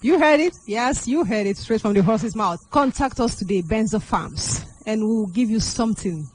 You heard it? Yes, you heard it straight from the horse's mouth. Contact us today, Benza Farms, and we'll give you something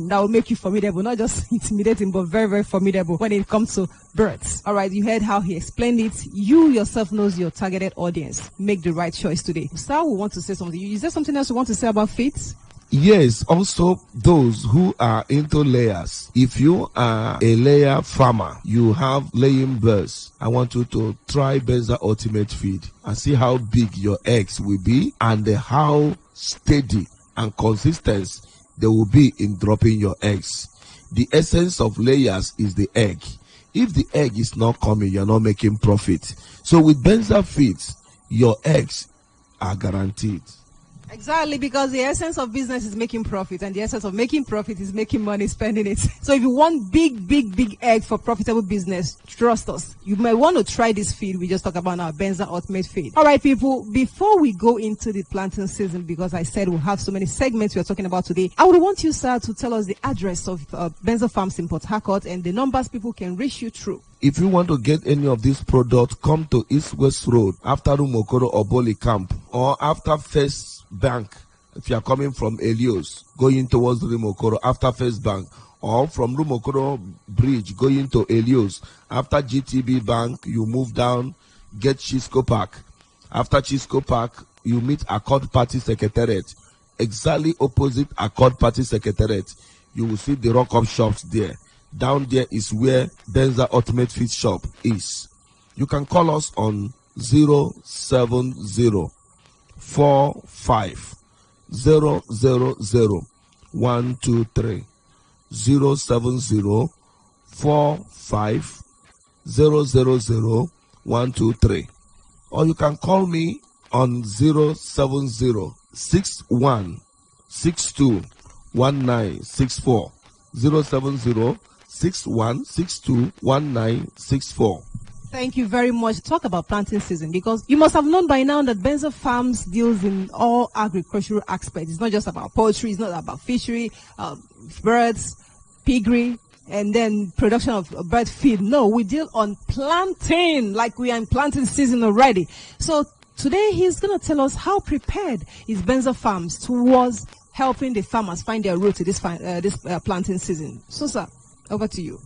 that will make you formidable. Not just intimidating, but very, very formidable when it comes to birds. All right, you heard how he explained it. You yourself knows your targeted audience. Make the right choice today. Sir, we want to say something. Is there something else you want to say about feeds? Yes, also those who are into layers. If you are a layer farmer, you have laying birds, I want you to try Benza Ultimate Feed and see how big your eggs will be and how steady and consistent they will be in dropping your eggs. The essence of layers is the egg. If the egg is not coming, you're not making profit. So with Benza Feeds, your eggs are guaranteed. Exactly, because the essence of business is making profit, and the essence of making profit is making money, spending it. So if you want big egg for profitable business, trust us. You might want to try this feed we just talked about now, Benza Ultimate Feed. All right, people, before we go into the planting season, because I said we'll have so many segments we are talking about today, I would want you, sir, to tell us the address of Benza Farms in Port Harcourt and the numbers people can reach you through. If you want to get any of these products, come to East West Road after Rumokoro or Boli Camp, or after First Bank. If you are coming from Elios going towards Rumokoro after First Bank, or from Rumokoro Bridge going to Elios after GTB Bank, you move down, get Chisco Park. After Chisco Park, you meet Accord Party Secretariat. Exactly opposite Accord Party Secretariat, you will see the Rock Up shops there. Down there is where Benza Ultimate Feed shop is. You can call us on 070 45 000 123 070 45 000 123, or you can call me on 070 61 62 1964 070 6162 1964. Thank you very much. Talk about planting season, because you must have known by now that Benza Farms deals in all agricultural aspects. It's not just about poultry, it's not about fishery, birds, piggery, and then production of bird feed. No, we deal on planting, like we are in planting season already. So today he's going to tell us how prepared is Benza Farms towards helping the farmers find their route to this planting season. So, sir, over to you.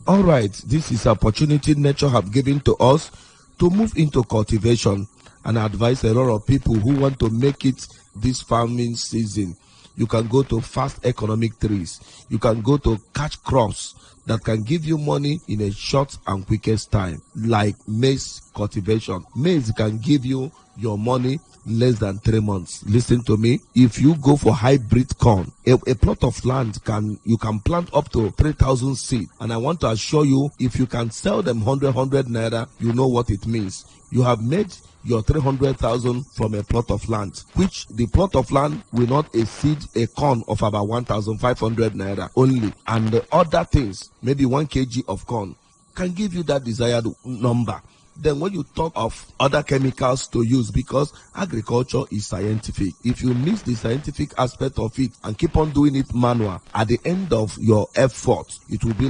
All right, this is opportunity nature have given to us to move into cultivation and advise a lot of people who want to make it this farming season. You can go to fast economic trees. You can go to catch crops that can give you money in a short and quickest time, like maize cultivation. Maize can give you your money less than 3 months. Listen to me. If you go for hybrid corn, a plot of land you can plant up to 3,000 seed. And I want to assure you, if you can sell them 100 naira, you know what it means. You have made your 300,000 from a plot of land, which the plot of land will not exceed a corn of about 1,500 naira only. And the other things, maybe 1 kg of corn, can give you that desired number. Then when you talk of other chemicals to use, because agriculture is scientific, if you miss the scientific aspect of it and keep on doing it manual, at the end of your effort, it will be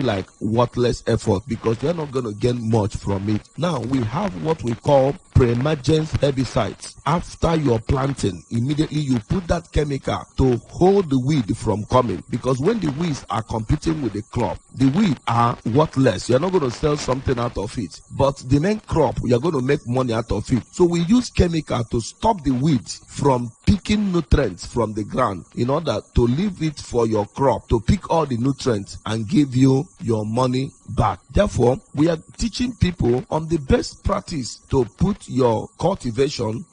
like worthless effort, because you're not going to get much from it. Now we have what we call pre-emergence herbicides. After your planting, immediately you put that chemical to hold the weed from coming, because when the weeds are competing with the crop, the weeds are worthless. You're not going to sell something out of it, but the main crop, you're going to make money out of it. So we use chemical to stop the weeds from picking nutrients from the ground, in order to leave it for your crop to pick all the nutrients and give you your money back. Therefore, we are teaching people on the best practice to put your cultivation.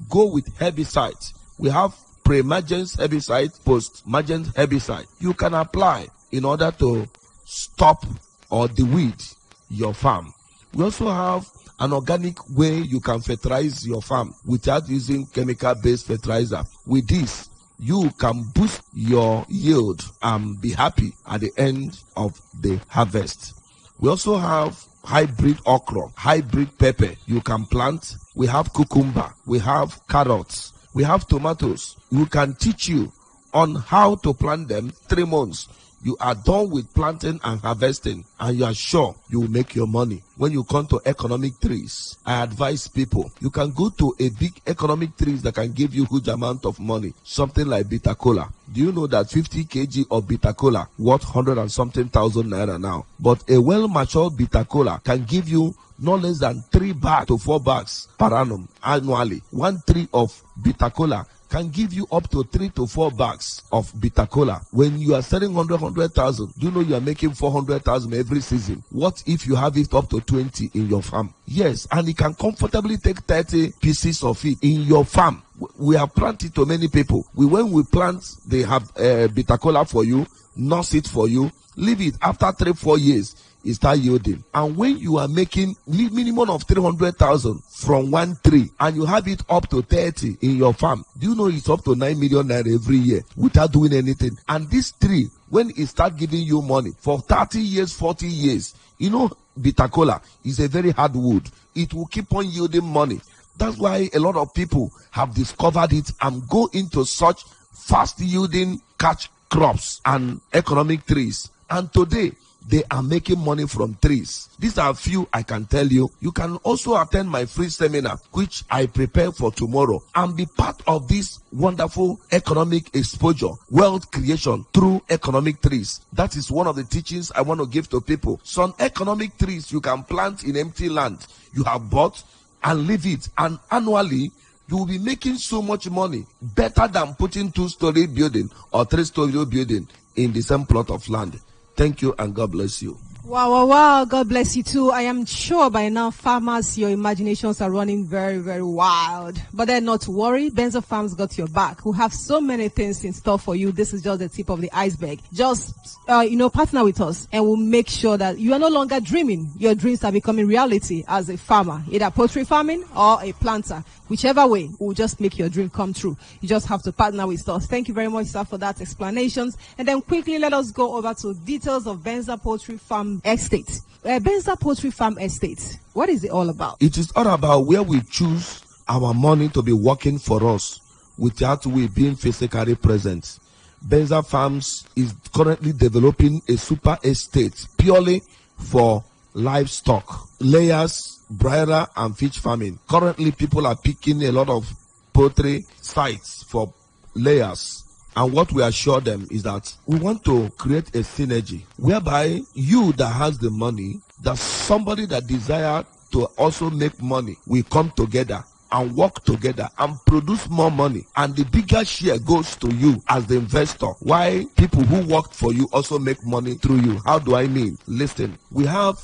Go with herbicides. We have pre-emergence herbicide, post-emergence herbicide. You can apply in order to stop or deweed your farm. We also have an organic way you can fertilize your farm without using chemical-based fertilizer. With this, you can boost your yield and be happy at the end of the harvest. We also have hybrid okra, hybrid pepper you can plant. We have cucumber, we have carrots, we have tomatoes. We can teach you on how to plant them. 3 months. You are done with planting and harvesting, and you are sure you will make your money. When you come to economic trees, I advise people, you can go to a big economic trees that can give you huge amount of money, something like bitter cola. Do you know that 50 kg of bitter cola worth 100 and something thousand naira now? But a well-matured bitter cola can give you no less than 3 bags to 4 bags per annum annually. 1 tree of bitter cola can give you up to 3 to 4 bags of bitter cola. When you are selling 100,000, do you know you are making 400,000 every season? What if you have it up to 20 in your farm? Yes, and you can comfortably take 30 pieces of it in your farm. We have planted to many people. When we plant, they have bitter cola for you, nurse it for you, leave it. After 3-4 years, it start yielding. And when you are making minimum of 300,000 from 1 tree, and you have it up to 30 in your farm, do you know it's up to 9 million naira every year without doing anything? And this tree, when it start giving you money for 30 years, 40 years, you know, bitter cola is a very hard wood. It will keep on yielding money. That's why a lot of people have discovered it and go into such fast yielding catch crops and economic trees. And today, they are making money from trees. These are a few I can tell you. You can also attend my free seminar, which I prepare for tomorrow, and be part of this wonderful economic exposure, wealth creation through economic trees. That is one of the teachings I want to give to people. Some economic trees you can plant in empty land you have bought and leave it, and annually you will be making so much money, better than putting 2-story building or 3-story building in the same plot of land. Thank you, and God bless you. Wow. God bless you too. I am sure by now, farmers, your imaginations are running very, very wild. But then not to worry, Benzo Farms got your back. We have so many things in store for you. This is just the tip of the iceberg. Just, partner with us, and we'll make sure that you are no longer dreaming. Your dreams are becoming reality as a farmer, either poultry farming or a planter. Whichever way, we'll just make your dream come true. You just have to partner with us. Thank you very much, sir, for that explanations. And then quickly, let us go over to details of Benza Poultry Farm Estate. Benza Poultry Farm Estate, what is it all about? It is all about where we choose our money to be working for us without we being physically present. Benza Farms is currently developing a super estate purely for livestock, layers, broiler and fish farming. Currently, people are picking a lot of poultry sites for layers. And what we assure them is that we want to create a synergy whereby you that has the money, that somebody that desire to also make money, we come together and work together and produce more money, and the bigger share goes to you as the investor. Why people who worked for you also make money through you? How do I mean? Listen, we have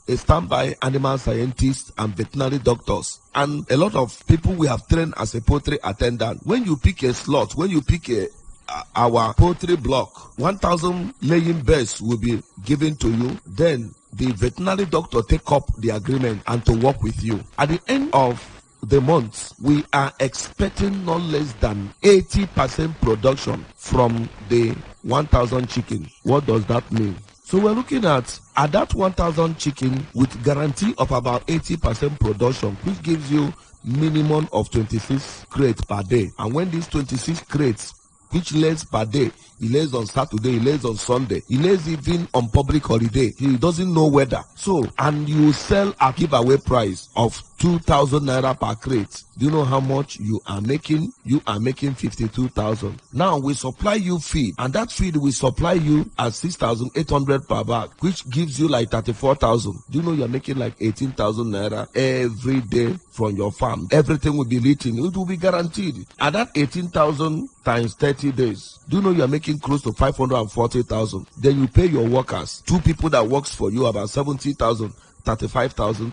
a standby animal scientists and veterinary doctors, and a lot of people we have trained as a poultry attendant. When you pick a slot, when you pick our poultry block, 1,000 laying birds will be given to you. Then the veterinary doctor take up the agreement and to work with you. At the end of the month, we are expecting not less than 80% production from the 1,000 chicken. What does that mean? So we're looking at that 1,000 chicken with guarantee of about 80% production, which gives you minimum of 26 crates per day. And when these 26 crates, which lays per day, he lays on Saturday, he lays on Sunday, he lays even on public holiday, he doesn't know weather. So, and you sell a giveaway price of 2,000 naira per crate. Do you know how much you are making? You are making 52,000. Now we supply you feed, and that feed we supply you at 6,800 per bag, which gives you like 34,000. Do you know you are making like 18,000 naira every day from your farm? Everything will be written, it will be guaranteed. And that 18,000 times 30 days, do you know you are making close to 540,000? Then you pay your workers, 2 people that works for you, about 70,000, 35,000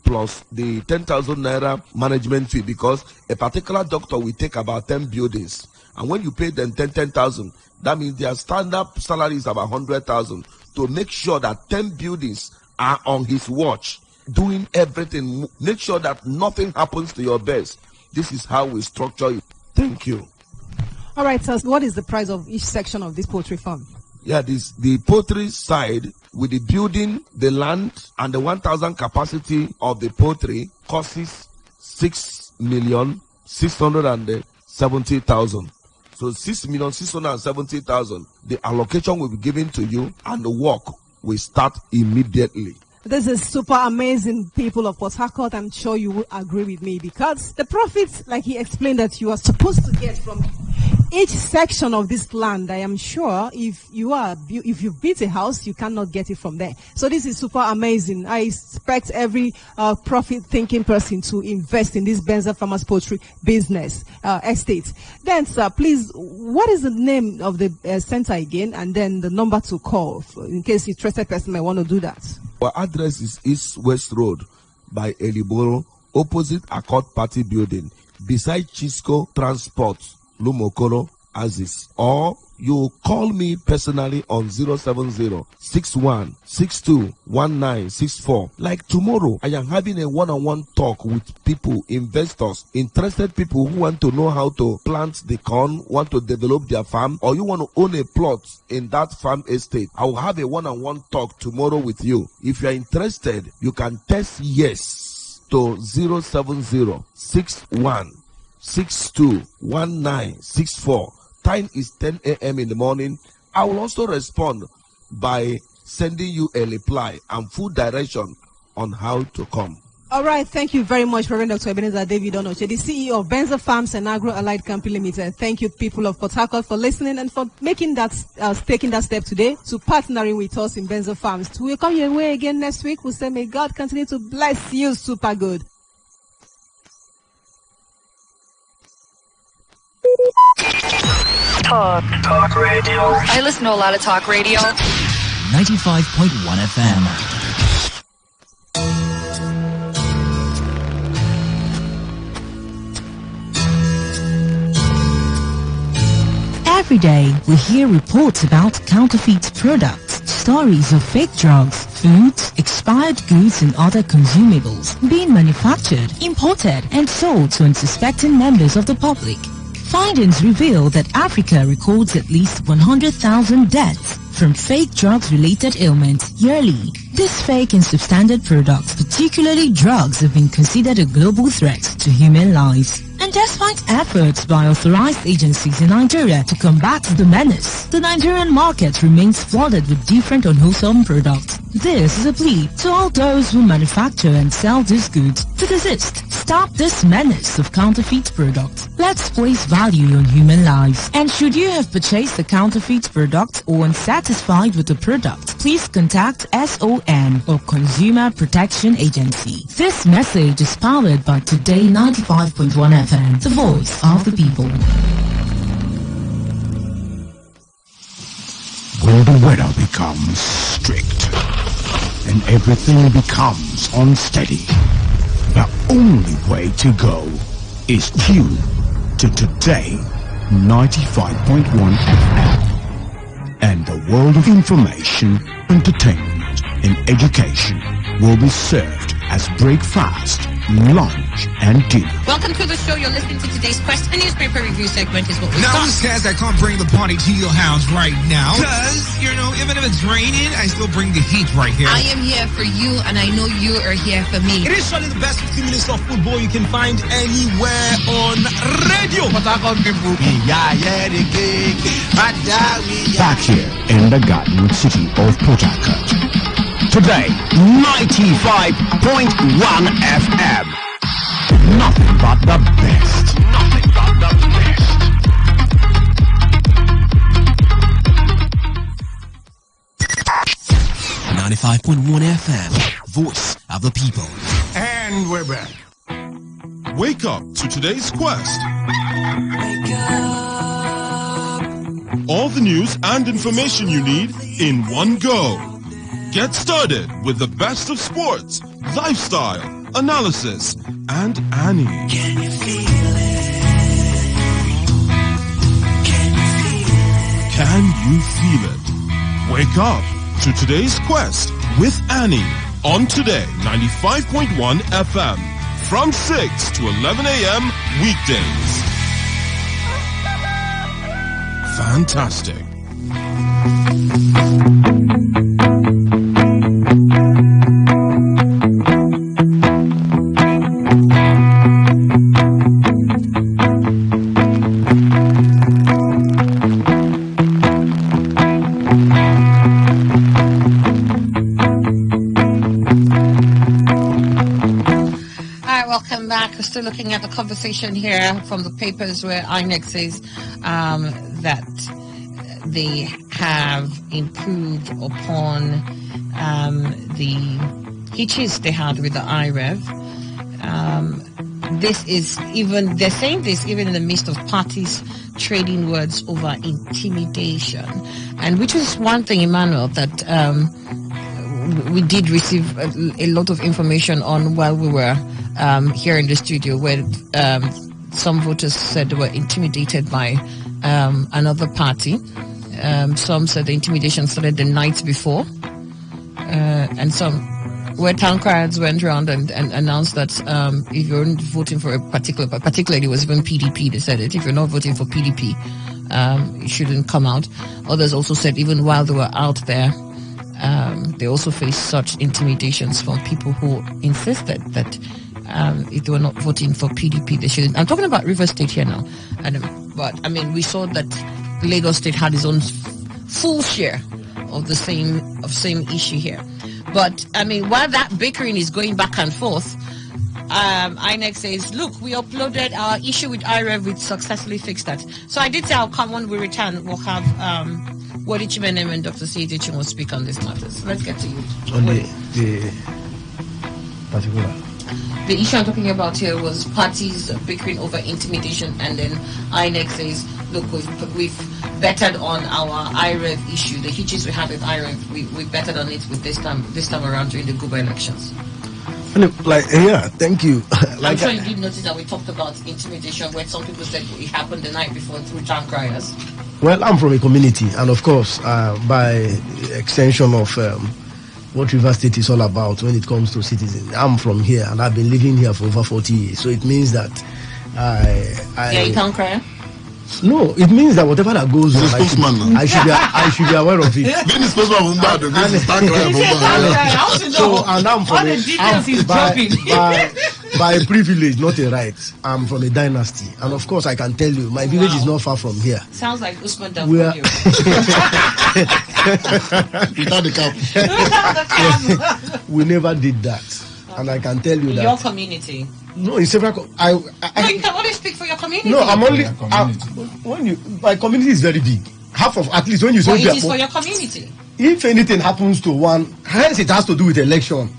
plus the 10,000 naira management fee, because a particular doctor will take about 10 buildings, and when you pay them 10,000, that means their standard salary is about 100,000 to make sure that 10 buildings are on his watch, doing everything. Make sure that nothing happens to your birds. This is how we structure it. Thank you. All right, sir. What is the price of each section of this poultry farm? Yeah, the poultry side with the building, the land, and the 1,000 capacity of the poultry costs 6,670,000. So 6,670,000. The allocation will be given to you, and the work will start immediately. This is super amazing, people of Port Harcourt. I'm sure you will agree with me, because the profits, like he explained, that you are supposed to get from each section of this land, I am sure if you built a house, you cannot get it from there. So this is super amazing. I expect every profit-thinking person to invest in this Benza Farmers Poultry business estate. Then, sir, please, what is the name of the center again, and then the number to call in case a trusted person might want to do that? Our address is East West Road by Eliboro, opposite Accord Party Building, beside Chisco Transport, Lumokoro, Aziz. Or you call me personally on 070-6162-1964. Like tomorrow, I am having a one-on-one talk with people, investors, interested people who want to know how to plant the corn, want to develop their farm, or you want to own a plot in that farm estate. I will have a one-on-one talk tomorrow with you. If you are interested, you can text yes to 070-6162-1964. Time is 10 a.m. in the morning. I will also respond by sending you a reply and full direction on how to come. All right, thank you very much, Reverend Dr. Ebenezer David Onoche, the CEO of Benza Farms and Agro-Allied Company Limited. Thank you, people of Port Harcourt, for listening and for making that, taking that step today to partnering with us in Benza Farms. We'll come your way again next week. We'll say, may God continue to bless you super good. Talk radio. I listen to a lot of talk radio. 95.1 FM. Every day, we hear reports about counterfeit products, stories of fake drugs, foods, expired goods and other consumables being manufactured, imported and sold to unsuspecting members of the public. Findings reveal that Africa records at least 100,000 deaths from fake drugs-related ailments yearly. These fake and substandard products, particularly drugs, have been considered a global threat to human lives. And despite efforts by authorized agencies in Nigeria to combat the menace, the Nigerian market remains flooded with different unwholesome products. This is a plea to all those who manufacture and sell these goods to desist. Stop this menace of counterfeit products. Let's place value on human lives. And should you have purchased a counterfeit product or unsatisfied with the product, please contact SON or Consumer Protection Agency. This message is powered by Today 95.1 FM, the voice of the people. When the weather becomes strict and everything becomes unsteady, the only way to go is tune to Today 95.1 FM. And the world of information, entertainment, and education will be served as breakfast, lunch, and dinner. Welcome to the show. You're listening to Today's Quest. A newspaper review segment is what we Now, got. this cast, I can't bring the party to your house right now. Because, even if it's raining, I still bring the heat right here. I am here for you, and I know you are here for me. It is surely the best 15 minutes of football you can find anywhere on radio. Back here in the Garden City of Port Harcourt. Today, 95.1 FM. Nothing but the best. Nothing but the best. 95.1 FM, voice of the people. And we're back. Wake up to today's quest. All the news and information you need in one go. Get started with the best of sports, lifestyle, analysis, and Annie. Can you feel it? Can you feel it? Can you feel it? Wake up to today's quest with Annie on Today 95.1 FM from 6 to 11 a.m. weekdays. Fantastic. We're still looking at the conversation here from the papers where INEC says that they have improved upon the hitches they had with the IREV. This is even, they're saying this even in the midst of parties trading words over intimidation. And which is one thing, Emmanuel, that we did receive a lot of information on while we were here in the studio, where some voters said they were intimidated by another party. Some said the intimidation started the night before, and some where town criers went around and announced that if you're voting for a particularly it was even PDP, they said it, if you're not voting for PDP, you shouldn't come out. Others also said even while they were out there, they also faced such intimidations from people who insisted that if they were not voting for PDP, they shouldn't. I'm talking about River State here now, but I mean, we saw that Lagos State had its own full share of the same issue here. But I mean, while that bickering is going back and forth, INEC says, look, we uploaded our issue with IREV, we successfully fixed that. So I did say I'll come when we return. We'll have Wadi Chimenem and Dr. C.H. will speak on these matters. Let's get to you. On the particular. The issue I'm talking about here was parties bickering over intimidation, and then INEC says, look, we've bettered on our IREV issue. The hitches we had with IREV, we bettered on it with this time around during the Guba elections. Thank you. I'm sure you did notice that we talked about intimidation, where some people said it happened the night before through town criers. Well, I'm from a community, and of course, by extension of what River State is all about when it comes to citizens, I'm from here, and I've been living here for over 40 years. So it means that you town crier? No, it means that whatever that goes on, I should be aware of it. And I'm from by privilege, not a right. I'm from a dynasty, and of course, I can tell you, my village is not far from here. Sounds like Usman We are, Without the cap. Without the cap. We never did that. And I can tell you In that. your community. No, in several. No, you can only speak for your community. No, I'm only. My community is very big. Half of, at least when you say. But it is for your community. If anything happens to one, hence it has to do with election.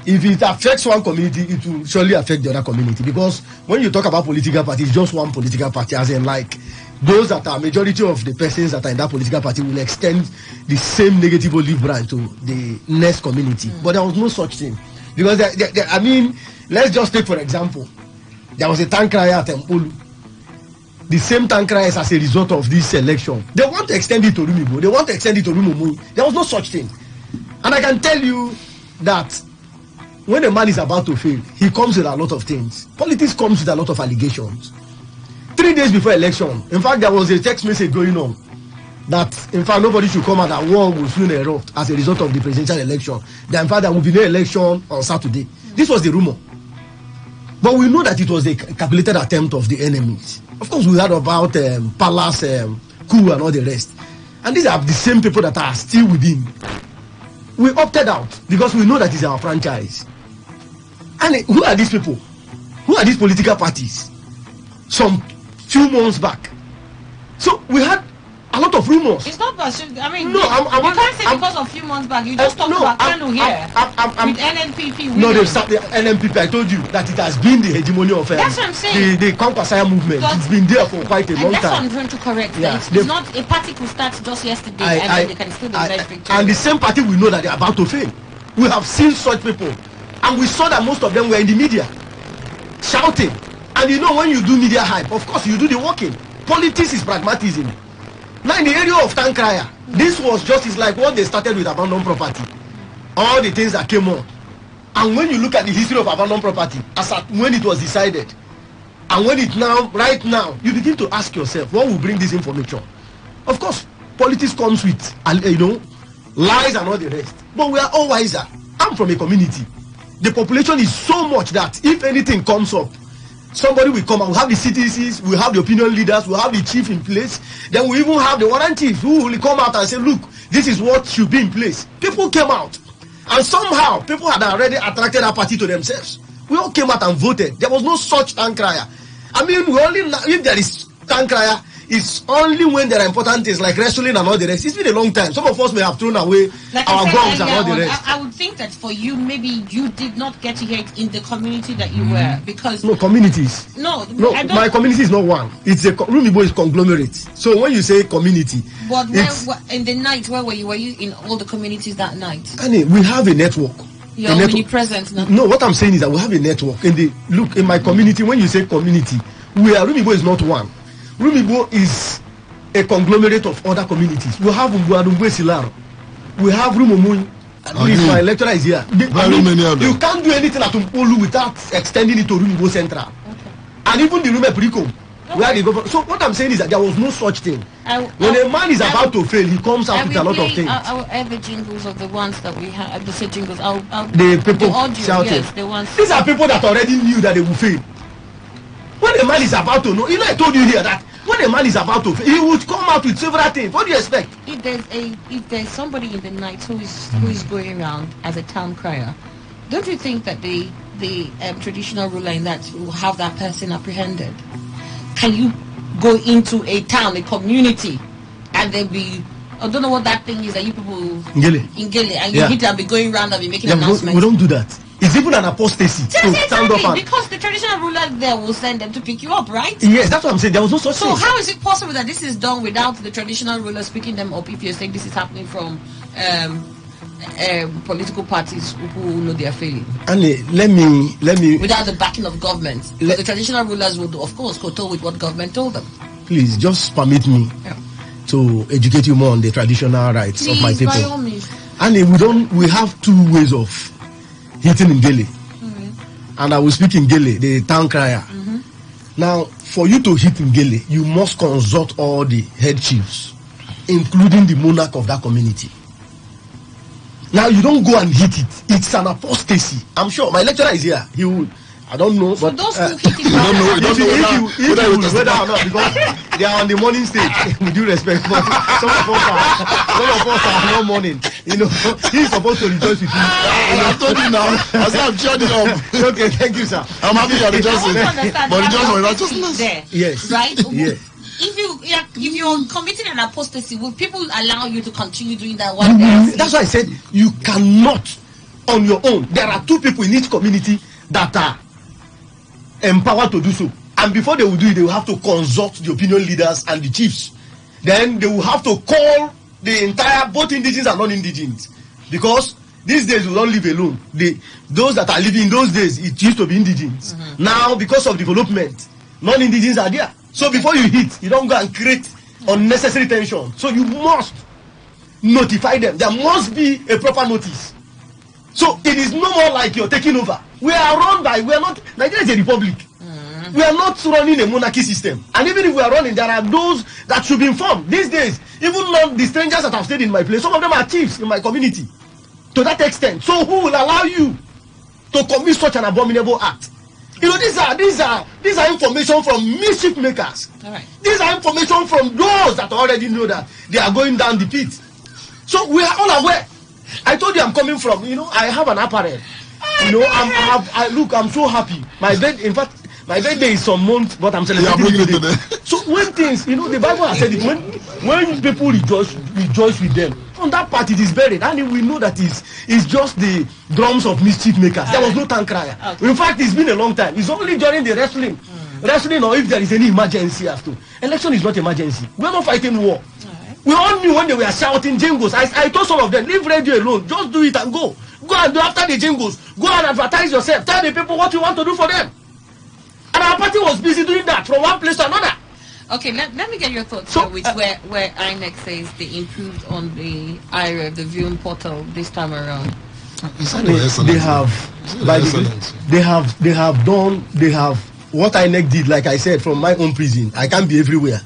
If it affects one community, it will surely affect the other community. Because when you talk about political party, it's just one political party, as in like those that are majority of the persons that are in that political party will extend the same negative olive branch to the next community. But there was no such thing. Because, I mean, let's just take for example, there was a tank crier at Mpolu. The same tank criers as a result of this election. They want to extend it to Rumibo. They want to extend it to Rumomui. There was no such thing. And I can tell you that when a man is about to fail, he comes with a lot of things. Politics comes with a lot of allegations. 3 days before election, in fact, there was a text message going on that, in fact, nobody should come out that war will soon erupt as a result of the presidential election. That, in fact, there will be no election on Saturday. This was the rumor. But we know that it was a calculated attempt of the enemies. Of course, we heard about Palace coup and all the rest. And these are the same people that are still within. We opted out because we know that it's our franchise. And who are these people? Who are these political parties? Some few months back. So we had a lot of rumors. It's not pursued. I mean, no, you can't say because of a few months back. You just talked about Kanu here with NNPP. No, they started the NNPP. I told you that it has been the hegemony of that's what I'm saying. the Kwankwasia movement. It's been there for quite a long that's time. What I'm trying to correct. Yeah, it's not a party could start just yesterday and then they can still be very victorious. And the same party we know that they're about to fail. We have seen such people, and we saw that most of them were in the media shouting. And you know, when you do media hype, of course you do the working. Politics is pragmatism. Now in the area of Tankraya, this was just it's like what they started with abandoned property. All the things that came on. And when you look at the history of abandoned property, as at when it was decided, and when it now, right now, you begin to ask yourself, what will bring this information? Of course, politics comes with, lies and all the rest. But we are all wiser. I'm from a community. The population is so much that if anything comes up, somebody will come and we'll have the CTCs, we'll have the opinion leaders, we'll have the chief in place. Then we even have the warrant chief who will come out and say, look, this is what should be in place. People came out. And somehow, people had already attracted that party to themselves. We all came out and voted. There was no such tank crier. I mean, if there is tank crier, it's only when there are important things like wrestling and all the rest. It's been a long time. Some of us may have thrown away like our guns and all the rest. I would think that for you, maybe you did not get to hear it in the community that you were because no communities. No, my community is not one. It's a Rumibo is conglomerate. So when you say community, but where, in the night, where were you? Were you in all the communities that night? Annie, we have a network. You're omnipresent now. No, what I'm saying is that we have a network. In my community, when you say community, Rumibo is not one. Rumibo is a conglomerate of other communities. We have Umbuadumbe Silaro. We have Rumomui. At least my lecturer is here. You can't do anything at Umpolu without extending it to Rumibo Central. Okay. And even the Rume Pricom. Where they go. So what I'm saying is that there was no such thing. When a man is about to fail, he comes out with a lot of things. I'll add the jingles of the ones that we have. The jingles. The people shouting. Yes, the ones. These are people that already knew that they will fail. When a man is about to know, I told you here that when a man is about to fail, he would come out with several things. What do you expect? If there's somebody in the night who is going around as a town crier, don't you think that the traditional ruler in that will have that person apprehended? Can you go into a town, a community, and there be, I don't know what that thing is that you people in Gele, and you hit and be going around and be making announcements? We don't do that. It's even an apostasy to stand up and... Because the traditional ruler there will send them to pick you up, right? Yes, that's what I'm saying. There was no such thing. So how is it possible that this is done without the traditional ruler picking them up if you're saying this is happening from political parties who know they are failing? And let me... Without the backing of government. The traditional rulers would, of course, kowtow with what government told them. Please, just permit me to educate you more on the traditional rights of my people. By all means. And we have two ways of hitting in Gele. And I will speak in Gele, the town crier. Now, for you to hit in Gele, you must consult all the head chiefs, including the monarch of that community. Now, you don't go and hit it. It's an apostasy. I'm sure my lecturer is here. I don't know, but those who hit it, you don't know whether or not, because they are on the morning stage. With due respect, but some of us are not morning. You know, he's supposed to rejoice with you. I told you now. I said I'm cheering up. Okay, thank you, sir. I'm happy you're rejoicing. But rejoice for righteousness. There, yes, right? Yes. If you're committing an apostasy, will people allow you to continue doing that one day? That's why I said you cannot on your own. There are two people in each community that are empowered to do so, and before they will do it, they will have to consult the opinion leaders and the chiefs. Then they will have to call the entire, both indigenous and non-indigenous, because these days we don't live alone. Those that are living in those days, it used to be indigenous. Now, because of development, non-indigenous are there. So before you hit, you don't go and create unnecessary tension. So you must notify them. There must be a proper notice. So it is no more like you're taking over. We are not, Nigeria is a republic. We are not running a monarchy system. And even if we are running, there are those that should be informed. These days, even the strangers that have stayed in my place, some of them are chiefs in my community. To that extent. So who will allow you to commit such an abominable act? You know, these are information from mischief makers. All right. These are information from those that already know that they are going down the pit. So we are all aware. I told you I'm coming from, I have an apparel. I'm so happy. My birthday is some month, but I'm celebrating today. So when things, the Bible has said it, when people rejoice with them, on that part it is buried, and we know that it's just the drums of mischief makers. There was no town crier. Okay. In fact, it's been a long time. It's only during the wrestling, or if there is any emergency after. Election is not emergency. We're not fighting war. We all knew when they were shouting jingles. I told some of them, leave radio alone. Just do it and go. Go and do after the jingles. Go and advertise yourself. Tell the people what you want to do for them. And our party was busy doing that from one place to another. Okay, let me get your thoughts here with where INEC says they improved on the IRA, the viewing portal this time around. They have done what INEC did, like I said, from my own prison. I can't be everywhere.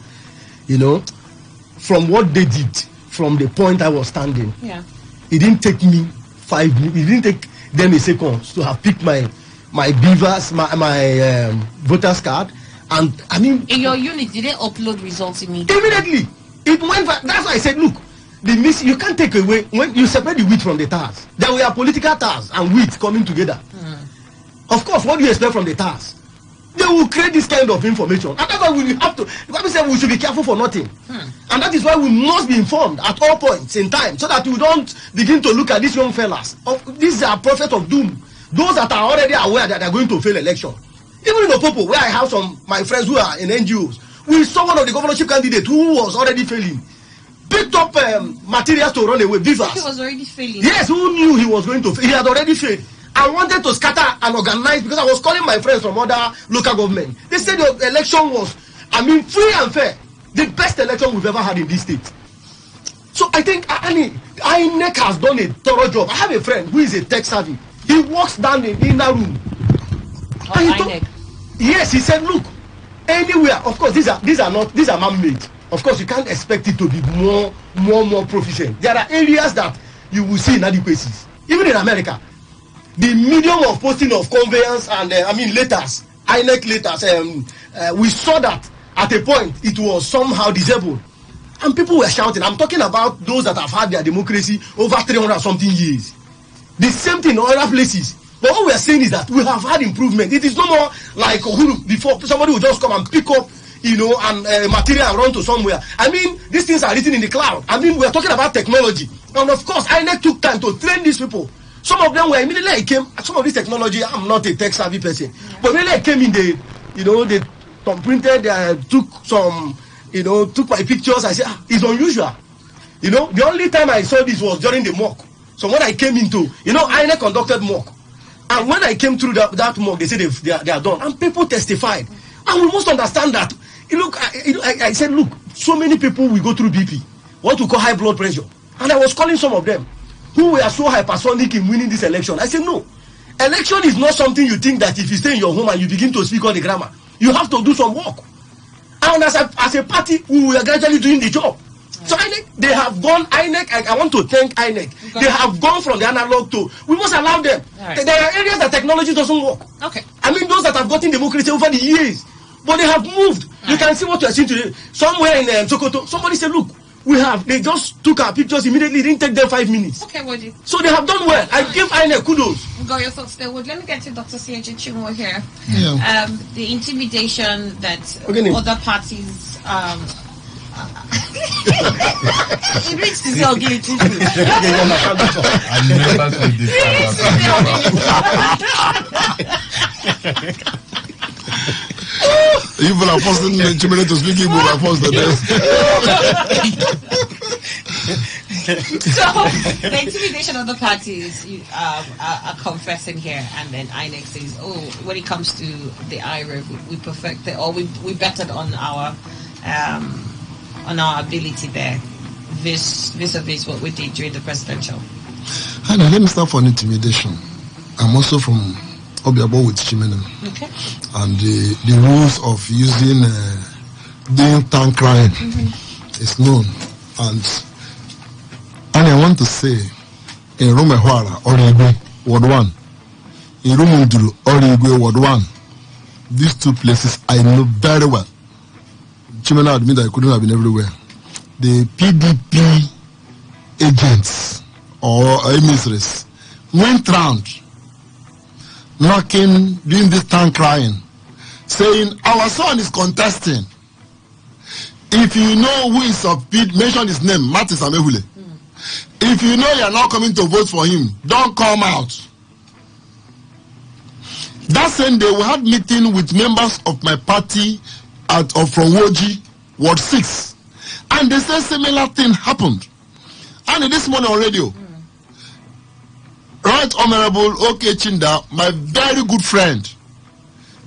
From what they did, from the point I was standing, it didn't take me 5 minutes, it didn't take them a second to have picked my beavers, my voter's card. And I mean, in your unit, did they upload results immediately? Immediately. It went. That's why I said, look, you can't take away when you separate the wheat from the tares. There were political tares and wheat coming together. Of course, what do you expect from the tares? They will create this kind of information, and that's why we have to. The Bible said we should be careful for nothing, and that is why we must be informed at all points in time, so that we don't begin to look at these young fellas. These are prophets of doom. Those that are already aware that they are going to fail election. Even in Opopo, where I have some my friends who are in NGOs, we saw one of the governorship candidates who was already failing, picked up materials to run away. Beavers. He was already failing. Yes, who knew he was going to fail? He had already failed. I wanted to scatter and organize, because I was calling my friends from other local government. They said the election was, free and fair. The best election we've ever had in this state. So I think INEC has done a thorough job. I have a friend who is a tech savvy. He walks down the inner room. Yes, he said, look, anywhere. Of course, these are man-made. Of course, you can't expect it to be more proficient. There are areas that you will see inadequacies. Even in America, the medium of posting of conveyance and letters, INEC letters, we saw that at a point it was somehow disabled, and people were shouting. I'm talking about those that have had their democracy over 300 something years. The same thing in other places. But what we are saying is that we have had improvement. It is no more like before. Somebody will just come and pick up, and material and run to somewhere. These things are written in the cloud. We are talking about technology, and of course, INEC took time to train these people. Some of them were immediately I came. Some of this technology, I'm not a tech savvy person, but immediately I came in, they printed, took some, took my pictures. I said, it's unusual. The only time I saw this was during the mock. So when I came into, INEC conducted mock. And when I came through that mock, they said they are done. And people testified. And we must understand that. I said, look, so many people will go through BP, what we call high blood pressure. And I was calling some of them who were so hypersonic in winning this election. I said, no. Election is not something you think that if you stay in your home and you begin to speak all the grammar, you have to do some work. And as a party, we were gradually doing the job. So INEC, they have gone, I want to thank INEC. They have gone from the analog to, we must allow them. Right. There are areas that technology doesn't work. Okay. those that have gotten democracy over the years, but they have moved. You can see what you are seeing today. Somewhere in Sokoto, somebody said, look, they just took our pictures immediately. It didn't take them 5 minutes. Okay, Woody. So they have done well. I give INEC kudos. Got your thoughts there, Woody. Let me get to Dr. C.H. Chinwo here. Yeah. The intimidation that Okay, other parties... it reached the cell gate. I never said this. You people are forcing Chimene to speak Igbo by force the best. So, the intimidation of the parties are confessing here, and then INEC says, oh, when it comes to the IREV, we perfected, or we bettered on our ability there, vis-a-vis what we did during the presidential. And let me start from intimidation. I'm also from Obiabo with Chimene. Okay. And the rules of using doing tongue crying is known. And I want to say, in Rumehwara, Origwe, Ward 1, in Rumunduru, Origwe, Ward 1, these two places I know very well. Chimena admit that I couldn't have been everywhere. The PDP agents or emissaries went round knocking, doing this tongue crying, saying, our son is contesting. If you know who is of PDP, mention his name, Martis Amehule. If you know you are not coming to vote for him, don't come out. That same day, we had meeting with members of my party from Woji, Ward 6. And they said similar thing happened. And this morning on radio, Right Honorable OK Chinda, my very good friend,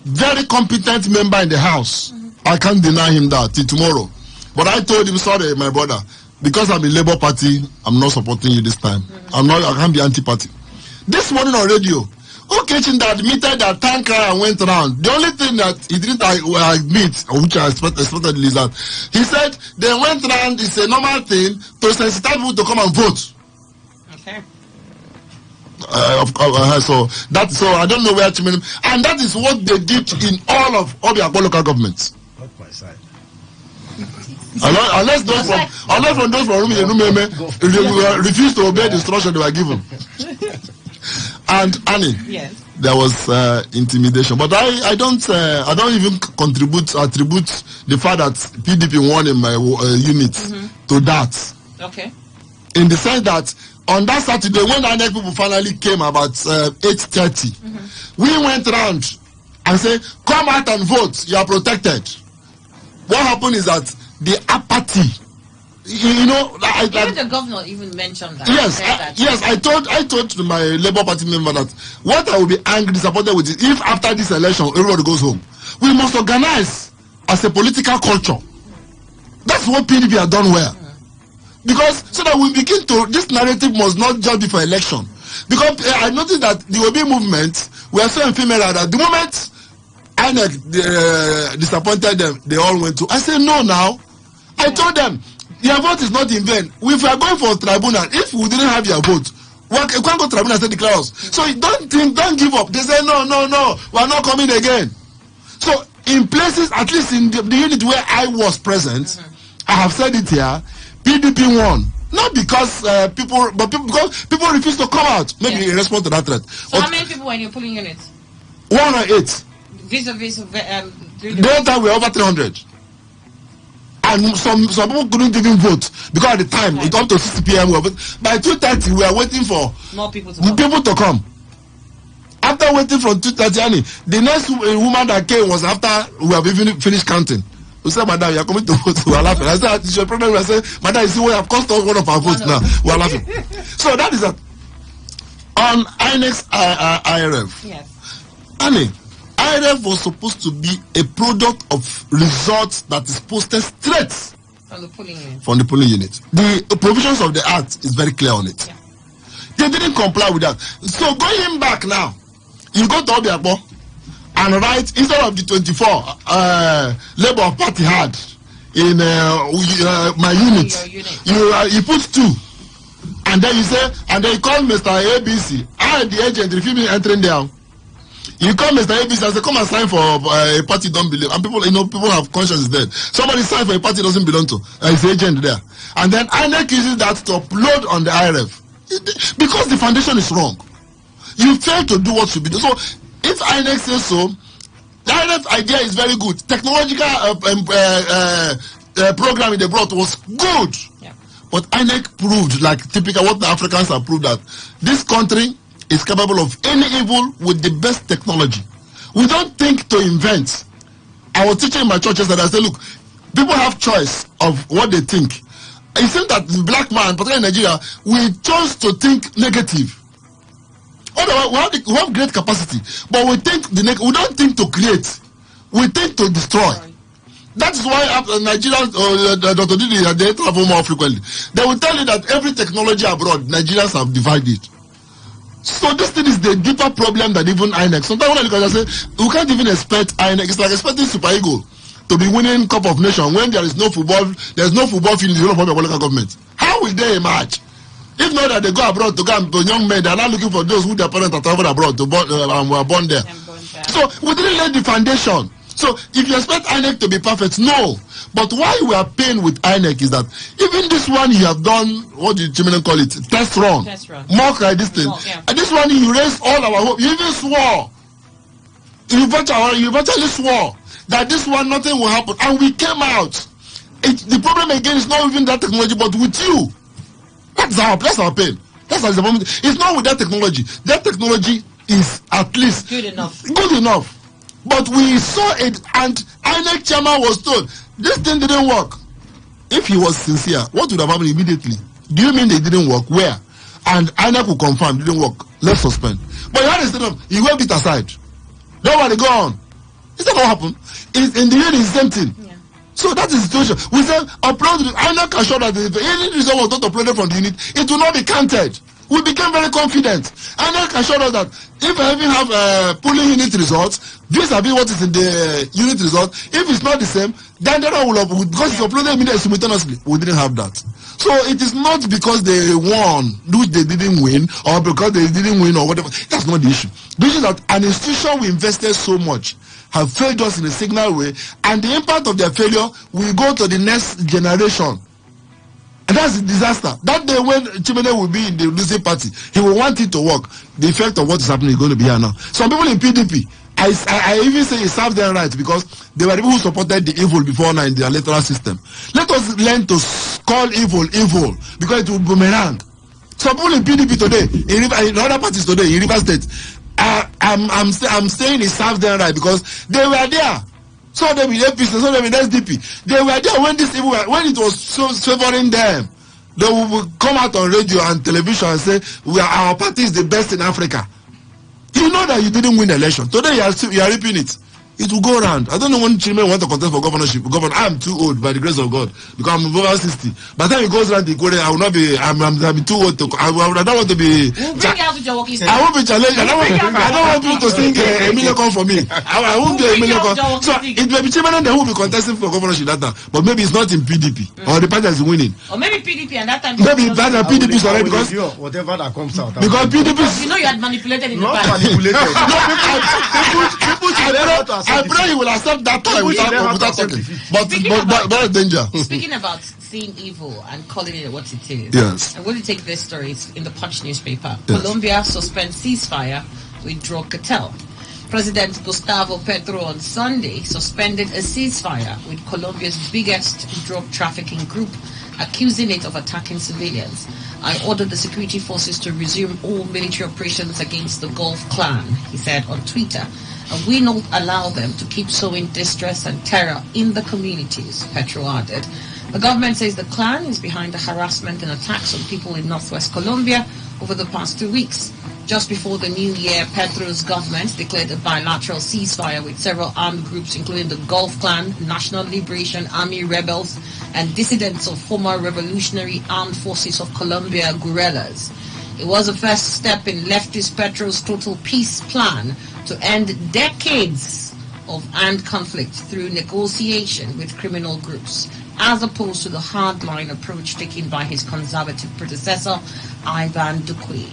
very competent member in the House. I can't deny him that till tomorrow. But I told him, sorry, my brother, because I'm in Labour Party, I'm not supporting you this time. I can't be anti-party. This morning on radio, OK Chinda admitted that tank cry went around. The only thing that he didn't admit, which I expected, is that he said they went around, it's a normal thing to sensitize people to come and vote. Okay. So I don't know where Chimene, and that is what they did in all of Obiabo local governments. Not my side. Unless those from Rumeme refused to obey the instruction they were given. And Annie, yes, there was intimidation, but I don't even attribute the fact that PDP won in my unit to that. Okay. In the sense that on that Saturday, when the INEC people finally came about 8:30, we went around and said, come out and vote, you are protected. What happened is that the apathy, even the governor even mentioned that. Yes, I told my Labour Party member that what I will be angry, disappointed with is if after this election everybody goes home, we must organize as a political culture. That's what PDP have done well. Because so that we begin to, this narrative must not just be for election. Because I noticed that the OB movement were so ephemeral that the moment INEC disappointed them, they all went to. I said, no, now. I told them, your vote is not in vain. If we are going for tribunal, if we didn't have your vote, we can't go to tribunal and say declare us. So don't give up. They say, no, we are not coming again. So in places, at least in the unit where I was present, I have said it here, PDP won. Not because because people refused to come out. Maybe in response to that threat. So how many people were in your polling units? 108. Vis-a-vis the time we were over 300. And some people couldn't even vote because at the time it up to 6 p.m. By 2:30 we were waiting for more people to come. After waiting from 2:30, the next woman that came was after we have even finished counting. We said, Madam, you are coming to vote. We are laughing. I said, it's your problem. I said, Madam, you see, we have cost us one of our votes now. We are laughing. So that is that. On INEX IRF. Yes. Annie, IRF was supposed to be a product of results that is posted straight from the polling unit. The provisions of the act is very clear on it. Yeah. They didn't comply with that. So going back now, you go to Obiabo and write, instead of the 24 Labour Party had in my unit, you put 2. And then you say, and then you call Mr. ABC. I, the agent, refuse me entering there. You come, Mr. ABC, and say, come and sign for a party you don't believe. And people, people have conscience then. Somebody sign for a party doesn't belong to. His agent there. And then INEC uses that to upload on the IRF. Because the foundation is wrong. You fail to do what should be done. So, if INEC says so, the IRF idea is very good. Technological program they brought was good. Yeah. But INEC proved, like typical what the Africans have proved, that this country is capable of any evil with the best technology. We don't think to invent. I was teaching in my churches that I said, look, people have choice of what they think. It seems that the black man, particularly in Nigeria, we chose to think negative. Otherwise, we have great capacity, but we think we don't think to create. We think to destroy. That is why Nigerians, Dr. Didi, they travel more frequently. They will tell you that every technology abroad, Nigerians have divided. So this thing is the deeper problem than even INEC. Sometimes when I look at it, I say, we can't even expect INEC. It's like expecting Super Eagles to be winning Cup of Nations when there is no football field in the local government. How will they emerge? If not that they go abroad to go and young men, they are not looking for those who their parents are traveled abroad to were born there. So we didn't lay the foundation. So if you expect INEC to be perfect, no. But why we are paying with INEC is that even this one you have done, what do you call it? Test run. Mock like this thing. And this one you raised all our hope. You even swore. You virtually swore that this one nothing will happen. And we came out. The problem again is not even that technology, but with you. That's our pain. That's our problem. It's not with that technology. That technology is at least good enough. Good enough. But we saw it, and INEC chairman was told this thing didn't work. If he was sincere, what would have happened immediately? Do you mean they didn't work? Where? And INEC will confirm it didn't work. Let's suspend. But you understand, he waved it aside. Don't worry, go on. Is that what happened? In the end, it's the same thing. Yeah. So that is the situation. We said upload it. INEC assured that if any result was not uploaded from the unit, it will not be counted. We became very confident. INEC assured us that if I even have polling unit results, vis-a-vis what is in the unit result, if it's not the same, then the other will have, because it's uploaded immediately simultaneously. We didn't have that. So it is not because they won, which they didn't win, or because they didn't win or whatever. That's not the issue. The issue is that an institution we invested so much have failed us in a signal way, and the impact of their failure will go to the next generation. And that's a disaster. That day when Chimene will be in the losing party, he will want it to work. The effect of what is happening is going to be here now. Some people in PDP, I even say it serves them right because they were the people who supported the evil before now in the electoral system. Let us learn to call evil evil because it will boomerang. Some people in PDP today, in other parties today, in River State, I'm saying it serves them right because they were there. Some of them in APC, some of them in SDP. They were there when this evil, when it was so favoring them. They will come out on radio and television and say, our party is the best in Africa. You know that you didn't win the election. Today you are reaping it. It will go around. I don't know when children want to contest for governorship. I'm too old by the grace of God because I'm over 60. By the time it goes around the Korea, I will not be. I'm too old to. I don't want to be. We'll bring you out with your walking stick. I won't be challenged. I don't want people to sing a million come for me. I won't be a million come. So it may be children that will be contesting for governorship that time, but maybe it's not in PDP or the party is winning. Or maybe PDP and that time. Maybe that PDP is already because whatever that comes out. Because PDP. You know you had manipulated in the past. Not manipulated. People I pray you will accept that time without talking. But that's danger. Speaking about seeing evil and calling it what it is. Yes. I'm going to take this story. It's in the Punch newspaper. Yes. Colombia suspends ceasefire with drug cartel. President Gustavo Petro on Sunday suspended a ceasefire with Colombia's biggest drug trafficking group, accusing it of attacking civilians. I ordered the security forces to resume all military operations against the Gulf clan, he said on Twitter. And we not allow them to keep sowing distress and terror in the communities, Petro added. The government says the clan is behind the harassment and attacks on people in northwest Colombia over the past 2 weeks. Just before the new year, Petro's government declared a bilateral ceasefire with several armed groups, including the Gulf Clan, National Liberation Army rebels, and dissidents of former Revolutionary Armed Forces of Colombia guerrillas. It was a first step in leftist Petro's total peace plan to end decades of armed conflict through negotiation with criminal groups, as opposed to the hardline approach taken by his conservative predecessor, Ivan Duque.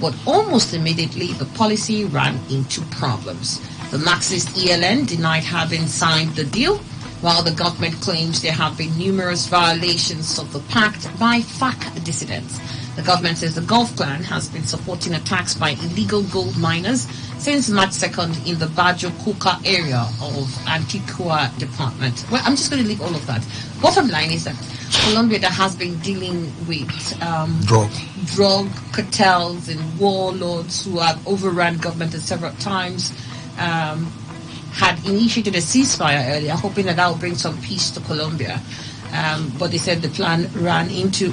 But almost immediately, the policy ran into problems. The Marxist ELN denied having signed the deal, while the government claims there have been numerous violations of the pact by FARC dissidents. The government says the Gulf Clan has been supporting attacks by illegal gold miners since March 2nd in the Bajo Kuka area of Antigua Department. Well, I'm just going to leave all of that. Bottom line is that Colombia that has been dealing with drug cartels and warlords who have overrun government several times, had initiated a ceasefire earlier, hoping that will bring some peace to Colombia. But they said the plan ran into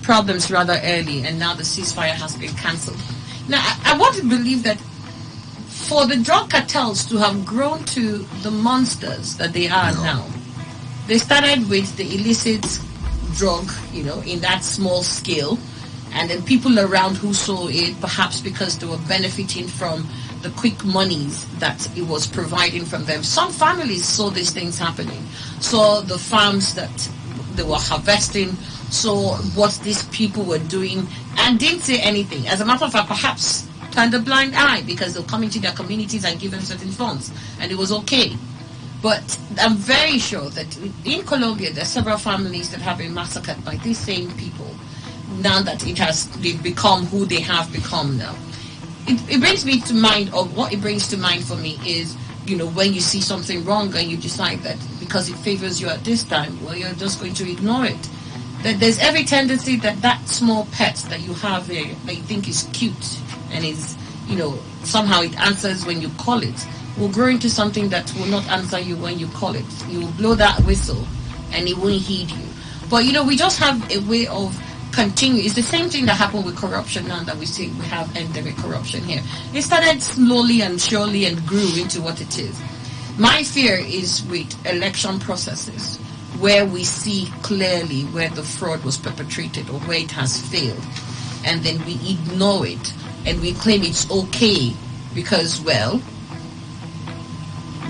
problems rather early, and now the ceasefire has been cancelled. Now, I want to believe that for the drug cartels to have grown to the monsters that they are now, they started with the illicit drug, in that small scale, and then people around who saw it, perhaps because they were benefiting from the quick monies that it was providing from them. Some families saw these things happening, saw the farms that they were harvesting, saw what these people were doing, and didn't say anything. As a matter of fact, perhaps turned a blind eye because they'll come into their communities and give them certain funds, and it was okay. But I'm very sure that in Colombia, there are several families that have been massacred by these same people, now that they've become who they have become now. It brings me to mind, or what it brings to mind for me is, when you see something wrong and you decide that because it favors you at this time, well, you're just going to ignore it. That there's every tendency that small pet that you have there, that you think is cute and is, somehow it answers when you call it, will grow into something that will not answer you when you call it. You will blow that whistle and it won't heed you. But, we just have a way of continue. It's the same thing that happened with corruption now that we see we have endemic corruption here. It started slowly and surely and grew into what it is. My fear is with election processes where we see clearly where the fraud was perpetrated or where it has failed, and then we ignore it and we claim it's okay because, well,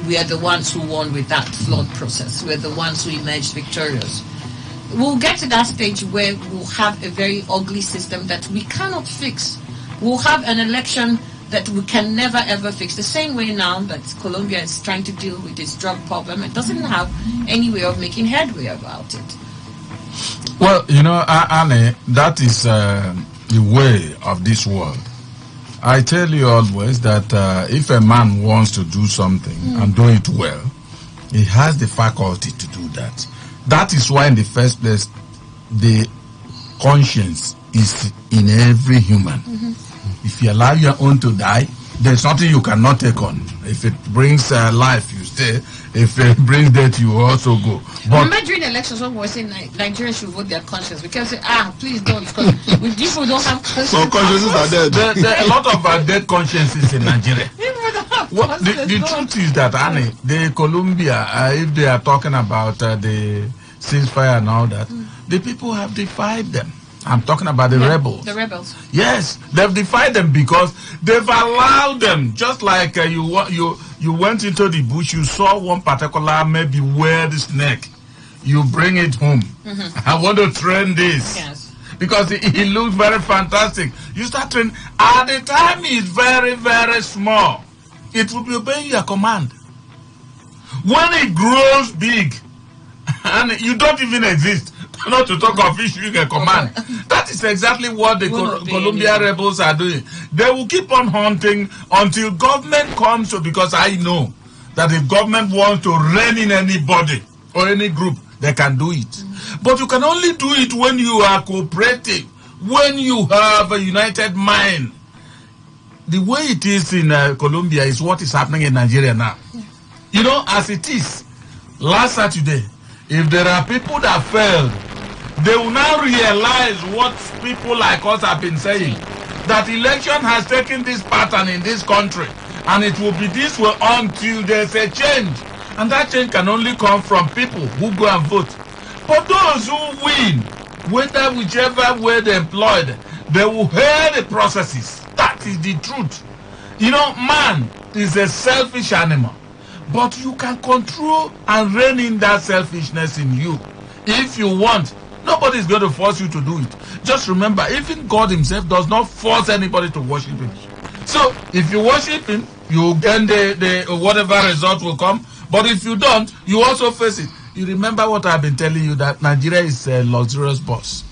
we are the ones who won with that flawed process. We're the ones who emerged victorious. We'll get to that stage where we'll have a very ugly system that we cannot fix. We'll have an election that we can never ever fix. The same way now that Colombia is trying to deal with its drug problem, it doesn't have any way of making headway about it. Well, Annie, that is the way of this world. I tell you always that if a man wants to do something and do it well, he has the faculty to do that. That is why in the first place, the conscience is in every human. If you allow your own to die, there's nothing you cannot take on. If it brings life, you stay. If it brings death, you also go. But remember during elections when we were saying Nigerians should vote their conscience, we kept saying, please don't, because we people don't have conscience. So consciences are dead. There are a lot of dead consciences in Nigeria. The truth is that, Annie, the Colombia, if they are talking about the ceasefire and all that, the people have defied them. I'm talking about the rebels. The rebels. Yes, they've defied them because they've allowed them. Just like you went into the bush, you saw one particular maybe weird snake. You bring it home. I want to train this. Yes. Because he looks very fantastic. You start training. At the time he's very, very small, it will be obeying your command. When it grows big, and you don't even exist, not to talk of issuing a command. That is exactly what the Colombian rebels are doing. They will keep on hunting until government comes to, because I know that if government wants to rein in anybody or any group, they can do it. But you can only do it when you are cooperative, when you have a united mind. The way it is in Colombia is what is happening in Nigeria now. As it is, last Saturday, if there are people that failed, they will now realize what people like us have been saying, that election has taken this pattern in this country, and it will be this way until there's a change. And that change can only come from people who go and vote. But those who win, whether whichever way they're employed, they will hear the processes. That is the truth. Man is a selfish animal, but you can control and rein in that selfishness in you if you want. Nobody is going to force you to do it. Just remember, even God himself does not force anybody to worship him. So if you worship him, you get the whatever result will come. But if you don't, you also face it. You remember what I've been telling you, that Nigeria is a luxurious bus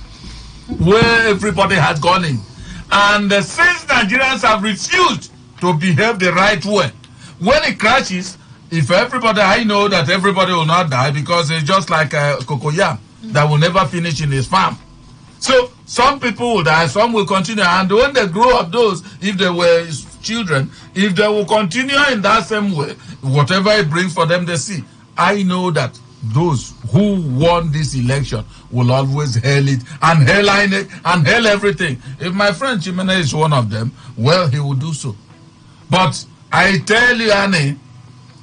where everybody has gone in. And since Nigerians have refused to behave the right way, when it crashes, if everybody, I know that everybody will not die, because it's just like a cocoyam that will never finish in his farm. So some people will die, some will continue. And when they grow up, those, if they were children, if they will continue in that same way, whatever it brings for them, they see. I know that those who won this election will always hail it and hail it and hail everything. If my friend Chimene is one of them, well, he will do so. But I tell you, Annie,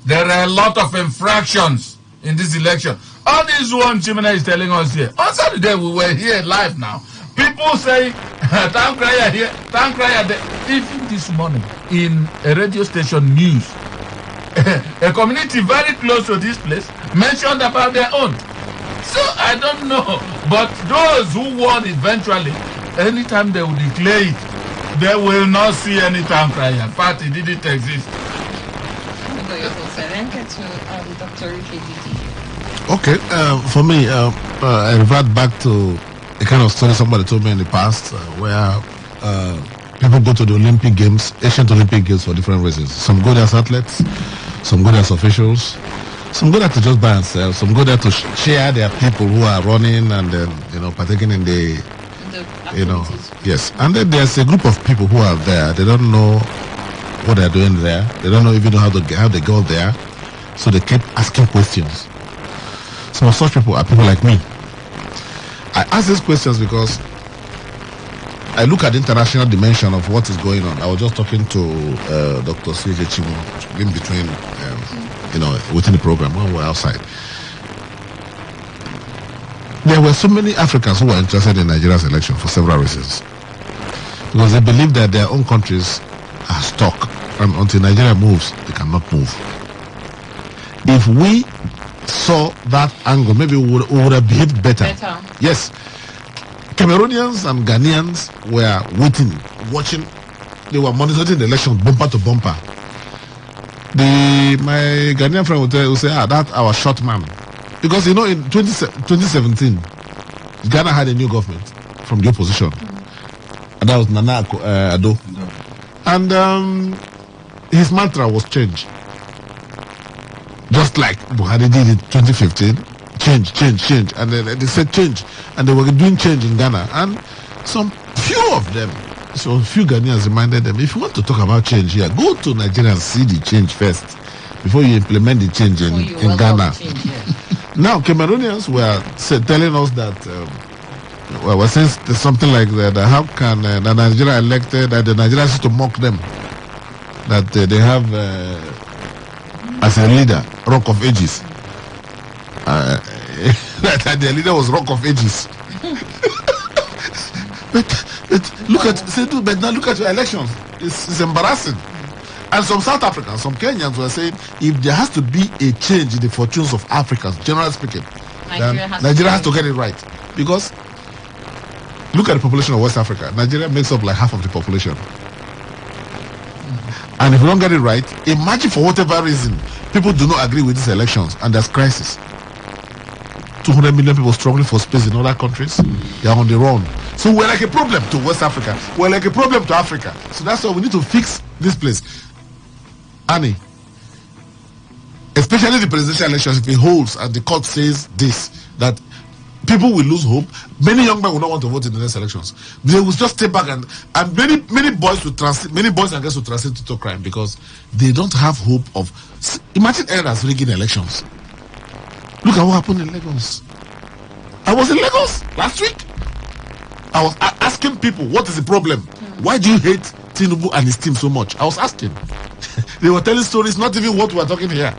there are a lot of infractions in this election. All this one Chimene is telling us here. On Saturday, we were here live now. People say, town crier here, town crier there. Even this morning, in a radio station news, a community very close to this place mentioned about their own. So I don't know. But those who won eventually, anytime they will declare it, they will not see any town crier. In fact, it didn't exist. Okay, for me, I revert back to a kind of story somebody told me in the past, where people go to the Olympic Games, ancient Olympic Games, for different reasons. Some go there as athletes, some go there as officials, some go there to just buy and sell, some go there to share their people who are running and then, partaking in the yes. And then there's a group of people who are there. They don't know what they're doing there. They don't even know how they go there. So they keep asking questions. Some of such people are people like me. I ask these questions because I look at the international dimension of what is going on. I was just talking to Dr. C.J. Chimo in between, within the program when we were outside. There were so many Africans who were interested in Nigeria's election for several reasons. Because they believe that their own countries are stuck, and until Nigeria moves, they cannot move. If we saw that angle, maybe we would have behaved better. Yes. Cameroonians and Ghanaians were waiting, watching. They were monitoring the election bumper to bumper. My Ghanaian friend would say, that's our short man. Because, in 2017, Ghana had a new government from the opposition. And that was Nana Addo. And his mantra was change. Just like Buhari did in 2015, change. And then they said change. And they were doing change in Ghana. And some few of them, so few Ghanaians reminded them, if you want to talk about change here, go to Nigeria and see the change first before you implement the change in Ghana. Now, Cameroonians were telling us that, we're saying something like that, how can the Nigeria elected, that the Nigerians used to mock them, that they have, as a leader, Rock of Ages. That their leader was Rock of Ages. but look at, now look at your elections. It's embarrassing. And some South Africans, some Kenyans were saying, if there has to be a change in the fortunes of Africans, generally speaking, Nigeria has to get it right. Because look at the population of West Africa. Nigeria makes up like half of the population. And if we don't get it right, imagine for whatever reason, people do not agree with these elections and there's crisis. 200 million people struggling for space in other countries. They are on the run. So we're like a problem to West Africa. We're like a problem to Africa. So that's why we need to fix this place. Annie, especially the presidential elections, if it holds and the court says this, that people will lose hope. Many young men will not want to vote in the next elections. They will just stay back and many boys and girls will translate to crime because they don't have hope of. Imagine elders rigging elections. Look at what happened in Lagos. I was in Lagos last week. I was asking people, what is the problem? Why do you hate Tinubu and his team so much? I was asking. They were telling stories, not even what we are talking here.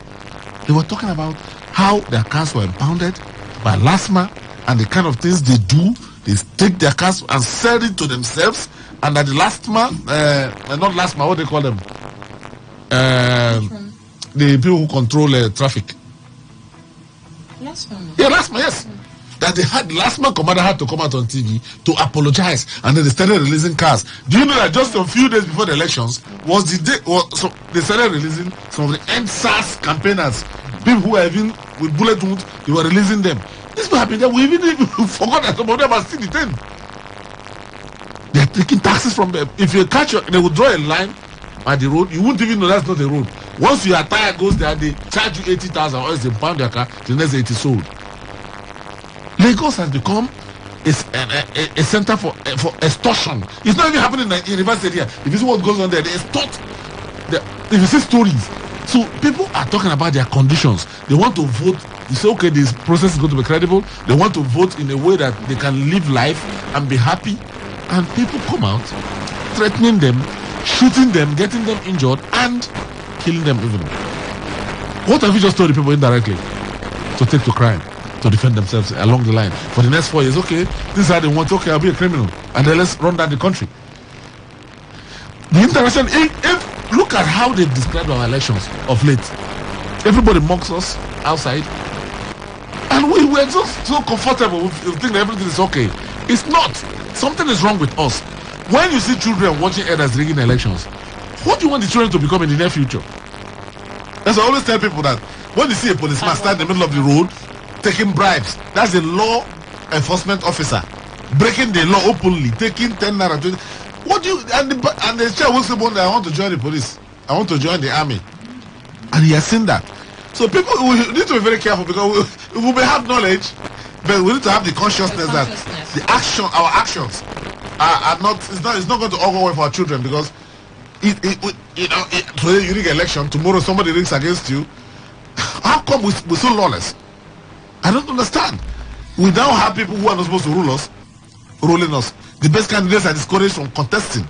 They were talking about how their cars were impounded by LASMA and the kind of things they do. They take their cars and sell it to themselves, and that the LASMA, not LASMA, what they call them? The people who control traffic. LASMA. Yeah, LASMA, yes. that they had last man commander had to come out on TV to apologize, and then they started releasing cars. Do you know that just a few days before the elections was the day? So they started releasing some of the NSAS campaigners, people who were even with bullet wounds. They were releasing them. This will happen. We even forgot that some of them are still detained. They are taking taxes from them. If you catch, they will draw a line at the road. You won't even know that's not the road. Once your tire goes there, they charge you 80,000, or else they pound your car. The next day it is sold. Lagos has become a center for extortion. It's not even happening in Rivers area. If you see what goes on there, they extort. If you see stories, so people are talking about their conditions. They want to vote. You say, okay, this process is going to be credible. They want to vote in a way that they can live life and be happy. And people come out threatening them, shooting them, getting them injured, and killing them even. What have you just told the people indirectly? To take to crime, to defend themselves along the line. For the next 4 years, okay, this is how they want, okay, I'll be a criminal. And then let's run down the country. The international, if look at how they've described our elections of late. Everybody mocks us outside. And we're just so comfortable. We think that everything is okay. It's not. Something is wrong with us. When you see children watching elders rigging elections, what do you want the children to become in the near future? That's why I always tell people that when you see a policeman stand in the middle of the road taking bribes, that's a law enforcement officer breaking the law openly, taking 10 naira, 20. What do you, and the child will say one day, I want to join the police, I want to join the army, and he has seen that. So people, we need to be very careful, because we may have knowledge, but we need to have the consciousness that the action, our actions are not. It's not going to all go well for our children, because today you rig election, tomorrow somebody rigs against you. How come we're so lawless? I don't understand. We now have people who are not supposed to rule us, ruling us. The best candidates are discouraged from contesting,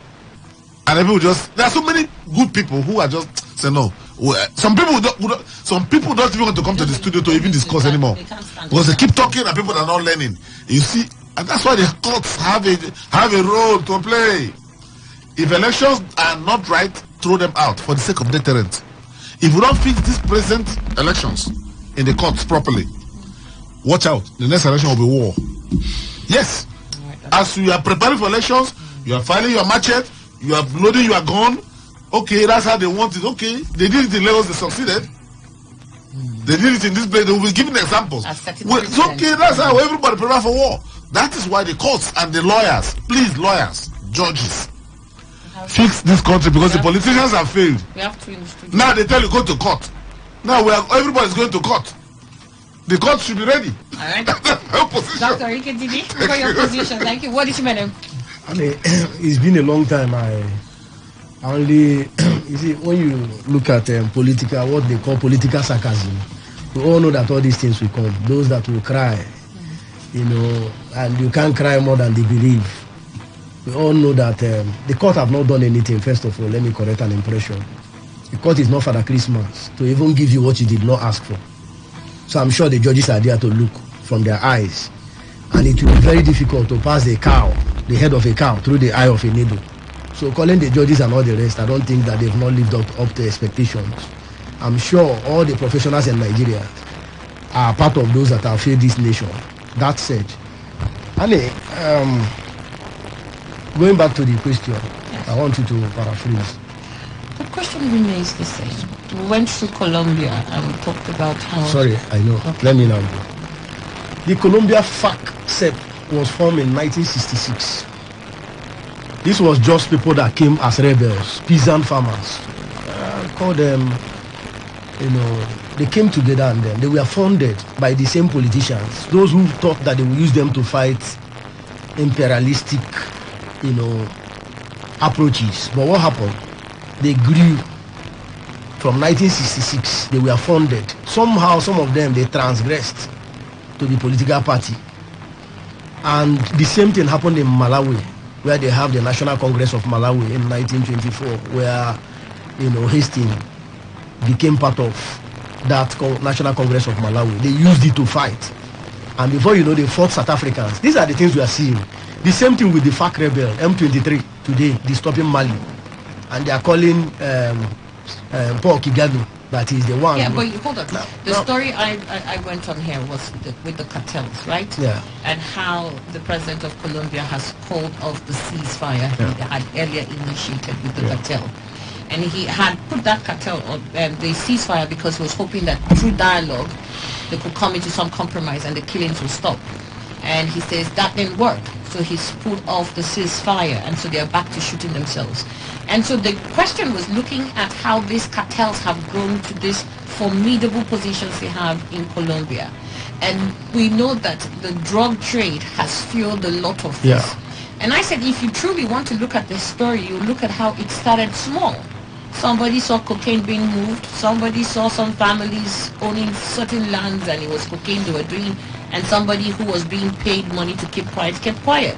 and people just, there are so many good people who are just say no. Some people don't even want to come to the studio to even discuss anymore, because they keep talking and people are not learning. You see, and that's why the courts have a role to play. If elections are not right, throw them out for the sake of deterrent. If we don't fix these present elections in the courts properly, watch out. The next election will be war. Yes. As you are preparing for elections, you are filing your machete, you are loading your gun. Okay, that's how they want it. Okay, they did it in Lagos, they succeeded. They did it in this place, they will be giving examples. It's okay, that's how everybody prepare for war. That is why the courts and the lawyers, please, lawyers, judges, fix this country, because the politicians have failed. We have to in the studio. Now they tell you go to court. Now everybody's going to court. The court should be ready. All right. Dr. Ike Didi, for your position. Thank you. What is your name? I mean, it's been a long time. I only, you see, when you look at political, what they call political sarcasm, we all know that all these things will come. Those that will cry, you know, and you can't cry more than they believe. We all know that the court have not done anything. First of all, let me correct an impression. The court is not Father Christmas to even give you what you did not ask for. So I'm sure the judges are there to look from their eyes. And it will be very difficult to pass the head of a cow, through the eye of a needle. So calling the judges and all the rest, I don't think that they've not lived up to expectations. I'm sure all the professionals in Nigeria are part of those that have failed this nation. That said, Annie, going back to the question, I want you to paraphrase. The question remains the same. We went through Colombia and we talked about how... Sorry, I know. Okay. Let me now go. The Colombia FARC-CEP was formed in 1966. This was just people that came as rebels, peasant farmers. Call them, you know, they came together and then they were funded by the same politicians, those who thought that they would use them to fight imperialistic, you know, approaches. But what happened? They grew. From 1966, they were funded. Somehow, some of them, they transgressed to the political party. And the same thing happened in Malawi, where they have the National Congress of Malawi in 1924, where, you know, Hastings became part of that National Congress of Malawi. They used it to fight. And before you know, they fought South Africans. These are the things we are seeing. The same thing with the FARC rebel, M23, today, disturbing Mali. And they are calling Paul Kagame that is the one. Yeah, but hold on. The story I went on here was with the cartels, right? Yeah. And how the president of Colombia has called off the ceasefire he had earlier initiated with the cartel. And he had put that cartel on the ceasefire because he was hoping that through dialogue they could come into some compromise and the killings will stop. And he says that didn't work. So he's put off the ceasefire, and so they're back to shooting themselves. And so the question was looking at how these cartels have grown to these formidable positions they have in Colombia. And we know that the drug trade has fueled a lot of this. Yeah. And I said, if you truly want to look at the story, you look at how it started small. Somebody saw cocaine being moved. Somebody saw some families owning certain lands and it was cocaine they were doing. And somebody who was being paid money to keep quiet kept quiet.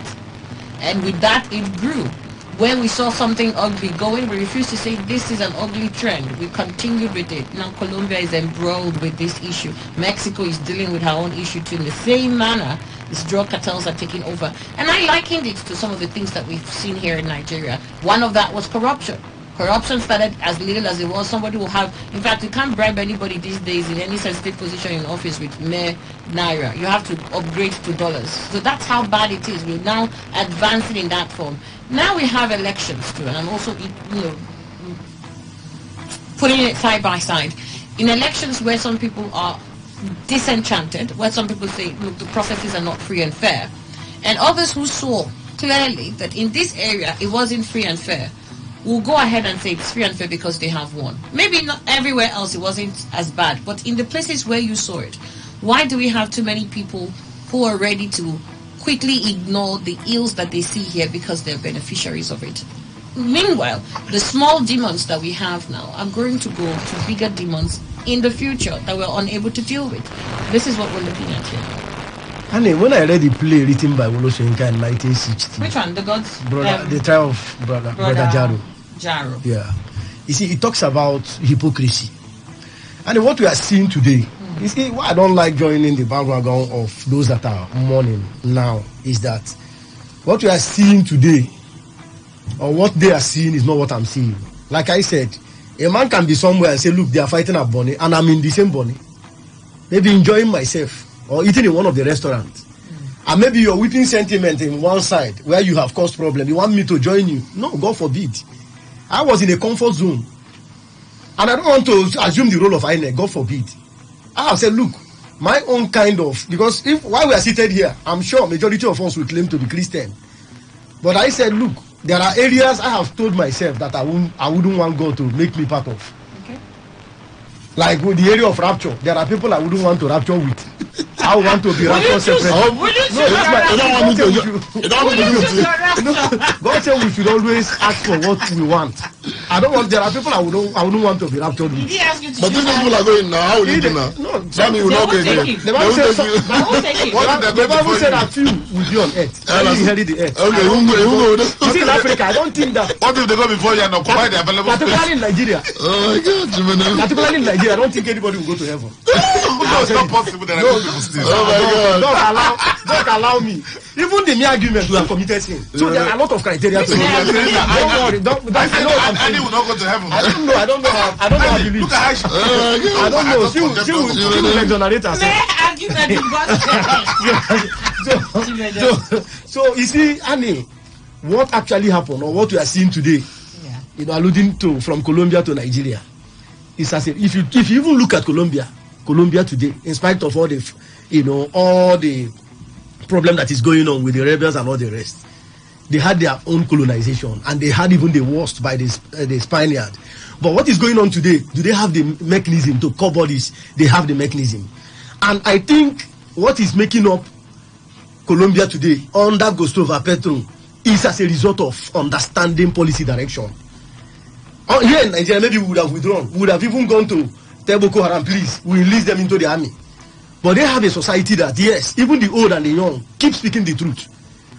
And with that, it grew. When we saw something ugly going, we refused to say this is an ugly trend. We continued with it. Now Colombia is embroiled with this issue. Mexico is dealing with her own issue too. In the same manner, these drug cartels are taking over. And I likened it to some of the things that we've seen here in Nigeria. One of that was corruption. Corruption started as little as it was. Somebody will have, in fact, you can't bribe anybody these days in any sensitive position in office with mere naira. You have to upgrade to dollars. So that's how bad it is. We're now advancing in that form. Now we have elections too, and I'm also, putting it side by side. In elections where some people are disenchanted, where some people say, look, the processes are not free and fair, and others who saw clearly that in this area it wasn't free and fair, will go ahead and say it's free and fair because they have won. Maybe not everywhere else it wasn't as bad, but in the places where you saw it, why do we have too many people who are ready to quickly ignore the ills that they see here because they're beneficiaries of it? Meanwhile, the small demons that we have now are going to go to bigger demons in the future that we're unable to deal with. This is what we're looking at here. And when I read the play written by Wolo Soyinka in 1960, Which one? The Gods? brother, the trial of brother Jaro. Jaro. Yeah. You see, it talks about hypocrisy. And what we are seeing today, you see, why I don't like joining the background of those that are mourning now is that what we are seeing today, or what they are seeing, is not what I'm seeing. Like I said, a man can be somewhere and say, look, they are fighting at Bonny, and I'm in the same Bonny. Maybe enjoying myself, or eating in one of the restaurants. And maybe you're weeping sentiment in one side where you have caused problem. You want me to join you? No, God forbid. I was in a comfort zone. And I don't want to assume the role of INEC, God forbid. I have said, look, my own kind of, because if while we are seated here, I'm sure majority of us will claim to be Christian. But I said, look, there are areas I have told myself that I wouldn't want God to make me part of. Okay. Like with the area of rapture, there are people I wouldn't want to rapture with. I want to be raptured separate. God said we should always ask for what we want. I don't want. There are people I wouldn't want to be raptured with. But these people are going now. How will you do now? No, tell me you will not get there. The Bible said that few will be on earth. When you inherit the earth. Okay, you see in Africa, I don't think that. What if they go before you and occupy the available space? Particularly in Nigeria. Oh my God, Jimena. Particularly in Nigeria, I don't think anybody will go to heaven. No, it's not possible. There are good people still. Oh my God. Don't allow me. Even the mere argument we have committed sin. So there are a lot of criteria to it. Don't worry. Annie will not go to heaven. I don't know how I believe. Look at how I don't know. She will exonerate herself. So you see, Annie, what actually happened or what we are seeing today, alluding to from Colombia to Nigeria, is as if you even look at Colombia today, in spite of all the problem that is going on with the rebels and all the rest, they had their own colonization and they had even the worst by the Spaniard. But what is going on today? Do they have the mechanism to cover this? They have the mechanism. And I think what is making up Colombia today under Gustavo Petro is as a result of understanding policy direction. Here in Nigeria, maybe we would have withdrawn. We would have even gone to tell Boko Haram, please, we release them into the army. But they have a society that, yes, even the old and the young keep speaking the truth.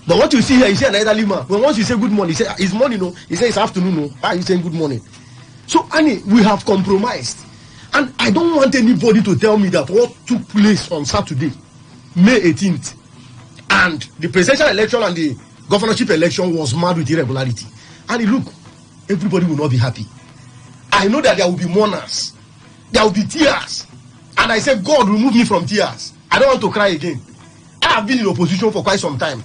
But what you see here, you see an elderly man. When once you say good morning, he say it's morning, no. He says it's afternoon, no. Why are you saying good morning? So, Annie, we have compromised. And I don't want anybody to tell me that what took place on Saturday, May 18th, and the presidential election and the governorship election was marred with irregularity. And look, everybody will not be happy. I know that there will be mourners. there will be tears. And I said, God, remove me from tears. I don't want to cry again. I have been in opposition for quite some time.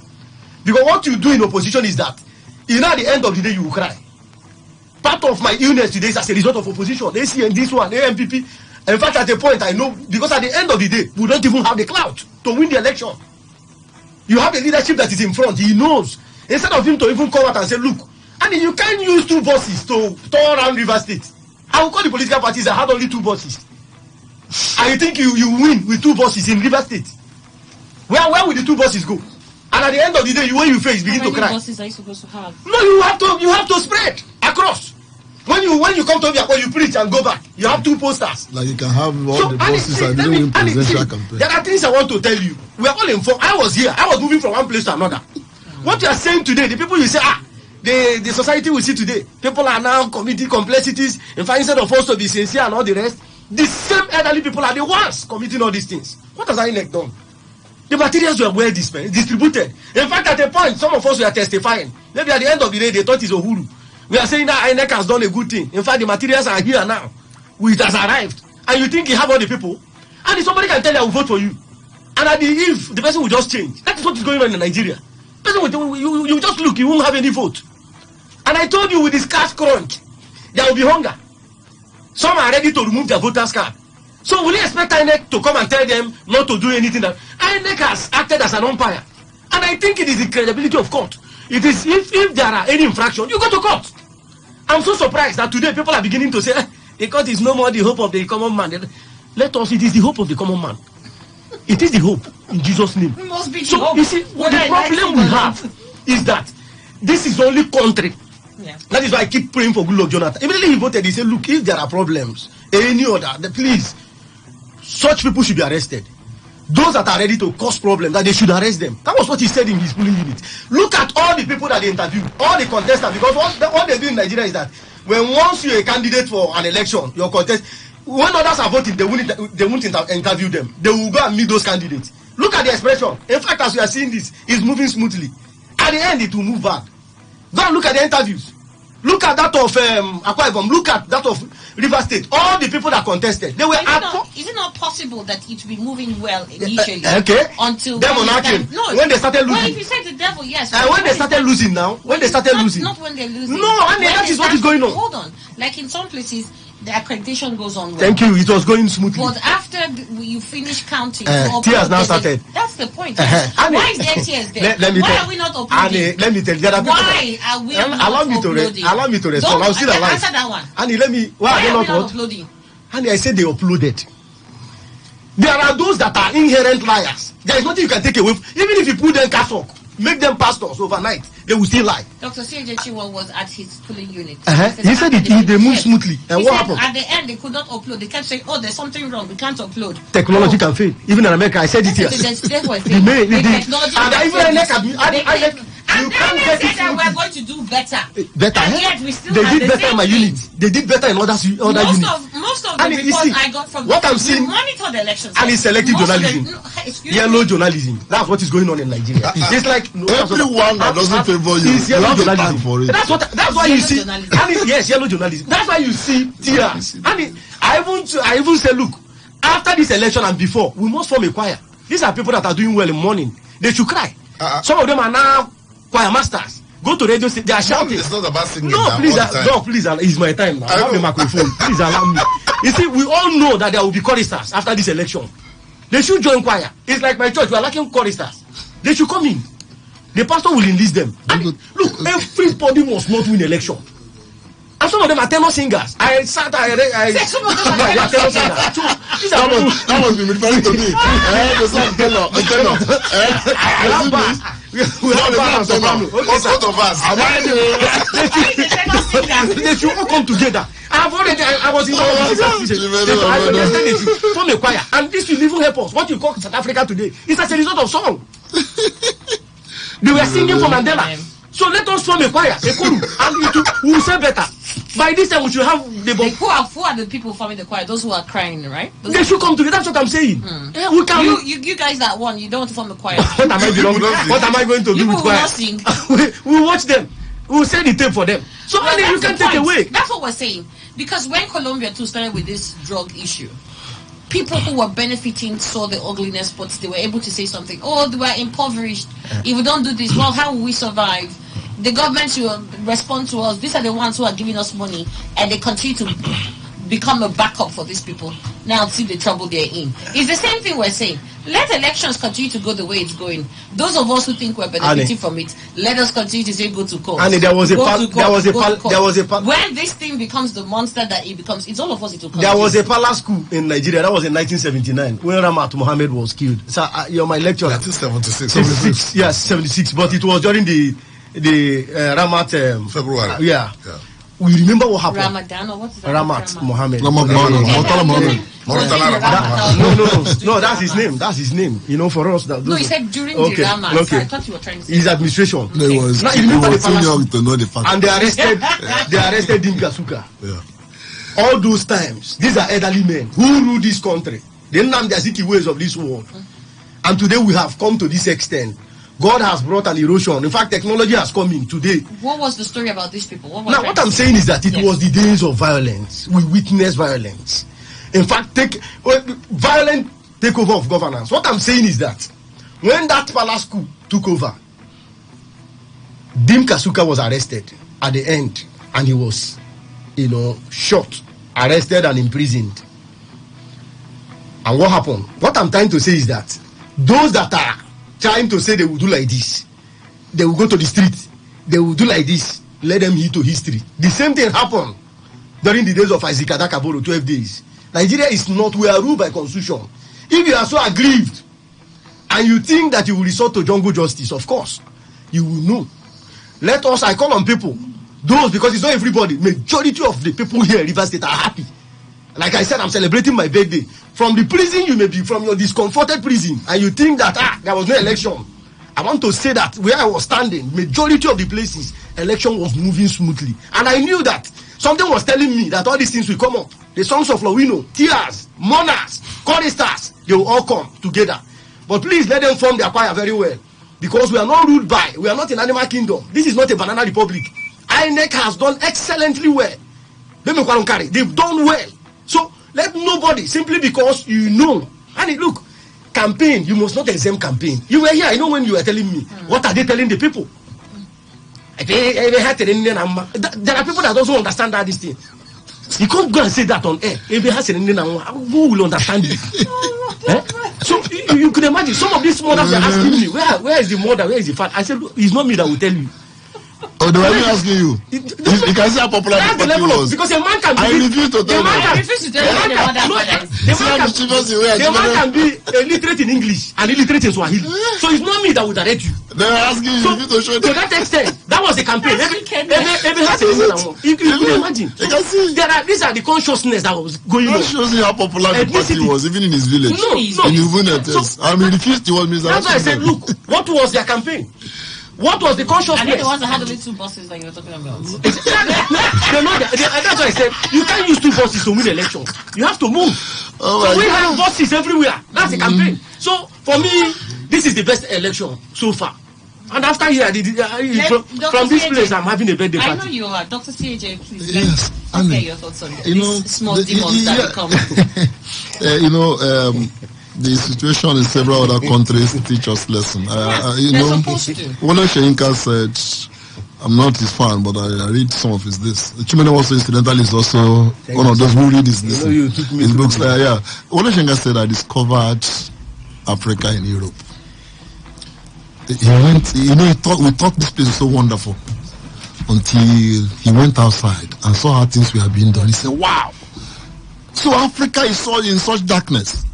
Because what you do in opposition is that, at the end of the day, you will cry. Part of my illness today is as a result of opposition. ACN, this one, AMPP. In fact, at a point, I know, because at the end of the day, we don't even have the clout to win the election. You have a leadership that is in front. He knows. Instead of him to even come out and say, look, I mean, you can't use 2 buses to turn around River State. I will call the political parties that had only 2 buses. And you think you win with 2 buses in River State? Where will the 2 buses go? And at the end of the day, when you face, begin to cry. How many buses are you supposed to have? No, you have to spread across. When you come to Obiakpo, you preach and go back. You have 2 posters. Like you can have all the buses and you win presidential campaign. There are things I want to tell you. We are all informed. I was here. I was moving from one place to another. What you are saying today, the people you say, the society we see today, people are now committing complexities. In fact, instead of us to be sincere and all the rest, the same elderly people are the ones committing all these things. What has INEC done? The materials were well distributed. In fact, at a point, some of us were testifying. Maybe at the end of the day, they thought it's Uhuru. We are saying that INEC has done a good thing. In fact, the materials are here now. It has arrived. And you think you have all the people? And if somebody can tell you, I will vote for you. And at the eve, the person will just change. That is what is going on in Nigeria. Person will, you just look, you won't have any vote. And I told you with this cash crunch, there will be hunger. Some are ready to remove their voters card. So will you expect INEC to come and tell them not to do anything? That INEC has acted as an umpire. And I think it is the credibility of court. It is if there are any infraction, you go to court. I'm so surprised that today people are beginning to say, the court is no more the hope of the common man. Let us, it is the hope of the common man. It is the hope in Jesus' name. It must be so hope. You see, the problem we have is that this is only country. Yeah. That is why I keep praying for Goodluck Jonathan. Immediately he voted, he said, look, if there are problems, any other, please, such people should be arrested. Those that are ready to cause problems, that they should arrest them. That was what he said in his polling unit. Look at all the people that they interviewed, all the contestants, because what they do in Nigeria is that when once you're a candidate for an election, your contest, when others are voting, they won't interview them. They will go and meet those candidates. Look at the expression. In fact, as we are seeing this, it's moving smoothly. At the end, it will move back. Go and look at the interviews. Look at that of Akwa Ibom. Look at that of River State. All the people that contested, they were. Is it not possible that it will be moving well initially? Okay. Until devil knocking. No. When they started losing. Well, if you say the devil, yes. When they started losing now. When they started losing. Not when they're losing. No, I mean that is what is going on. Hold on. Like in some places, the accreditation goes on well. Thank you. It was going smoothly. But after you finish counting, tears now started. That's the point. Why is there tears there? Why are we not uploading? Let me tell you. Why are we not uploading? Allow me to respond. I'll still alive. Answer that one. Annie, let me. Why are we not uploading? Annie, I said they uploaded. There are those that are inherent liars. There is nothing you can take away. Even if you put them castle, make them pastors overnight, they will still lie. Dr. C.J. Chiwa was at his polling unit. He said they moved smoothly. And what happened? At the end, they could not upload. They kept saying, oh, there's something wrong. We can't upload. Technology can fail. Even in America, I said it here. And then they said that we're going to do better. And yet we still have the better in my unit. They did better in other units. Most of the reports I got from what I'm seeing, monitor the elections. And it's selective journalism. Yellow journalism. That's what is going on in Nigeria. It's like everyone that doesn't favor you. It's yellow journalism. For it. That's why you see. Yes, yellow journalism. That's why you see tears. I even say, look, after this election and before, we must form a choir. These are people that are doing well in morning. They should cry. Some of them are now choir masters. Go to radio station. They are shouting. It's not about singing. No, please, it's my time now. I have a microphone. Please allow me. You see, we all know that there will be choristers after this election. They should join choir. It's like my church. We are lacking choristers. They should come in. The pastor will enlist them. And look, everybody must not win election. And some of them are tenor singers. Some of them are tenor singers. That must be referring to me. The song tenor. They should all come together. I was in form a choir. And this will even help us. What you call South Africa today is as a result of song. They were singing for Mandela. So let us form a choir, a chorus, and we will say better. By this time, we should have the who are the people forming the choir? Those who are crying, right? They should come together. That's what I'm saying. Yeah, we can. You guys that won, you don't want to form the choir. What am I going to do with choir? Sing. We watch them. We will send the tape for them. So you can take away. That's what we're saying. Because when Colombia too started with this drug issue, people who were benefiting saw the ugliness, but they were able to say something. Oh, they were impoverished. If we don't do this, well, how will we survive? The government should respond to us. These are the ones who are giving us money, and they continue to become a backup for these people. Now see the trouble they're in. It's the same thing we're saying. Let elections continue to go the way it's going. Those of us who think we're benefiting from it, let us continue to say go to court. And there was a when this thing becomes the monster that it becomes, it's all of us. It will come. There was a palace coup in Nigeria. That was in 1979 when Ramat Mohammed was killed. So you're my lecturer. 1976. Yes, 76. But it was during the Ramat February. Yeah. We remember what happened. Ramadan or what's that? Ramat Mohammed. No, that's his name. That's his name. You know, for us. No, he said during the Ramat. Okay. I thought you were trying to say his administration. No, it was too young to know the fact. And they arrested Dim Kasuka. Yeah. All those times, these are elderly men who rule this country. They know the Aziki ways of this world. And today we have come to this extent. God has brought an erosion. In fact, technology has come in today. What was the story about these people? What I'm saying is that it was the days of violence. We witnessed violence. In fact, violent takeover of governance. What I'm saying is that when that palace coup took over, Dim Kasuka was arrested at the end, and he was, shot, arrested, and imprisoned. And what happened? What I'm trying to say is that those that are trying to say they will do like this, they will go to the street, they will do like this, let them heed to history. The same thing happened during the days of Isaac Adakaboro, 12 days. Nigeria is not, we are ruled by constitution. If you are so aggrieved and you think that you will resort to jungle justice, of course, you will know. I call on people, those, because it's not everybody, majority of the people here in Rivers State are happy. Like I said, I'm celebrating my birthday. From the prison, you may be from your discomforted prison, and you think that there was no election. I want to say that where I was standing, majority of the places, election was moving smoothly. And I knew that something was telling me that all these things will come up. The songs of Lowino, Tears, Mourners, Choristers, they will all come together. But please let them form their choir very well. Because we are not ruled by, we are not in animal kingdom. This is not a banana republic. INEC has done excellently well. They've done well. So let nobody, simply because you know, and look, campaign, you must not exempt campaign. You were here, I know when you were telling me, what are they telling the people? There are people that also understand that this thing. You can't go and say that on air. Who will understand it? So you could imagine, some of these mothers are asking me, where is the mother, where is the father? I said, it's not me that will tell you. Oh, they were asking you. You can see how popular the party was. Because a man can be. I refuse to tell you. The man can be illiterate in English and illiterate in Swahili. So it's not me that would direct you. They were asking you to show them. To that extent, that was the campaign. You can imagine. These are the consciousness that was going on. That shows you how popular the party was, even in his village. No. In Uvunetes. I mean, refused to want me. That's why I said, look, what was their campaign? What was the consciousness? I think the ones that had the little buses that you were talking about. That's why I said you can't use two buses to win elections. You have to move. So we have buses everywhere. That's the campaign. So for me, this is the best election so far. And after here, from this place, I'm having a birthday party. I know you are. Dr. CAJ, please. Yes. Let's get your thoughts on these small demons that come. The situation in several other countries teach us lesson. Wole Soyinka said, I'm not his fan, but I read some of his this. Chimene also incidentally is also one of those who read his books. Wole Soyinka said, I discovered Africa in Europe. He went, we thought this place is so wonderful until he went outside and saw how things were being done. He said, wow. So Africa is in such darkness.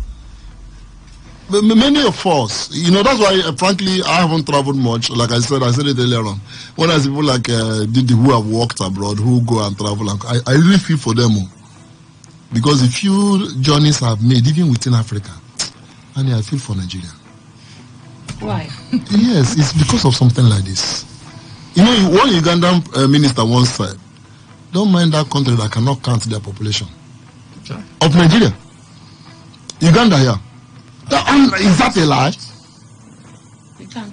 Many of us, that's why, frankly, I haven't traveled much. Like I said it earlier on. When I see people like Didi who have walked abroad, who go and travel, I really feel for them. Because the few journeys I've made, even within Africa, and I feel for Nigeria. Why? Yes, it's because of something like this. One Ugandan minister once said, don't mind that country that cannot count their population. Okay. Of Nigeria. Uganda here. Is that a lie? You can't.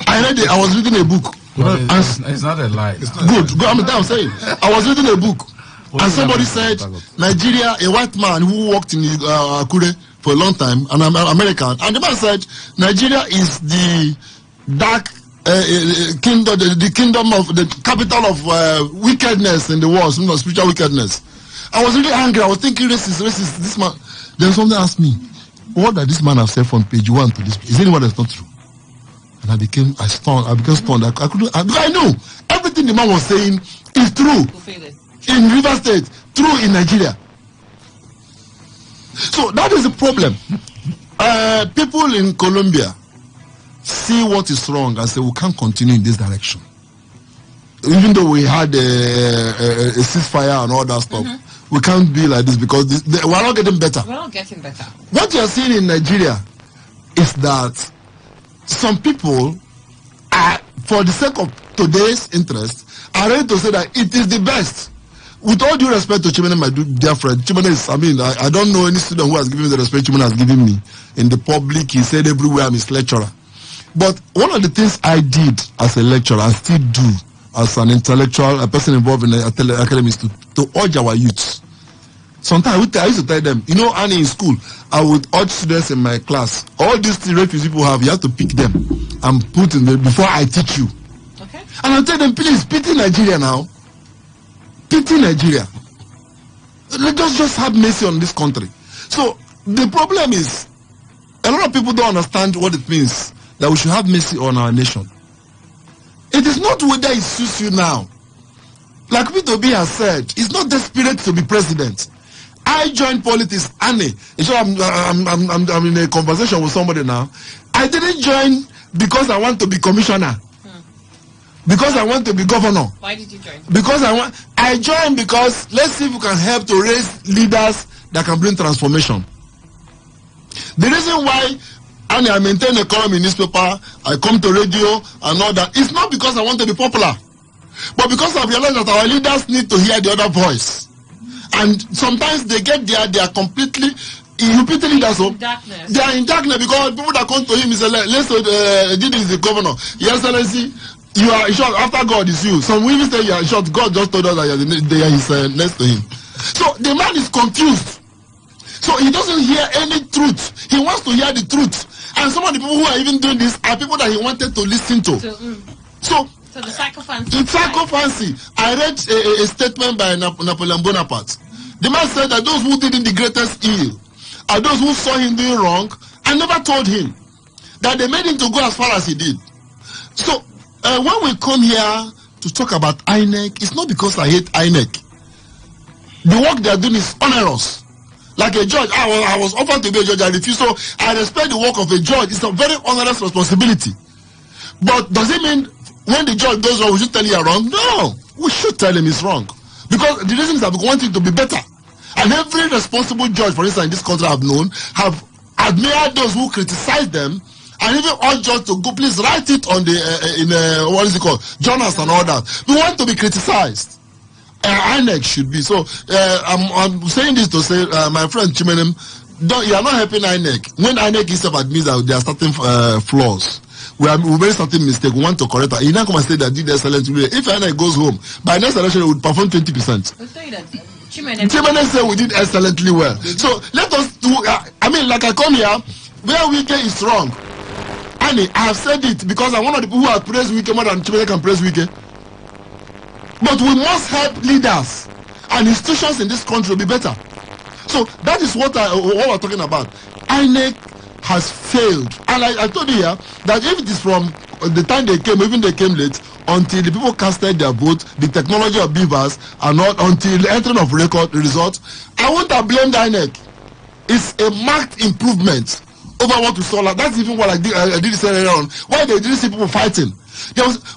I was reading a book. It's not a lie. Good. I'm saying. I was reading a book And somebody said, Nigeria, a white man who worked in Akure for a long time, an American, and the man said, Nigeria is the dark kingdom, the kingdom of the capital of wickedness in the world, spiritual wickedness. I was really angry. I was thinking, racist. This man. Then somebody asked me, what did this man have said from page 1 to this? Is anyone that's not true? And I became stunned. I knew everything the man was saying is true. In River State, true in Nigeria. So that is the problem. People in Colombia see what is wrong and say we can't continue in this direction. Even though we had a ceasefire and all that stuff, we can't be like this because we're not getting better. We're not getting better. What you're seeing in Nigeria is that some people are, for the sake of today's interest, are ready to say that it is the best. With all due respect to Chimene, my dear friend, Chimene is, I don't know any student who has given me the respect Chimene has given me. In the public, he said everywhere I'm his lecturer. But one of the things I did as a lecturer, and still do as an intellectual, a person involved in the academy, is to urge our youths. Sometimes I used to tell them, Annie, in school, I would urge students in my class, all these refugees people have, you have to pick them and put in there before I teach you. Okay. And I'll tell them, please, pity Nigeria now. Pity Nigeria. Let us just have mercy on this country. So the problem is, a lot of people don't understand what it means that we should have mercy on our nation. It is not whether it suits you now. Like Peter B has said, it's not desperate to be president. I joined politics, Annie. I'm in a conversation with somebody now. I didn't join because I want to be commissioner. Because I want to be governor. Why did you join? Because I joined because let's see if we can help to raise leaders that can bring transformation. The reason why I maintain a column in newspaper, I come to radio and all that, it's not because I want to be popular, but because I realize that our leaders need to hear the other voice. And sometimes they get there, they are completely repeatedly that's all. They are in darkness because people that come to him is let's say Didi is the governor. Your Excellency, you are in short, after God is you. Some women say you are in short, God just told us that they are next to him. So the man is confused. So he doesn't hear any truth. He wants to hear the truth. And some of the people who are even doing this are people that he wanted to listen to. So the psychophancy. The psychophancy. I read a statement by Napoleon Bonaparte. The man said that those who did him the greatest ill are those who saw him doing wrong and never told him that they made him to go as far as he did. So when we come here to talk about INEC, it's not because I hate INEC. The work they are doing is onerous. Like a judge, I was offered to be a judge, I refused. So I respect the work of a judge. It's a very onerous responsibility. But does it mean when the judge does wrong, we should tell you are wrong? No, we should tell him he's wrong. Because the reason is that we want it to be better. And every responsible judge, for instance, in this country I've known, have admired those who criticize them, and even all judges to go, please write it on the, what is it called, journals and all that. We want to be criticized. INEC should be. So I'm saying this to say, my friend Chimenem, you are not helping INEC. When INEC itself admits that there are certain flaws, we made certain mistake, we want to correct that. You now come and say that did excellently. If INEC goes home, by next election it would perform 20%. Chimenem said we did excellently well. So let us do, like I come here, where Wike is wrong. Annie, I have said it because I'm one of the people who have praised Wike more than Chimenem can praise Wike. But we must help leaders and institutions in this country be better. So that is what we're talking about. INEC has failed. And I told you here that if it is from the time they came, even they came late, until the people casted their vote, the technology of beavers, and not until the entering of record results, I won't have blamed INEC. It's a marked improvement over what we saw. That's even what I did say earlier on. Why they didn't see people fighting.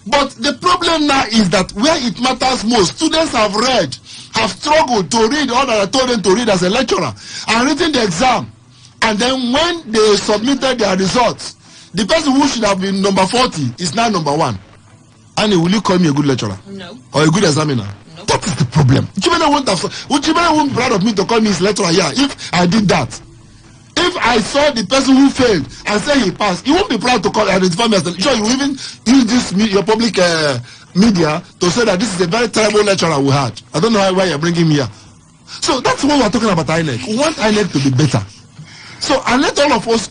But the problem now is that where it matters most, students have struggled to read all that I told them to read as a lecturer, and written the exam. And then when they submitted their results, the person who should have been number 40 is now number 1. Annie, will you call me a good lecturer? No. Or a good examiner? No. That is the problem. Chimene won't be proud of me to call me his lecturer here if I did that. If I saw the person who failed and say he passed, he won't be proud to identify me as the lecturer. You even use this your public media to say that this is a very terrible lecturer we had. I don't know why you're bringing him here. So that's what we're talking about INEC. We want INEC to be better. So, and let all of us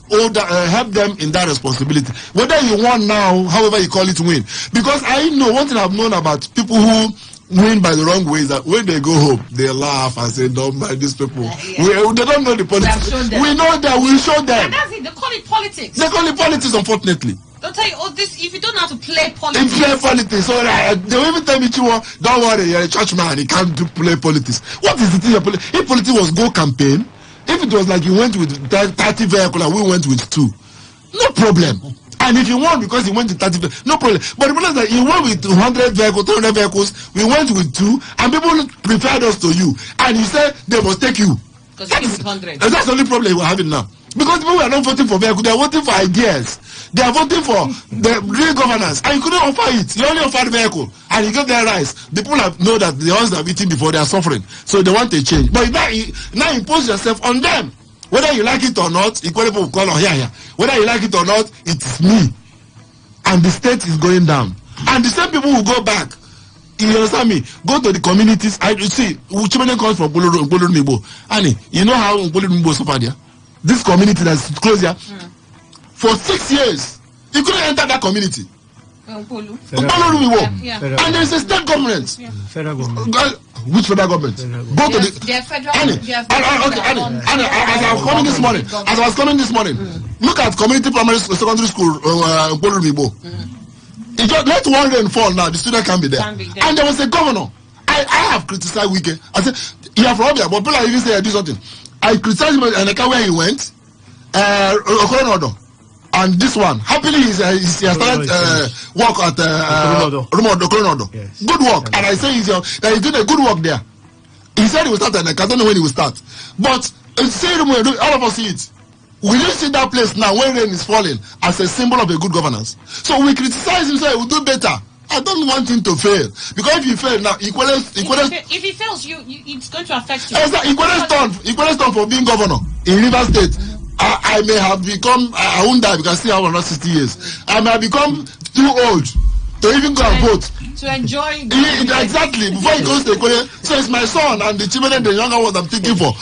help them in that responsibility. Whether you won now, however you call it, win. Because I know, one thing I've known about people who win by the wrong way is that when they go home, they laugh and say, don't mind these people. Yeah. They don't know the politics. We know that, we show them. And that's it, they call it politics. They call it politics, unfortunately. They'll tell you, oh, this, if you don't know how to play politics. They play politics. So they'll even tell me, don't worry, you're a church man, you can't play politics. What is the thing? If politics was go campaign, if it was like you went with 30 vehicles and we went with 2, no problem. And if you won because you went with 30 vehicles, no problem. But the problem is that you went with 100 vehicles, 200 vehicles, we went with 2, and people preferred us to you. And you said they must take you. Because you came with 100. And that's the only problem we're having now. Because people are not voting for vehicles, they are voting for ideas. They are voting for the real governance. And you couldn't offer it. You only offered vehicle. And you get their rights. The people know that the ones that have eaten before, they are suffering. So they want a change. But now impose yourself on them. Whether you like it or not, equally people will call on here. Whether you like it or not, it's me. And the state is going down. And the same people will go back. You understand me? Go to the communities. You see, Uchimene comes from Boloro Nibo. Annie, you know how Boloro Nibo suffered there? This community that's close here. For 6 years, you couldn't enter that community. And there is a state government. Yeah. Federal government. Which federal government? Go to the federal. As I was coming this morning, look at community primary school, secondary school, It just let one rain fall now, the student can't be there. And there was a governor. I have criticized Wike. I said, you have Robia, but people even say I do something. I criticized him and I can't where he went. And this one, happily, he has started work at Coronado. Yes. Good work. And I say he's doing a good work there. He said he will start at I don't know when he will start. But all of us see it. Will you see that place now when rain is falling as a symbol of a good governance? So we criticize him, say he will do better. I don't want him to fail. Because if he fails now, if he fails, it's going to affect you. Equalist done for being governor in Rivers State. I may have become, I won't die because I still have another 60 years. I may have become too old to even go and vote. To enjoy. Exactly. Before he goes to Equalist. So it's my son and the children and the younger ones I'm thinking for.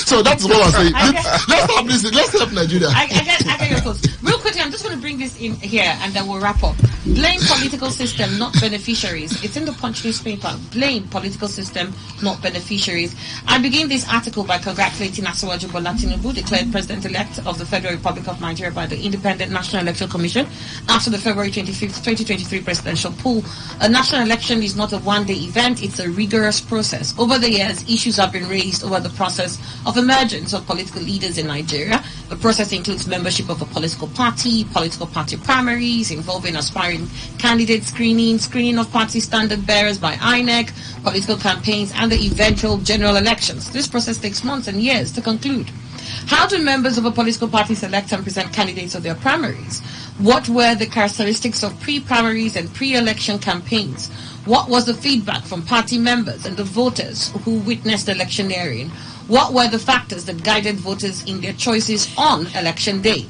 So that's what I'm saying. Let's help Nigeria. I get your thoughts. Real quickly, I'm just going to bring this in here and then we'll wrap up. Blame political system, not beneficiaries. It's in the Punch newspaper. Blame political system, not beneficiaries. I begin this article by congratulating Asiwaju Bola Tinubu, declared President-elect of the Federal Republic of Nigeria by the Independent National Electoral Commission after the February 25th, 2023 presidential poll. A national election is not a one-day event. It's a rigorous process. Over the years, issues have been raised over the process of emergence of political leaders in Nigeria. The process includes membership of a political party primaries involving aspiring candidate screening of party standard bearers by INEC, political campaigns, and the eventual general elections. This process takes months and years to conclude. How do members of a political party select and present candidates of their primaries? What were the characteristics of pre-primaries and pre-election campaigns? What was the feedback from party members and the voters who witnessed electioneering? What were the factors that guided voters in their choices on election day?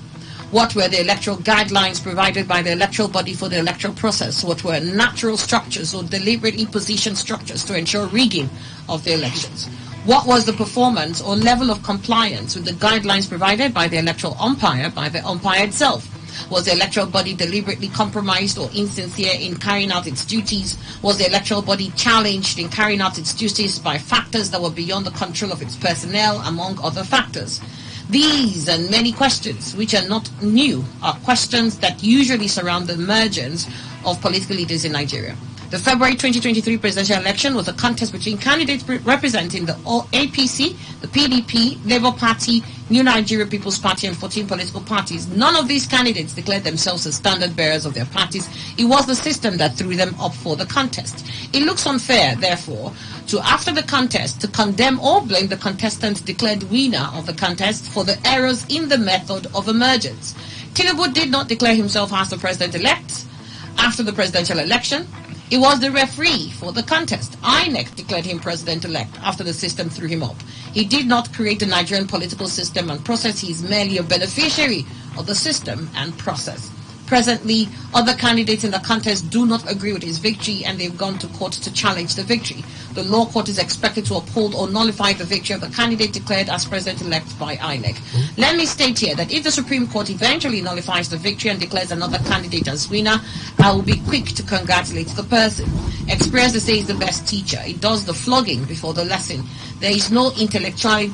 What were the electoral guidelines provided by the electoral body for the electoral process? What were natural structures or deliberately positioned structures to ensure rigging of the elections? What was the performance or level of compliance with the guidelines provided by the electoral umpire, by the umpire itself? Was the electoral body deliberately compromised or insincere in carrying out its duties? Was the electoral body challenged in carrying out its duties by factors that were beyond the control of its personnel, among other factors? These and many questions, which are not new, are questions that usually surround the emergence of political leaders in Nigeria. The February 2023 presidential election was a contest between candidates representing the APC, the PDP, Labour Party, New Nigeria People's Party, and 14 political parties. None of these candidates declared themselves as standard bearers of their parties. It was the system that threw them up for the contest. It looks unfair, therefore, to, after the contest, to condemn or blame the contestant declared winner of the contest for the errors in the method of emergence. Tinubu did not declare himself as the president-elect after the presidential election. He was the referee for the contest. INEC declared him president-elect after the system threw him up. He did not create the Nigerian political system and process. He is merely a beneficiary of the system and process. Presently, other candidates in the contest do not agree with his victory, and they've gone to court to challenge the victory. The law court is expected to uphold or nullify the victory of the candidate declared as president-elect by INEC. Let me state here that if the Supreme Court eventually nullifies the victory and declares another candidate as winner, I will be quick to congratulate the person. Experience, they say, is the best teacher. It does the flogging before the lesson. There is no intellectually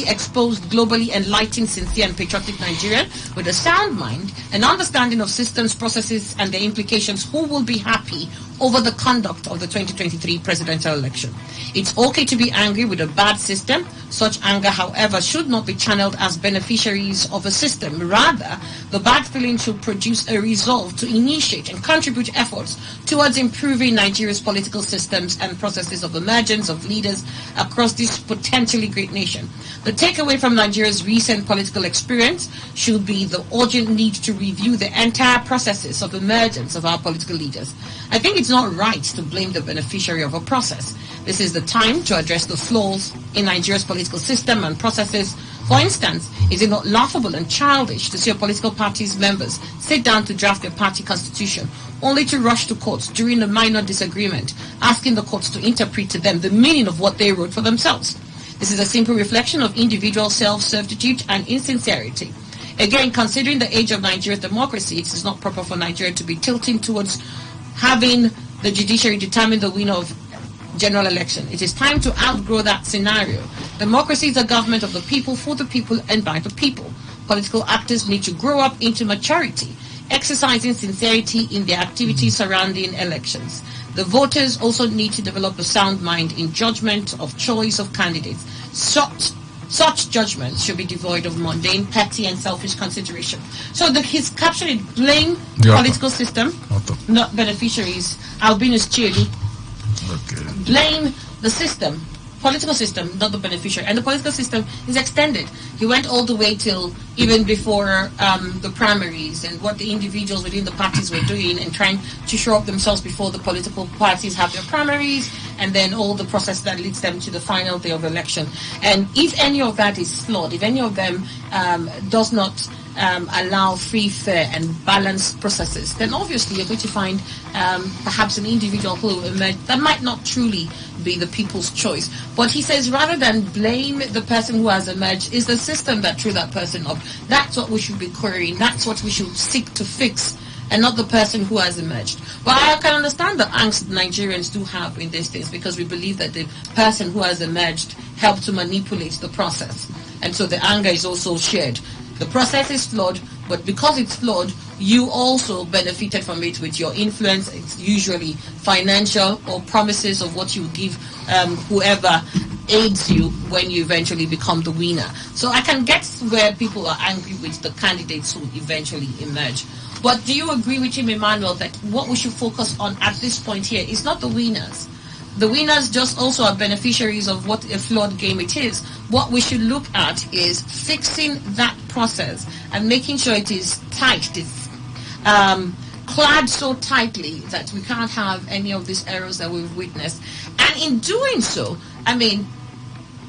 exposed, globally enlightened, sincere and patriotic Nigerian with a sound mind, an understanding of systems, processes and their implications who will be happy over the conduct of the 2023 presidential election. It's okay to be angry with a bad system. Such anger, however, should not be channeled as beneficiaries of a system. Rather, the bad feeling should produce a resolve to initiate and contribute efforts towards improving Nigeria's political systems and processes of emergence of leaders across this potentially great nation. The takeaway from Nigeria's recent political experience should be the urgent need to review the entire processes of emergence of our political leaders. I think it's not right to blame the beneficiary of a process. This is the time to address the flaws in Nigeria's political system and processes. For instance, is it not laughable and childish to see a political party's members sit down to draft their party constitution, only to rush to courts during a minor disagreement, asking the courts to interpret to them the meaning of what they wrote for themselves? This is a simple reflection of individual self-certitude and insincerity. Again, considering the age of Nigeria's democracy, it is not proper for Nigeria to be tilting towards having the judiciary determine the winner of general election. It is time to outgrow that scenario. Democracy is a government of the people, for the people, and by the people. Political actors need to grow up into maturity, exercising sincerity in their activities surrounding elections. The voters also need to develop a sound mind in judgment of choice of candidates. Such judgments should be devoid of mundane, petty, and selfish consideration. So his caption is blame political system, not beneficiaries. Albinus Chiedu. Blame the system, political system, not the beneficiary. And the political system is extended. He went all the way till even before the primaries and what the individuals within the parties were doing and trying to show up themselves before the political parties have their primaries, and then all the process that leads them to the final day of election. And if any of that is flawed, if any of them does not allow free, fair and balanced processes, then obviously you're going to find perhaps an individual who will emerge that might not truly be the people's choice. But he says rather than blame the person who has emerged, is the system that threw that person up. That's what we should be querying. That's what we should seek to fix, and not the person who has emerged. But I can understand the angst Nigerians do have in these things, because we believe that the person who has emerged helped to manipulate the process. And so the anger is also shared. The process is flawed, but because it's flawed, you also benefited from it with your influence. It's usually financial or promises of what you give whoever aids you when you eventually become the winner. So I can get where people are angry with the candidates who eventually emerge. But do you agree with him, Emmanuel, that what we should focus on at this point here is not the winners? The winners just also are beneficiaries of what a flawed game it is. What we should look at is fixing that process and making sure it is tight, it's clad so tightly that we can't have any of these errors that we've witnessed. And in doing so, I mean,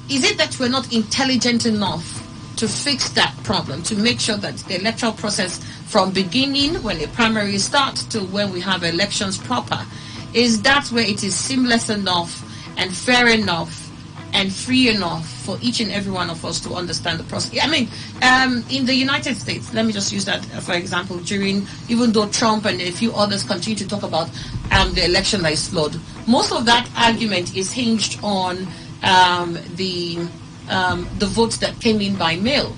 is it that we're not intelligent enough to fix that problem, to make sure that the electoral process from beginning, when a primary starts, to when we have elections proper, is that where it is seamless enough and fair enough and free enough for each and every one of us to understand the process? I mean, in the United States, let me just use that for example, even though Trump and a few others continue to talk about the election that is flawed, most of that argument is hinged on the votes that came in by mail.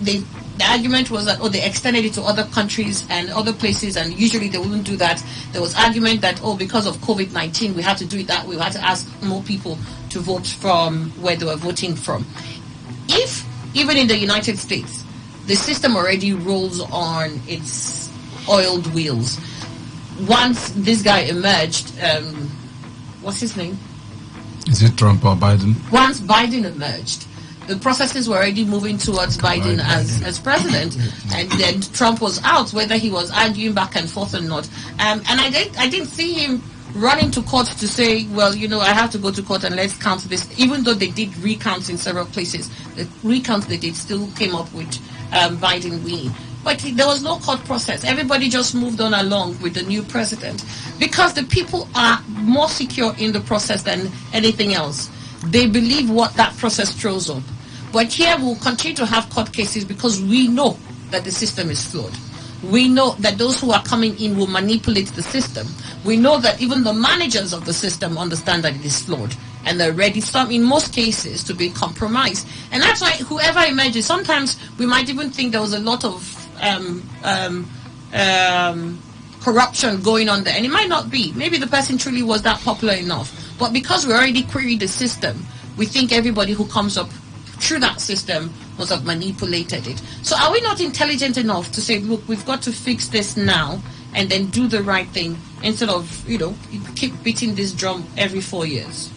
The argument was that, they extended it to other countries and other places, and usually they wouldn't do that. There was argument that, because of COVID-19, we had to do it that way. We had to ask more people to vote from where they were voting from. If, even in the United States, the system already rolls on its oiled wheels, once this guy emerged, what's his name? Is it Trump or Biden? Once Biden emerged, the processes were already moving towards Biden as president, and then Trump was out, whether he was arguing back and forth or not. And I didn't see him running to court to say, well, I have to go to court and let's count this, even though they did recounts in several places. The recounts they did still came up with Biden winning. But there was no court process. Everybody just moved on along with the new president because the people are more secure in the process than anything else. They believe what that process throws up. But here we'll continue to have court cases because we know that the system is flawed. We know that those who are coming in will manipulate the system. We know that even the managers of the system understand that it is flawed. And they're ready, in most cases, to be compromised. And that's why whoever emerges, sometimes we might even think there was a lot of corruption going on there. And it might not be. Maybe the person truly was that popular enough. But because we already queried the system, we think everybody who comes up through that system must have manipulated it. So are we not intelligent enough to say, look, we've got to fix this now and then do the right thing instead of, keep beating this drum every 4 years?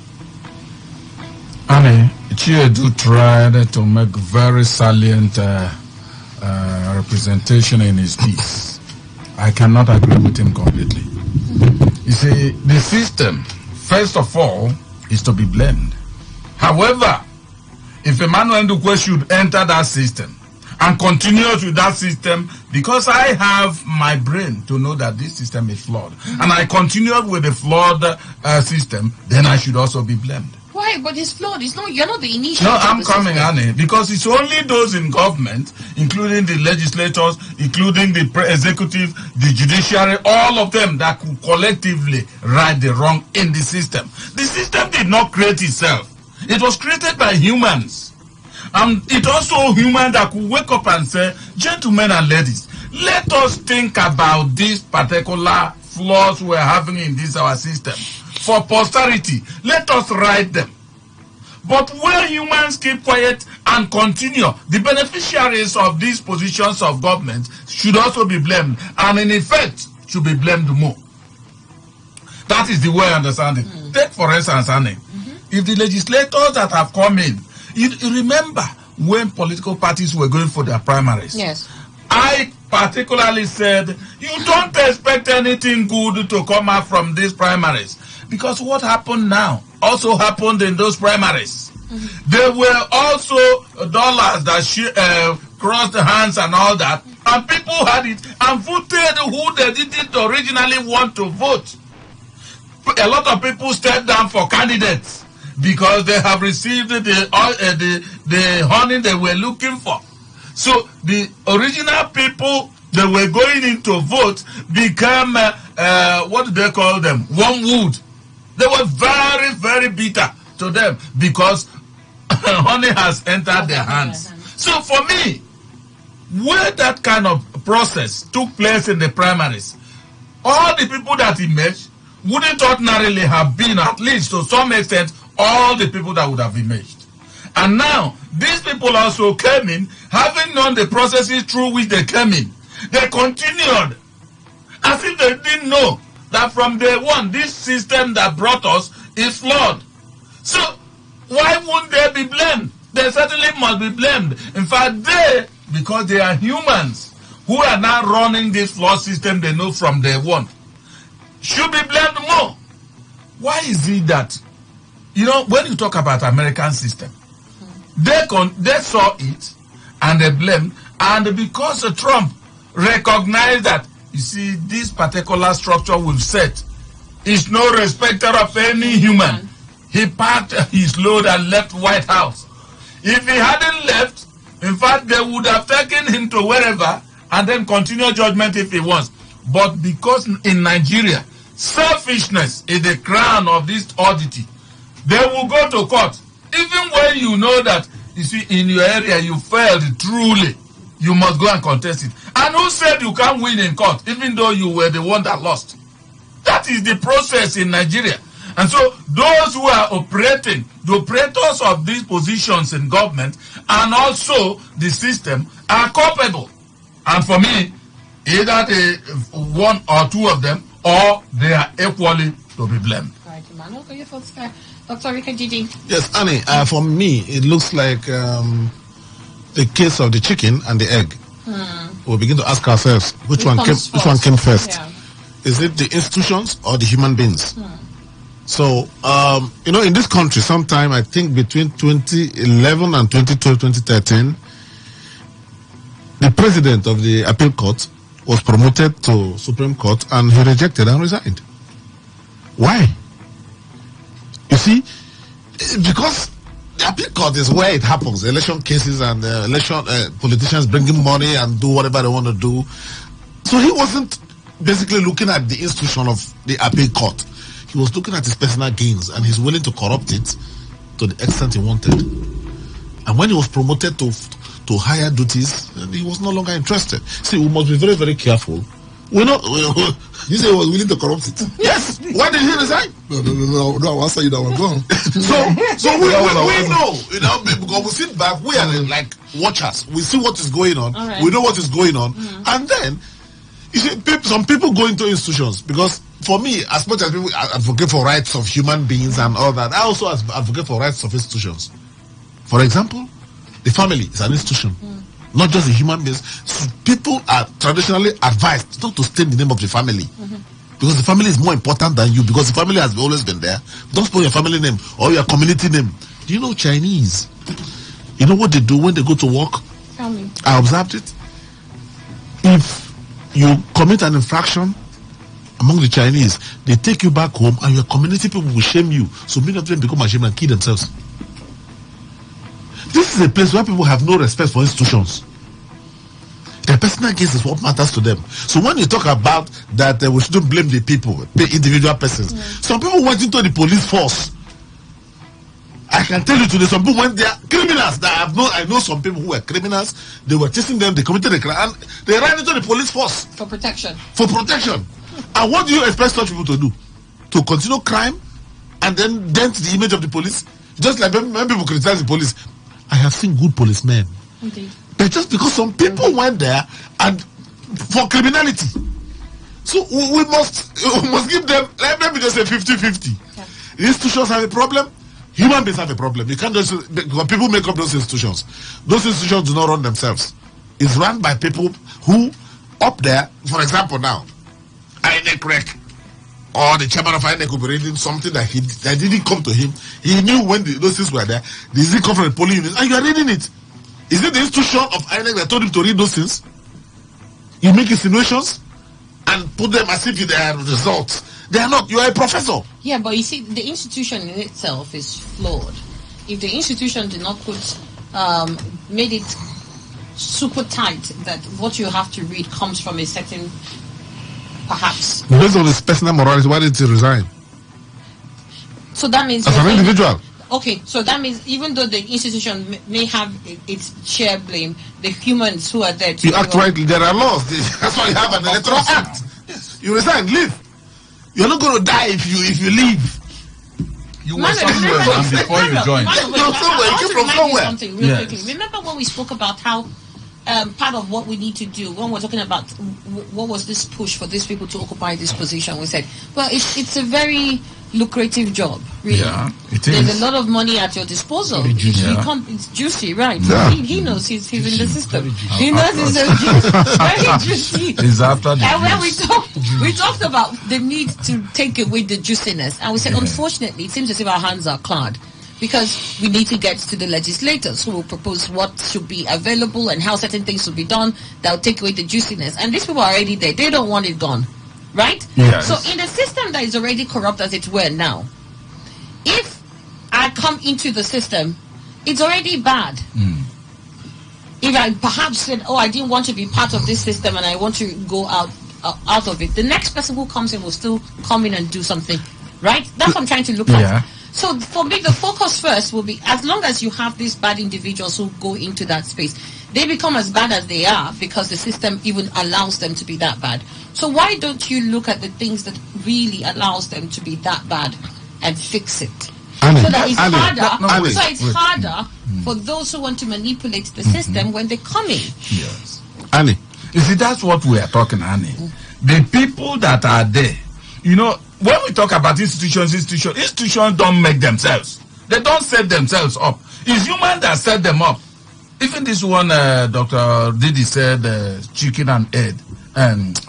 Annie, Chiedu tried to make very salient representation in his piece. I cannot agree with him completely. You see, the system, first of all, is to be blamed. However, if Emmanuel Ndukwe should enter that system and continues with that system, because I have my brain to know that this system is flawed, and I continued with the flawed system, then I should also be blamed. Why? But it's flawed. You're not the initiator. No, I'm coming, Annie, because it's only those in government, including the legislators, including the executive, the judiciary, all of them that could collectively right the wrong in the system. The system did not create itself. It was created by humans. And it also humans that could wake up and say, gentlemen and ladies, let us think about these particular flaws we're having in this our system. For posterity, let us right them. But where humans keep quiet and continue, the beneficiaries of these positions of government should also be blamed, and in effect, should be blamed more. That is the way I understand it. Take, for instance, Annie, if the legislators that have come in, you remember when political parties were going for their primaries? Yes. I particularly said, you don't expect anything good to come out from these primaries. Because what happened now also happened in those primaries. There were also dollars that crossed the hands and all that. And people had it and voted who they didn't originally want to vote. A lot of people stepped down for candidates because they have received the honey they were looking for. So the original people that were going in to vote became, what do they call them? Wormwood. They were very, very bitter to them because honey has entered their hands. So for me, where that kind of process took place in the primaries, all the people that emerged wouldn't ordinarily have been, at least to some extent, all the people that would have emerged. And now, these people also came in, having known the processes through which they came in. They continued as if they didn't know that from day one, this system that brought us is flawed. So, why wouldn't they be blamed? They certainly must be blamed. In fact, because they are humans who are now running this flawed system they know from day one, should be blamed more. Why is it that, when you talk about American system, they saw it and they blamed, and because Trump recognized that, you see, this particular structure we've set is no respecter of any human. He packed his load and left White House. If he hadn't left, in fact, they would have taken him to wherever and then continue judgment if he wants. But because in Nigeria, selfishness is the crown of this oddity, they will go to court. Even when you know that, you see, in your area you failed truly, you must go and contest it. And who said you can't win in court, even though you were the one that lost? That is the process in Nigeria. And so those who are operating, the operators of these positions in government and also the system are culpable. And for me, either one or two of them, or they are equally to be blamed. Right, Emmanuel, what are your thoughts there? Dr. Rika Gidi. Yes, Annie, for me, it looks like the case of the chicken and the egg. We'll begin to ask ourselves, which one came first? Yeah. Is it the institutions or the human beings? So, in this country, sometime, I think between 2011 and 2012, 2013, The president of the appeal court was promoted to Supreme Court and he rejected and resigned. Why? You see, because the appeal court is where it happens. Election cases and politicians bringing money and do whatever they want to do. So he wasn't basically looking at the institution of the appeal court. He was looking at his personal gains and he's willing to corrupt it to the extent he wanted. And when he was promoted to higher duties, he was no longer interested. See, we must be very, very careful. You say he was willing to corrupt it? Yes. Why did he resign? No, I'll answer you that one. Go on. So we know, because we sit back, we are like watchers. We see what is going on. Right. We know what is going on. And then, you see, some people go into institutions because, for me, as much as people advocate for rights of human beings and all that, I also advocate for rights of institutions. For example, the family is an institution, not just the human beings. So people are traditionally advised not to stain the name of the family because the family is more important than you, because the family has always been there. Don't put your family name or your community name. Do you know Chinese? You know what they do when they go to work? Tell me. I observed it. If you commit an infraction among the Chinese, they take you back home and your community people will shame you. So many of them become ashamed and kill themselves. This is a place where people have no respect for institutions. Their personal gains is what matters to them. So when you talk about that we shouldn't blame the people, the individual persons. Some people went into the police force. I can tell you today, some people went there, criminals that I know some people who were criminals, they were chasing them, they committed a crime, and they ran into the police force. For protection. For protection. And what do you expect such people to do? To continue crime and then dent the image of the police? Just like when people criticize the police. I have seen good policemen. Indeed. But just because some people went there and for criminality. So we must give them, let me just say 50-50. Yeah. The institutions have a problem, human beings have a problem. You can't just, when people make up those institutions do not run themselves. It's run by people who, up there, for example now, INEC or the chairman of INEC will be reading something that didn't come to him. He knew when those things were there. This didn't come from the polling unit, and you are reading it. Is it the institution of INEC that told him to read those things? You make insinuations and put them as if they are results. They are not. You are a professor. Yeah, but you see, the institution in itself is flawed. If the institution did not made it super tight that what you have to read comes from a certain, perhaps. Based on his personal morality, why did he resign? So that means as an individual. Okay, so that means even though the institution may have its share blame, the humans who are there to... You act rightly, there are laws. That's why you have an electoral act. Yes. You resign, leave. You're not going to die if you leave. You were somewhere before you joined. I want to remind you something real quickly. Remember when we spoke about how part of what we need to do when we're talking about what was this push for these people to occupy this position, we said, well, it's a very lucrative job, really. Yeah, it is. There's a lot of money at your disposal. It's juicy, right? Yeah. He knows he's in the system. He knows it's very juicy. It's after the and when we talked about the need to take away the juiciness, and we said, unfortunately, it seems as if our hands are clad. Because we need to get to the legislators who will propose what should be available and how certain things will be done that will take away the juiciness. And these people are already there. They don't want it gone. Right? Yes. So in the system that is already corrupt as it were now, if I come into the system, it's already bad. If I perhaps said, I didn't want to be part of this system and I want to go out of it, the next person who comes in will still come in and do something. Right? That's what I'm trying to look at. So for me, the focus first will be, as long as you have these bad individuals who go into that space, they become as bad as they are because the system even allows them to be that bad. So why don't you look at the things that really allows them to be that bad and fix it? So that it's harder for those who want to manipulate the system when they come in. Yes. Annie, you see, that's what we are talking, Annie. The people that are there, you know, when we talk about institutions don't make themselves. They don't set themselves up. It's human that set them up. Even this one, Dr. Didi said, chicken and egg.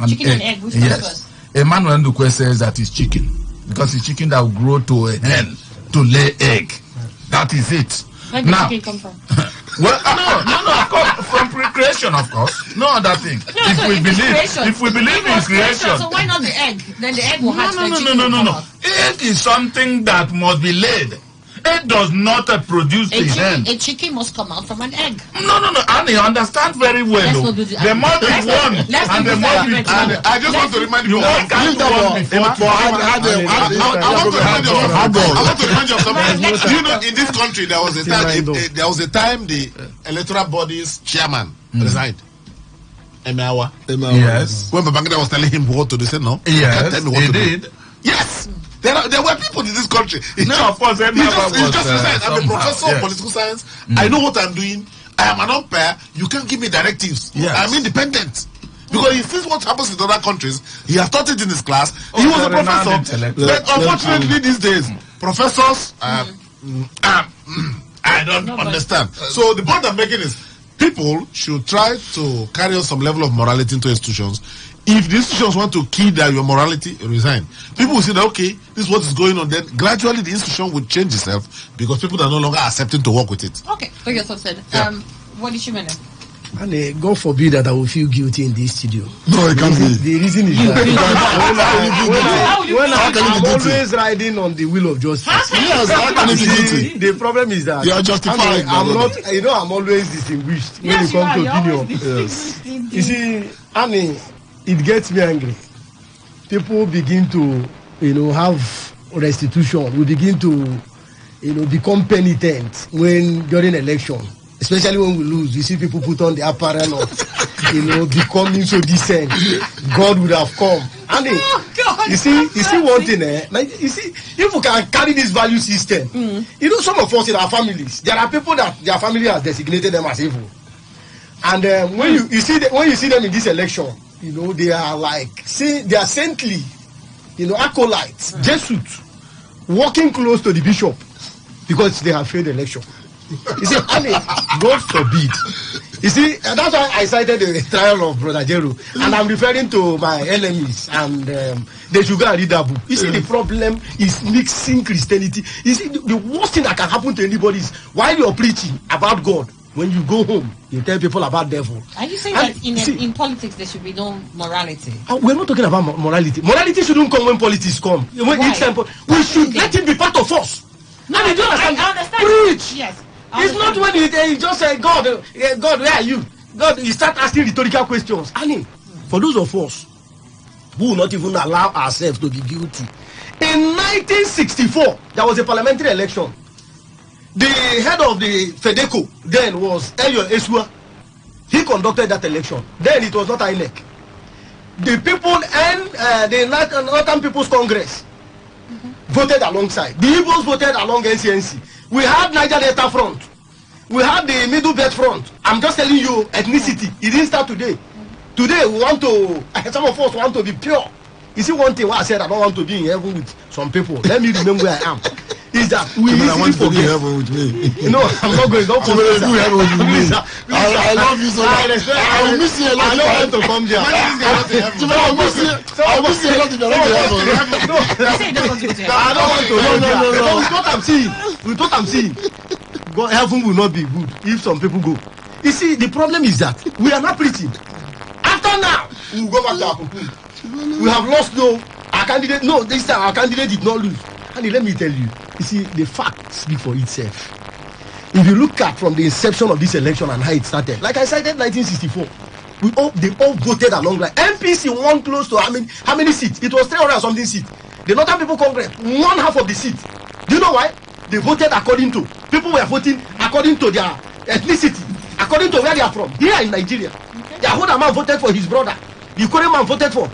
Chicken and egg, which comes first? Emmanuel Ndukwe says that it's chicken. Because it's chicken that will grow to a hen to lay egg. That is it. Where did chicken come from? Well, no, from creation, of course. No other thing. No, so If we believe in creation. So why not the egg? Then the egg will hatch. No. Egg is something that must be laid. Egg does not produce the hen. A chicken must come out from an egg. No. Annie, understand very well. There must be one. And there must be two. I just want to remind you. I want to remind you of something. You know, in this country, there was a time the electoral body's chairman resigned. Emeawa. Yes. When Babangida was telling him what to do, he said no. Yes, he did. Yes. There were people in this country. No, of course, he just resigned. I'm a professor of political science. I know what I'm doing. I am an umpire. You can't give me directives. Yes. I'm independent. Because he sees what happens in other countries. He has taught it in his class. He was a professor. But unfortunately, these days, professors, I don't understand. So the point I'm making is, people should try to carry on some level of morality into institutions. If the institutions want to kill your morality, resign. People will say that, okay, this is what is going on. Then gradually the institution will change itself because people are no longer accepting to work with it. Okay, so your thoughts said. What did you mean? And God forbid that I will feel guilty in this studio. No, it can't be. The reason is that when I'm always riding on the wheel of justice. Yes, how can you be guilty? The problem is that you are justified. I'm not. I'm always distinguished when it comes to opinion. Yes. You see, Annie, it gets me angry. People begin to, have restitution. We begin to, become penitent during election. Especially when we lose, you see people put on the apparel of, becoming so decent. God would have come. And you see one thing, you see, if we can carry this value system, some of us in our families, there are people that their family has designated them as evil. And when you see them in this election, they are they are saintly, acolytes, Jesuits, walking close to the bishop because they have failed election. You see, God forbid. You see, that's why I cited the trial of Brother Jeru, and I'm referring to my enemies, and they should go and read that book. You see, the problem is mixing Christianity. You see, the worst thing that can happen to anybody is while you're preaching about God, when you go home, you tell people about devil. Are you saying that in politics there should be no morality? We're not talking about morality. Morality shouldn't come when politics come. When we should let it be part of us. No, I understand. Preach. Yes. It's not when you just say, God, where are you? God, you start asking rhetorical questions. For those of us who will not even allow ourselves to be guilty. In 1964, there was a parliamentary election. The head of the FEDECO then was Elio Esua. He conducted that election. Then it was not INEC. The people and the Northern People's Congress voted alongside. The Igbos voted along NCNC. We had Niger Delta Front. We had the Middle Belt Front. I'm just telling you, ethnicity. It didn't start today. Today, some of us want to be pure. You see, one thing why I said I don't want to be in heaven with some people. Let me remember where I am. Is that we want to be in heaven with me? No, I'm not going. Don't come in heaven with me. I love you so much. I will miss you a lot. I don't want to come here. I will miss you a lot if you're not in heaven. I don't want to. No. With what I'm saying, God, heaven will not be good if some people go. You see, the problem is that we are not preaching. After now, we will go back to our cocoon. We have lost our candidate. No, this time our candidate did not lose. And let me tell you, see, the facts speak for itself. If you look at from the inception of this election and how it started, like I cited 1964, they all voted along like MPC won close to how many seats? It was 300 something seats. The Northern People Congress won half of the seats. Do you know why? They voted according to people were voting according to their ethnicity, according to where they are from. Here in Nigeria, the Ahoda man voted for his brother. The Korean man voted for.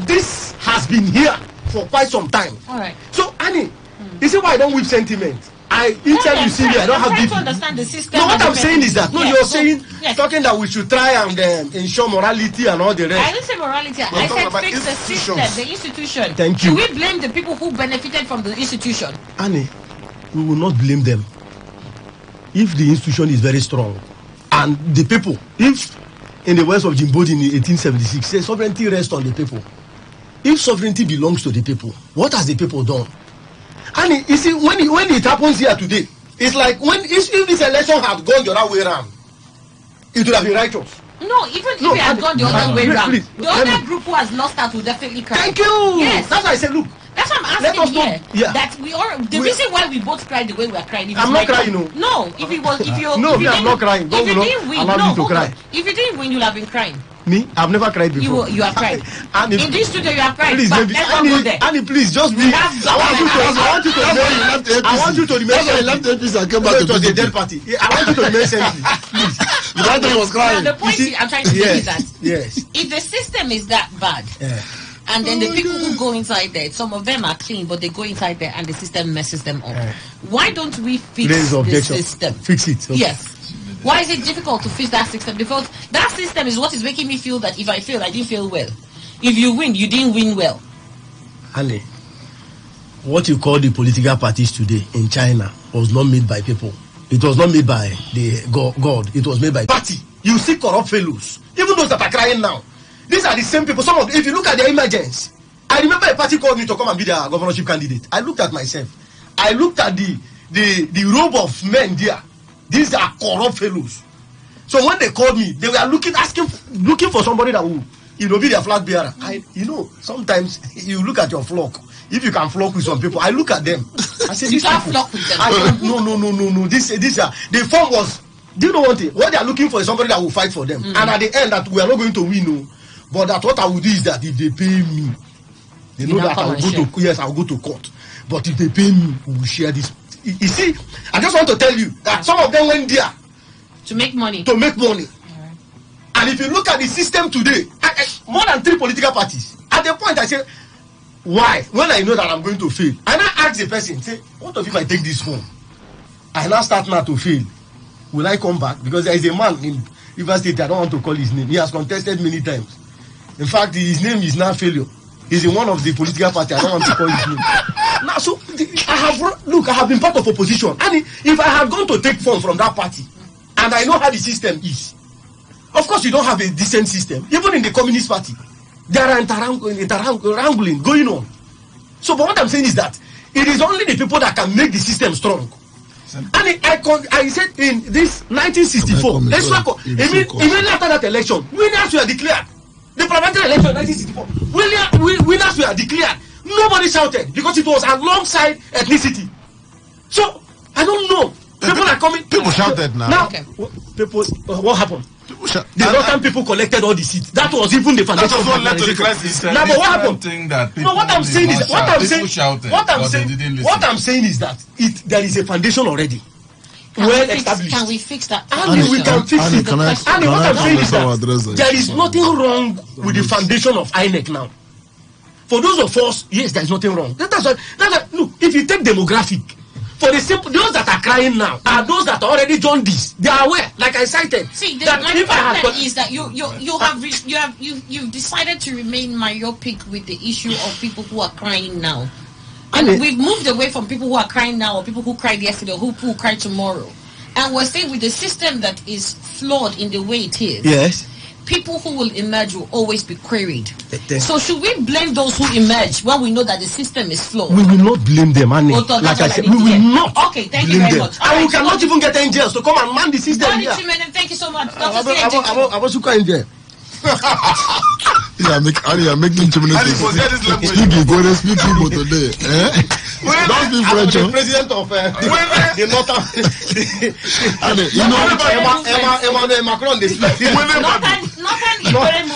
This has been here for quite some time. All right. So Annie, you see why I don't whip sentiment? Each time you see me, I don't have deep. To understand the system. No, what I'm saying is that you're saying talking that we should try and ensure morality and all the rest. I didn't say morality. I said fix the system, the institution. Thank you. Do we blame the people who benefited from the institution? Annie, we will not blame them if the institution is very strong and the people. If in the west of Zimbabwe in 1876, say sovereignty rests on the people. If sovereignty belongs to the people, what has the people done? And you see, when it happens here today, it's like if this election had gone the other way around, it would have been righteous. No, even if you had gone the other way around, the other group who has lost out will definitely cry. Thank you. Yes. That's why I said, look. That's what I'm asking here. That we are the reason why we both cried the way we are crying. I'm not crying, no. No, if it was, if you, no, if you I'm not crying. If you didn't win, no, to cry. If you didn't win, you'll have been crying. Me, I've never cried before. You have cried. In this studio, you have cried. Please, but baby, let's not go there. Annie, please, just be. I want you to remain. That's why he left the APC and came back to the dead party. I want you to remain silent, please. That time he was crying. The point I'm trying to say is that yes, if the system is that bad. And then the people who go inside there, some of them are clean, but they go inside there and the system messes them up. Why don't we fix the system? Fix it. Okay. Yes. Why is it difficult to fix that system? Because that system is what is making me feel that if I fail, I didn't fail well. If you win, you didn't win well. Annie, what you call the political parties today in China was not made by people. It was not made by the God. It was made by party. You see corrupt fellows. Even those that are crying now. These are the same people. Some of if you look at their emergence, I remember a party called me to come and be their governorship candidate. I looked at myself. I looked at the robe of men there. These are corrupt fellows. So when they called me, they were looking for somebody that will, be their flag bearer. Sometimes you look at your flock. If you can flock with some people, I look at them. I say, you can't flock with them. I said, no. This the form was. Do you know what they are looking for is somebody that will fight for them. And at the end, that we are not going to win. No. But that what I will do is that if they pay me, they know that I will go to court. But if they pay me, we will share this. You see, I just want to tell you that some of them went there to make money. And if you look at the system today, more than 3 political parties. At the point I say, why? When I know that I'm going to fail, and I ask the person, say, what if I take this home? I now start now to fail. Will I come back? Because there is a man in River State, I don't want to call his name. He has contested many times. In fact, his name is now failure. He's in one of the political parties. I don't want to call his name. Now, so I have been part of opposition. And if I had gone to take funds from that party, and I know how the system is, of course you don't have a decent system. Even in the Communist Party, there are wrangling going on. So, but what I'm saying is that it is only the people that can make the system strong. And I said in this 1964, immediately after that election, winners were declared. The parliamentary election in 1964, winners were declared. Nobody shouted because it was alongside ethnicity. So I don't know. People are coming. People shouted now. People. What happened? The Northern people collected all the seats. That was even the foundation. That was what led to the crisis. Now, but what happened? No, what I'm saying is that there is a foundation already. Established. Can we fix that? We can fix it. And what I'm saying is that there is nothing wrong with the foundation of INEC now. For those of us, yes, there is nothing wrong. That's why, look, if you take demographic, for the simple, those that are crying now are those that already joined this. They are aware, like I cited. See, my problem is that you've decided to remain myopic with the issue of people who are crying now. And we've moved away from people who are crying now or people who cried yesterday or who will cry tomorrow. And we're saying with the system that is flawed in the way it is, yes, people who will emerge will always be queried. So should we blame those who emerge when we know that the system is flawed? We will not blame them, Annie. Like I said, we will not. Okay, thank you very much. And we cannot even get angels to come and man the system here. Thank you so much. I was angel. Yeah, making too many people. Speak Igbo today. Don't be French. The president of the Northern. Emmanuel Macron, they speak.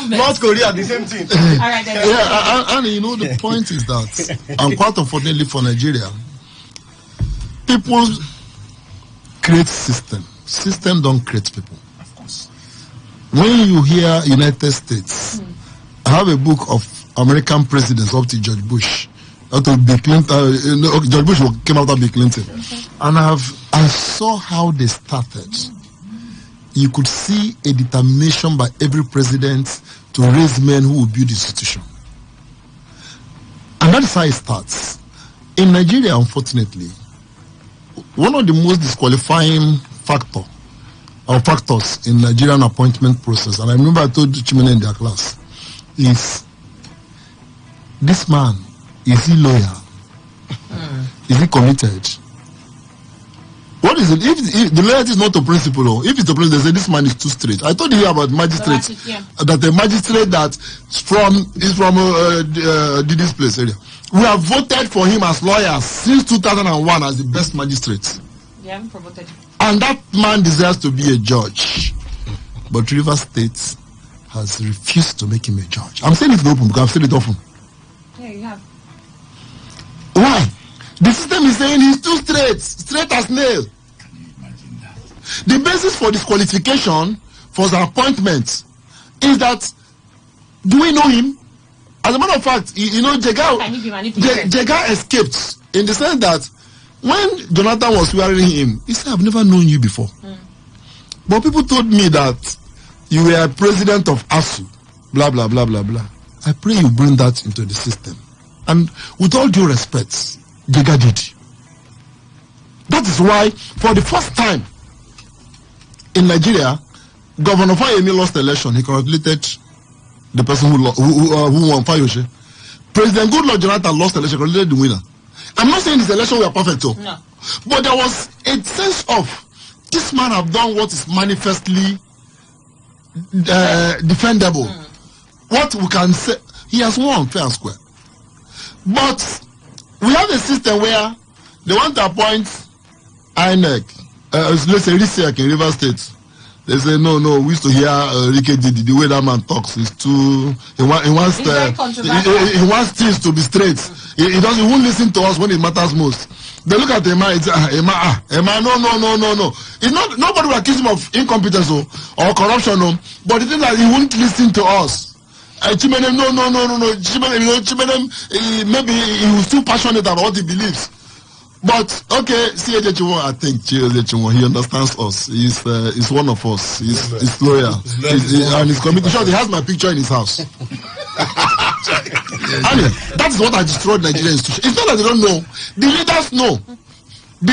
North Korea, the same thing. And the point is that, and quite unfortunately for Nigeria, people create system. System don't create people. When you hear United States, I have a book of American presidents up to George Bush, up to Bill Clinton. George Bush came after Bill Clinton, and I saw how they started. You could see a determination by every president to raise men who will build the institution, and that's how it starts. In Nigeria, unfortunately, one of the most disqualifying factors in Nigerian appointment process, and I remember I told Chimene in their class, is this man, is he loyal? Is he committed? What is it? If the loyalty is not to principle, or if it's to principle, they say this man is too straight. I told you about magistrates. That the magistrate that is from this place area. We have voted for him as lawyers since 2001 as the best magistrate. Yeah, promoted. And that man deserves to be a judge. But Rivers State has refused to make him a judge. I'm saying it open because I've said it often. Yeah, you have. Why? The system is saying he's too straight as nail. Can you imagine that? The basis for disqualification for the appointment is that, do we know him? As a matter of fact, Jega escaped in the sense that when Jonathan was swearing him, he said, I've never known you before. But people told me that you were president of ASU, blah, blah, blah, blah, blah. I pray you bring that into the system. And with all due respect, Jega did. That is why, for the first time in Nigeria, Governor Fayemi lost the election. He congratulated the person who won Fayoshe. President Goodluck Jonathan lost the election, congratulated the winner. I'm not saying this election were perfect, though. No. But there was a sense of this man have done what is manifestly defendable. What we can say, he has won fair and square. But we have a system where they want to appoint INEC, let's say Risek in River State. They say no. We used to hear Rike Didi. The way that man talks is too. He wants things to be straight. He won't listen to us when it matters most. They look at Emma. It's Emma. No. It's not. Nobody will accuse him of incompetence or corruption. No. But the thing that he won't listen to us. Chimenem, no. Chimenem, maybe he was too passionate about what he believes. But okay, CAJ, I think he understands us. He's one of us. He's loyal. And he's committed. He has my picture in his house. I mean, that is what I destroyed Nigerian institution. It's not that they don't know. The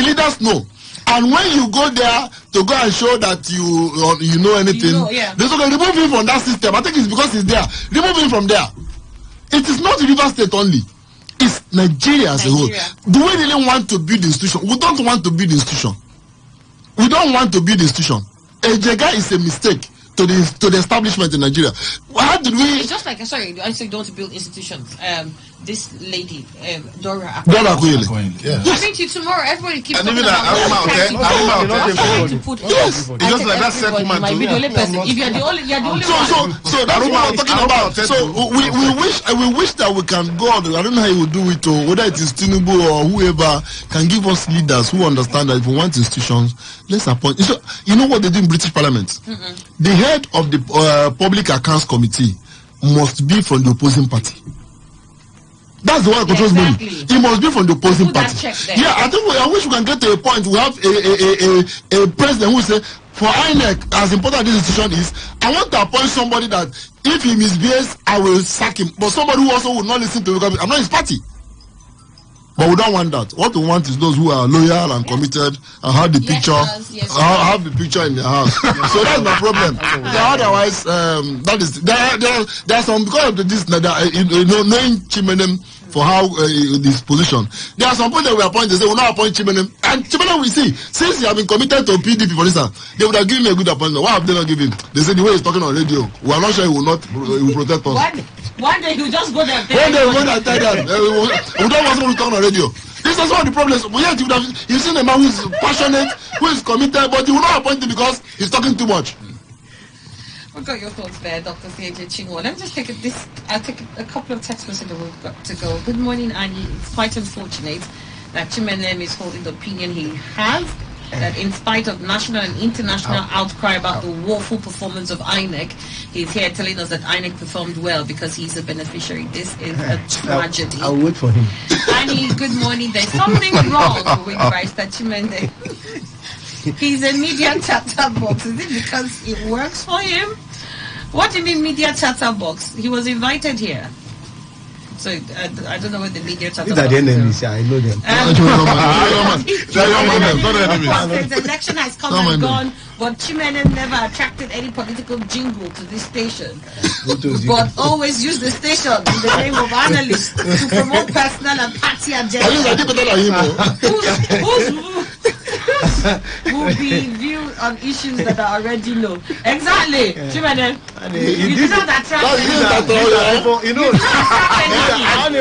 leaders know. And when you go there to go and show that you know anything, they're going to remove him from that system. I think it's because he's there. Remove him from there. It is not River State only. It's Nigeria as a whole. Do we really want to build the institution? We don't want to build the institution. We don't want to build the institution. A Jega is a mistake to the establishment in Nigeria. How did we? It's just like I said, don't want to build institutions. This lady, Dora Akunyili. Yeah. I think tomorrow everybody keeps talking about to put yes. It's just like that second man too. If you're the only one. So that's what I'm talking about. So we wish that we can go on. I don't know how you will do it, or whether it is Tinubu or whoever can give us leaders who understand that if we want institutions, let's appoint. So, you know what they do in British Parliament? The head of the Public Accounts Committee must be from the opposing party. That's the one that controls money. He must be from the opposing party. Yeah, I wish we can get to a point. We have a president who say, for INEC, as important as this institution is, I want to appoint somebody that if he misbehaves, I will sack him. But somebody who also will not listen to me because I'm not his party. But we don't want that. What we want is those who are loyal and committed and have the picture, have the picture in their house. So that's my problem. Otherwise, that is there are some because of this knowing Chimenem for how this position. There are some people that we appoint. They say we not appoint Chimenem, and Chimenem we see since he have been committed to PDP for instance, they would have given him a good appointment. Why have they not given him? They say the way he's talking on radio, we are not sure he will protect us. One day he'll just go there. One day we'll go there and tell them we don't want someone to talk on radio. This is one of the problems. But yet you've seen a man who is passionate, who is committed, but you will not appoint him because he's talking too much. We've got your thoughts there, Dr. C.J. Chingwa. Let me just take I'll take a couple of text messages we've got to go. Good morning, Annie. It's quite unfortunate that Chimenem is holding the opinion he has, that in spite of national and international outcry about the woeful performance of INEC, he's here telling us that INEC performed well because he's a beneficiary. This is a tragedy. I'll wait for him. Annie, good morning. There's something wrong with Barrister Chimende. He's a media chatterbox. Is it because it works for him? What do you mean media chatterbox? He was invited here. So I don't know what the media chatterbox is. Enemies, I know them. The election has come and gone, but Chimenem never attracted any political jingle to this station. But always use the station in the name of analysts to promote personal and party agenda. will be viewed on issues that are already known. Exactly. Chimene, you did not attract you know,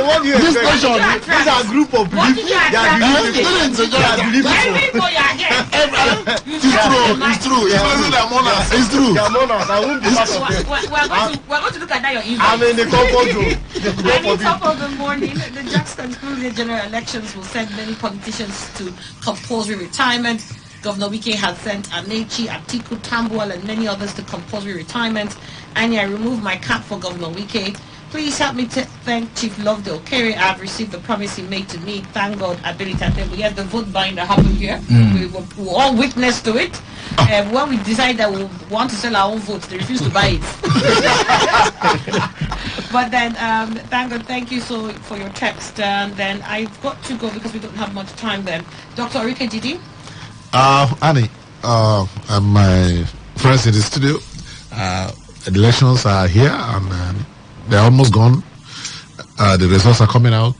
what do you This expect? nation, These are a group of What did you attract? It's true. It's true. They are mourners. I won't be part of them. We're going to look at that your invite. I'm in the comfort zone. And on top of the morning, the Jackson general elections will send many politicians to compulsory retirement. Governor Wike has sent Amechi, Atiku, Tambuwal, and many others to compulsory retirement. And I remove my cap for Governor Wike. Please help me to thank Chief Loveday Okere. I've received the promise he made to me. Thank God, ability. Yes, the vote buying that happened here. We were all witness to it. When we decided that we want to sell our own votes, they refused to buy it. But then, thank God, thank you so for your text. And then I've got to go because we don't have much time then. Dr. Orike Didi? Annie, and my friends in the studio, the elections are here and they're almost gone. The results are coming out.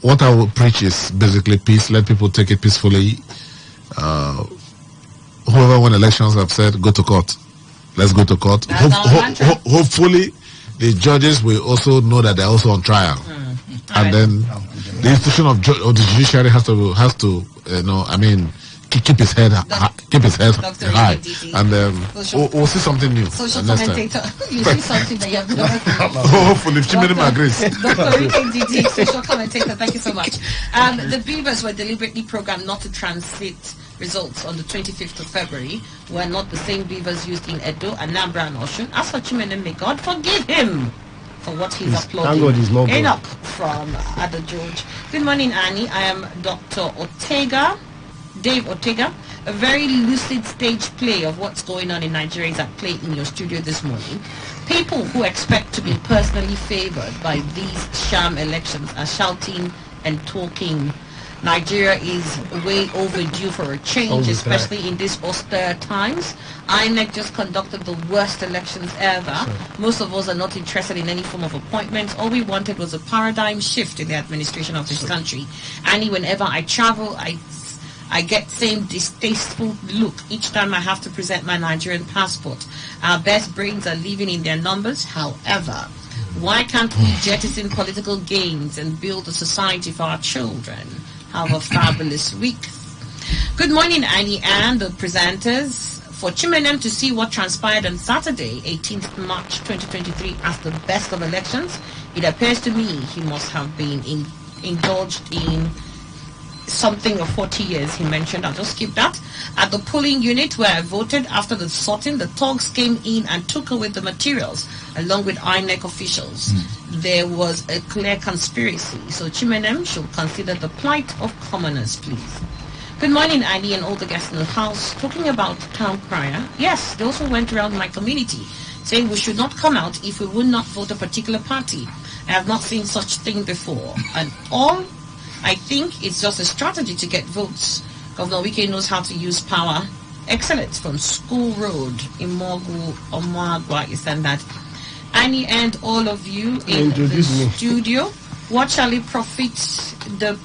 What I will preach is basically peace. Let people take it peacefully. Whoever won elections have said, go to court. Let's go to court. Hopefully, the judges will also know that they're also on trial. And then the institution of the judiciary has to keep his head high, and we'll see something new Social next commentator. time. You see something that you have never seen. Hopefully, if Chimene agrees. Dr. Rike Didi, social commentator, thank you so much. The Beavers were deliberately programmed not to translate results on the 25th of February. Were not the same Beavers used in Edo, Anambra, and Osun. As for Chimene, may God forgive him for what he's uploading. Thank God he's not Enoch from Ada George. Good morning, Annie. I am Dr. Dave Ortega. A very lucid stage play of what's going on in Nigeria is at play in your studio this morning. People who expect to be personally favored by these sham elections are shouting and talking. Nigeria is way overdue for a change, especially in these austere times. INEC just conducted the worst elections ever. Most of us are not interested in any form of appointments. All we wanted was a paradigm shift in the administration of this country. And whenever I travel, I get same distasteful look each time I have to present my Nigerian passport. Our best brains are living in their numbers. However, why can't we jettison political gains and build a society for our children? Have a fabulous week. Good morning, Annie and the presenters. For Chimenem to see what transpired on Saturday, 18th March 2023, as the best of elections, it appears to me he must have been indulged in something of 40 years, he mentioned. I'll just skip that. At the polling unit where I voted, after the sorting, the thugs came in and took away the materials along with INEC officials. There was a clear conspiracy. So Chimenem should consider the plight of commoners, please. Good morning, Annie and all the guests in the house. Talking about town crier, yes, they also went around my community saying we should not come out if we would not vote a particular party. I have not seen such thing before. And all I think it's just a strategy to get votes. Governor Wike knows how to use power. Excellent. From School Road in Mogu, Omagwa, is that. Annie and all of you in the studio, what shall it profit the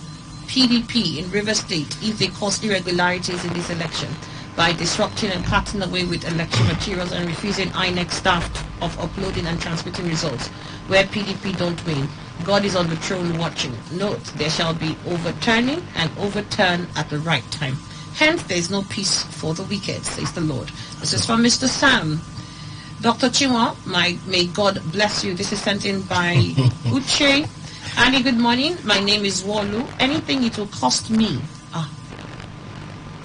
PDP in River State if they cause irregularities in this election by disrupting and cutting away with election materials and refusing INEC staff of uploading and transmitting results where PDP don't win? God is on the throne watching. Note, there shall be overturning and overturn at the right time. Hence, there is no peace for the wicked, says the Lord. This is from Mr. Sam. Dr. Chinwa, may God bless you. This is sent in by Uche. Annie, good morning. My name is Walu. Anything it will cost me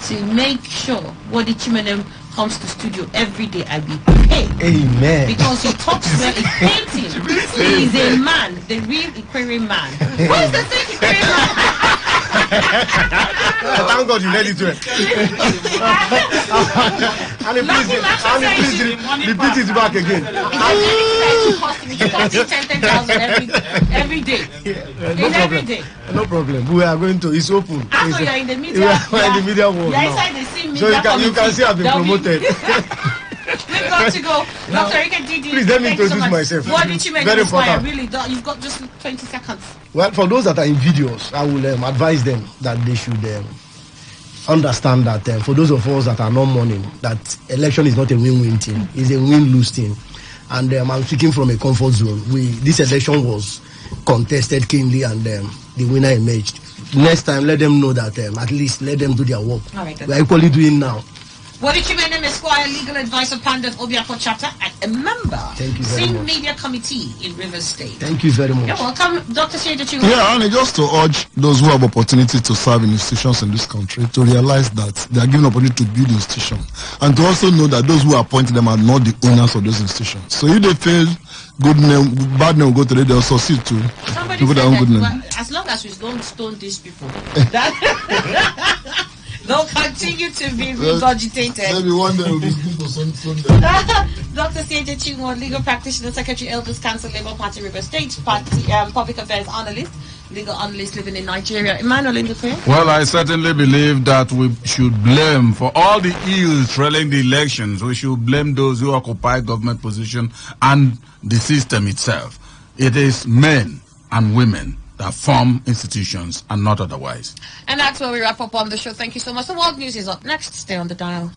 to make sure what the Chimenem comes to studio every day, I'll be paid. Amen. Because he talks well, he paints him. He is a man, the real Aquarian man. Who is the fake Aquarian man? Thank God you let it to it. Please repeat it back again. It costs 10,000 every day. Every day. No problem. We are going to. It's open. After you're in the media, we're in the media world you're now. inside the same So media you can see I've been promoted. We've got to go. Dr. Rike Didi, please let me introduce myself. What did you make Very inspire? important. Really, you've got just 20 seconds. Well, for those that are in videos, I will advise them that they should understand that for those of us that are not mourning, that election is not a win-win thing, it's a win-lose thing. And I'm speaking from a comfort zone. This election was contested keenly, and the winner emerged. Next time, let them know that at least let them do their work. All right, we're equally doing now. Wadichimene Esquire, legal advisor, Pandef Obiako chapter, and a member, Same Media Committee in Rivers State. Thank you very much. You're welcome, Dr. Shedechi. Yeah, and just to urge those who have opportunity to serve in institutions in this country to realize that they are given opportunity to build institutions, and to also know that those who appoint them are not the owners of those institutions. So if they fail, good name, bad name will go to them. They'll succeed to people that own good name. As long as we don't stone these people, they'll continue to be regurgitated. Maybe one day we'll be good to stone them. Dr. C.J. Chinwo, legal practitioner, Secretary Elders Council, Labour Party, River State, public affairs analyst, legal analyst living in Nigeria. Emmanuel Indukwe. Well, I certainly believe that we should blame for all the ills trailing the elections. We should blame those who occupy government position and the system itself. It is men and women that form institutions and not otherwise. And that's where we wrap up on the show. Thank you so much. The World News is up next. Stay on the dial.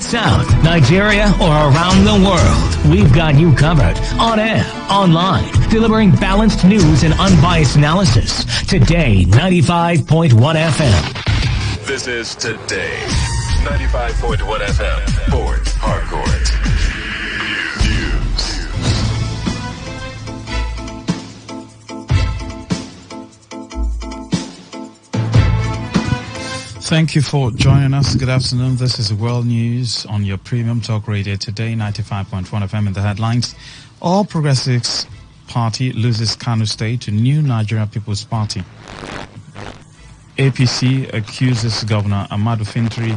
South, Nigeria, or around the world, we've got you covered. On air, online, delivering balanced news and unbiased analysis. Today, 95.1 FM. This is Today, 95.1 FM, Port Harcourt. Thank you for joining us. Good afternoon. This is World News on your premium talk radio Today, 95.1 FM. In the headlines, All Progressives Party loses Kano State to New Nigeria People's Party. APC accuses Governor Ahmadu Fintri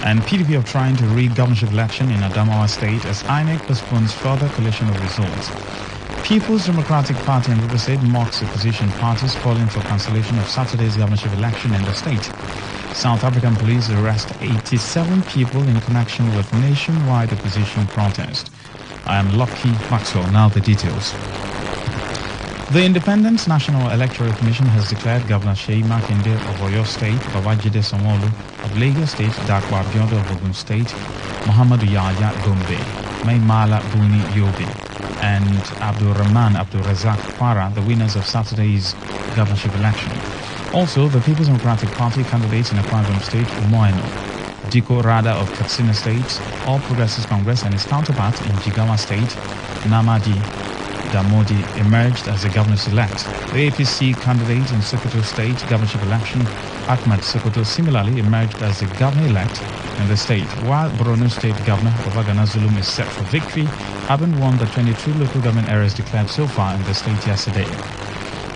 and PDP of trying to rig governorship election in Adamawa State as INEC postpones further collation of results. People's Democratic Party in River State mocks opposition parties calling for cancellation of Saturday's governorship election in the state. South African police arrest 87 people in connection with nationwide opposition protest. I am Lucky Maxwell. Now the details. The Independent National Electoral Commission has declared Governor Seyi Makinde of Oyo State, Babajide Sanwo-Olu of Lagos State, Dakwa Abiodun of Ogun State, Muhammadu Yahya Gombe, Maimala Buni Yobe, and Abdulrahman Abdulrazak Kwara, the winners of Saturday's governorship election. Also, the People's Democratic Party candidates in Akwa Ibom State, Umoeno, Diko Rada of Katsina State, All Progressives Congress and his counterpart in Jigawa State, Namadi Damodi, emerged as the governors-elect. The APC candidate in Sokoto State governorship election, Ahmed Sokoto, similarly emerged as the governor-elect in the state, while Borno State Governor Babagana Zulum is set for victory, having won the 22 local government areas declared so far in the state yesterday.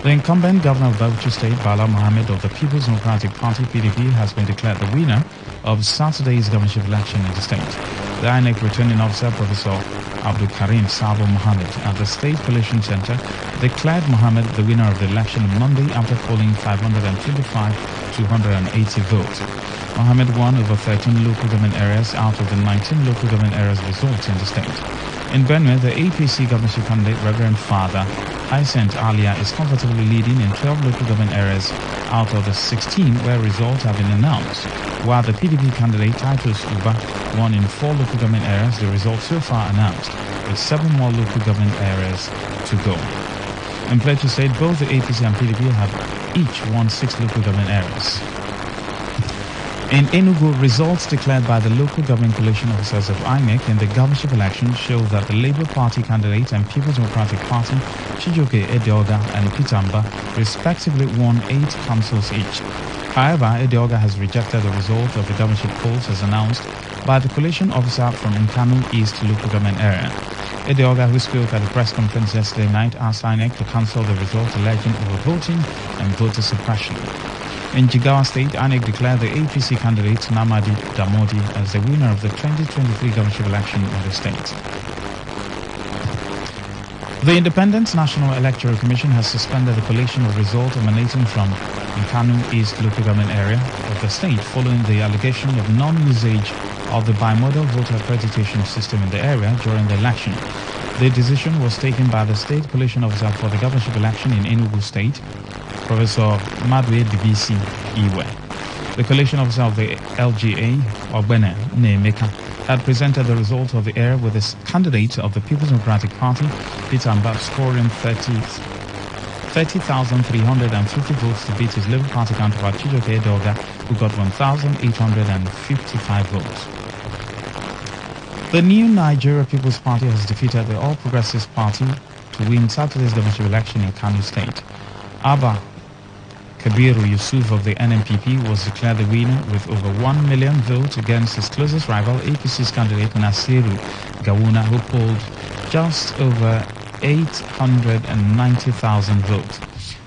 The incumbent governor of Bauchi State, Bala Mohammed of the People's Democratic Party, PDP, has been declared the winner of Saturday's governorship election in the state. The INEC returning officer, Professor Abdul Karim Sabo Mohammed, at the State Collation Center, declared Mohammed the winner of the election on Monday after polling 525,280 votes. Mohammed won over 13 local government areas out of the 19 local government areas results in the state. In Benue, the APC governorship candidate, Reverend Father Hyacinth Alia, is comfortably leading in 12 local government areas out of the 16 where results have been announced, while the PDP candidate, Titus Uba, won in 4 local government areas, the results so far announced, with 7 more local government areas to go. In Plateau State, both the APC and PDP have each won 6 local government areas. In Enugu, results declared by the local government coalition officers of INEC in the governorship election show that the Labour Party candidate and People's Democratic Party, Chijioke Edeoga and Pitamba, respectively won 8 councils each. However, Edeoga has rejected the result of the governorship polls as announced by the coalition officer from Nkanu East local government area. Edeoga, who spoke at a press conference yesterday night, asked INEC to cancel the result alleging overvoting and voter suppression. In Jigawa State, INEC declared the APC candidate Namadi Damodi as the winner of the 2023 governorship election in the state. The Independent National Electoral Commission has suspended the collation of results emanating from Nkanu East local government area of the state following the allegation of non-usage of the bimodal voter accreditation system in the area during the election. The decision was taken by the State Coalition Officer for the governorship election in Enugu State, Professor Madwe Dibisi Iwe. The coalition officer of the LGA, Ogbene Nemeka, had presented the result of the air with his candidate of the People's Democratic Party, Peter Mbap, scoring 30,350 votes to beat his Labour Party counterpart Chijoke Edoga, who got 1,855 votes. The new Nigeria People's Party has defeated the All Progressives Party to win Saturday's governorship election in Kano State. Abba Kabiru Yusuf of the NNPP was declared the winner with over 1 million votes against his closest rival, APC's candidate Nasiru Gawuna, who polled just over 890,000 votes.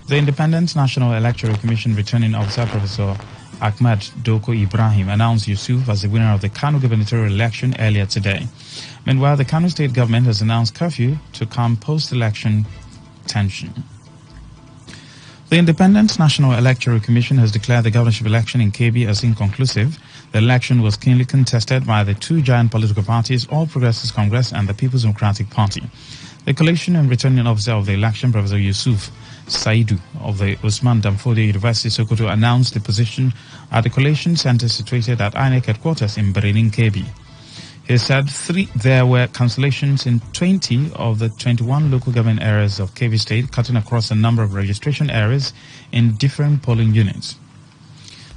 The Independent National Electoral Commission returning officer, Professor Ahmad Doko Ibrahim, announced Yusuf as the winner of the Kano gubernatorial election earlier today. Meanwhile, the Kano state government has announced curfew to calm post-election tension. The Independent National Electoral Commission has declared the governorship election in KB as inconclusive. The election was keenly contested by the two giant political parties, All Progressives Congress and the People's Democratic Party. The coalition and returning officer of the election, Professor Yusuf Saidu of the Usman Danfodio University Sokoto, announced the position at the collation center situated at INEC headquarters in Berenin, KB. He said there were cancellations in 20 of the 21 local government areas of KB State, cutting across a number of registration areas in different polling units.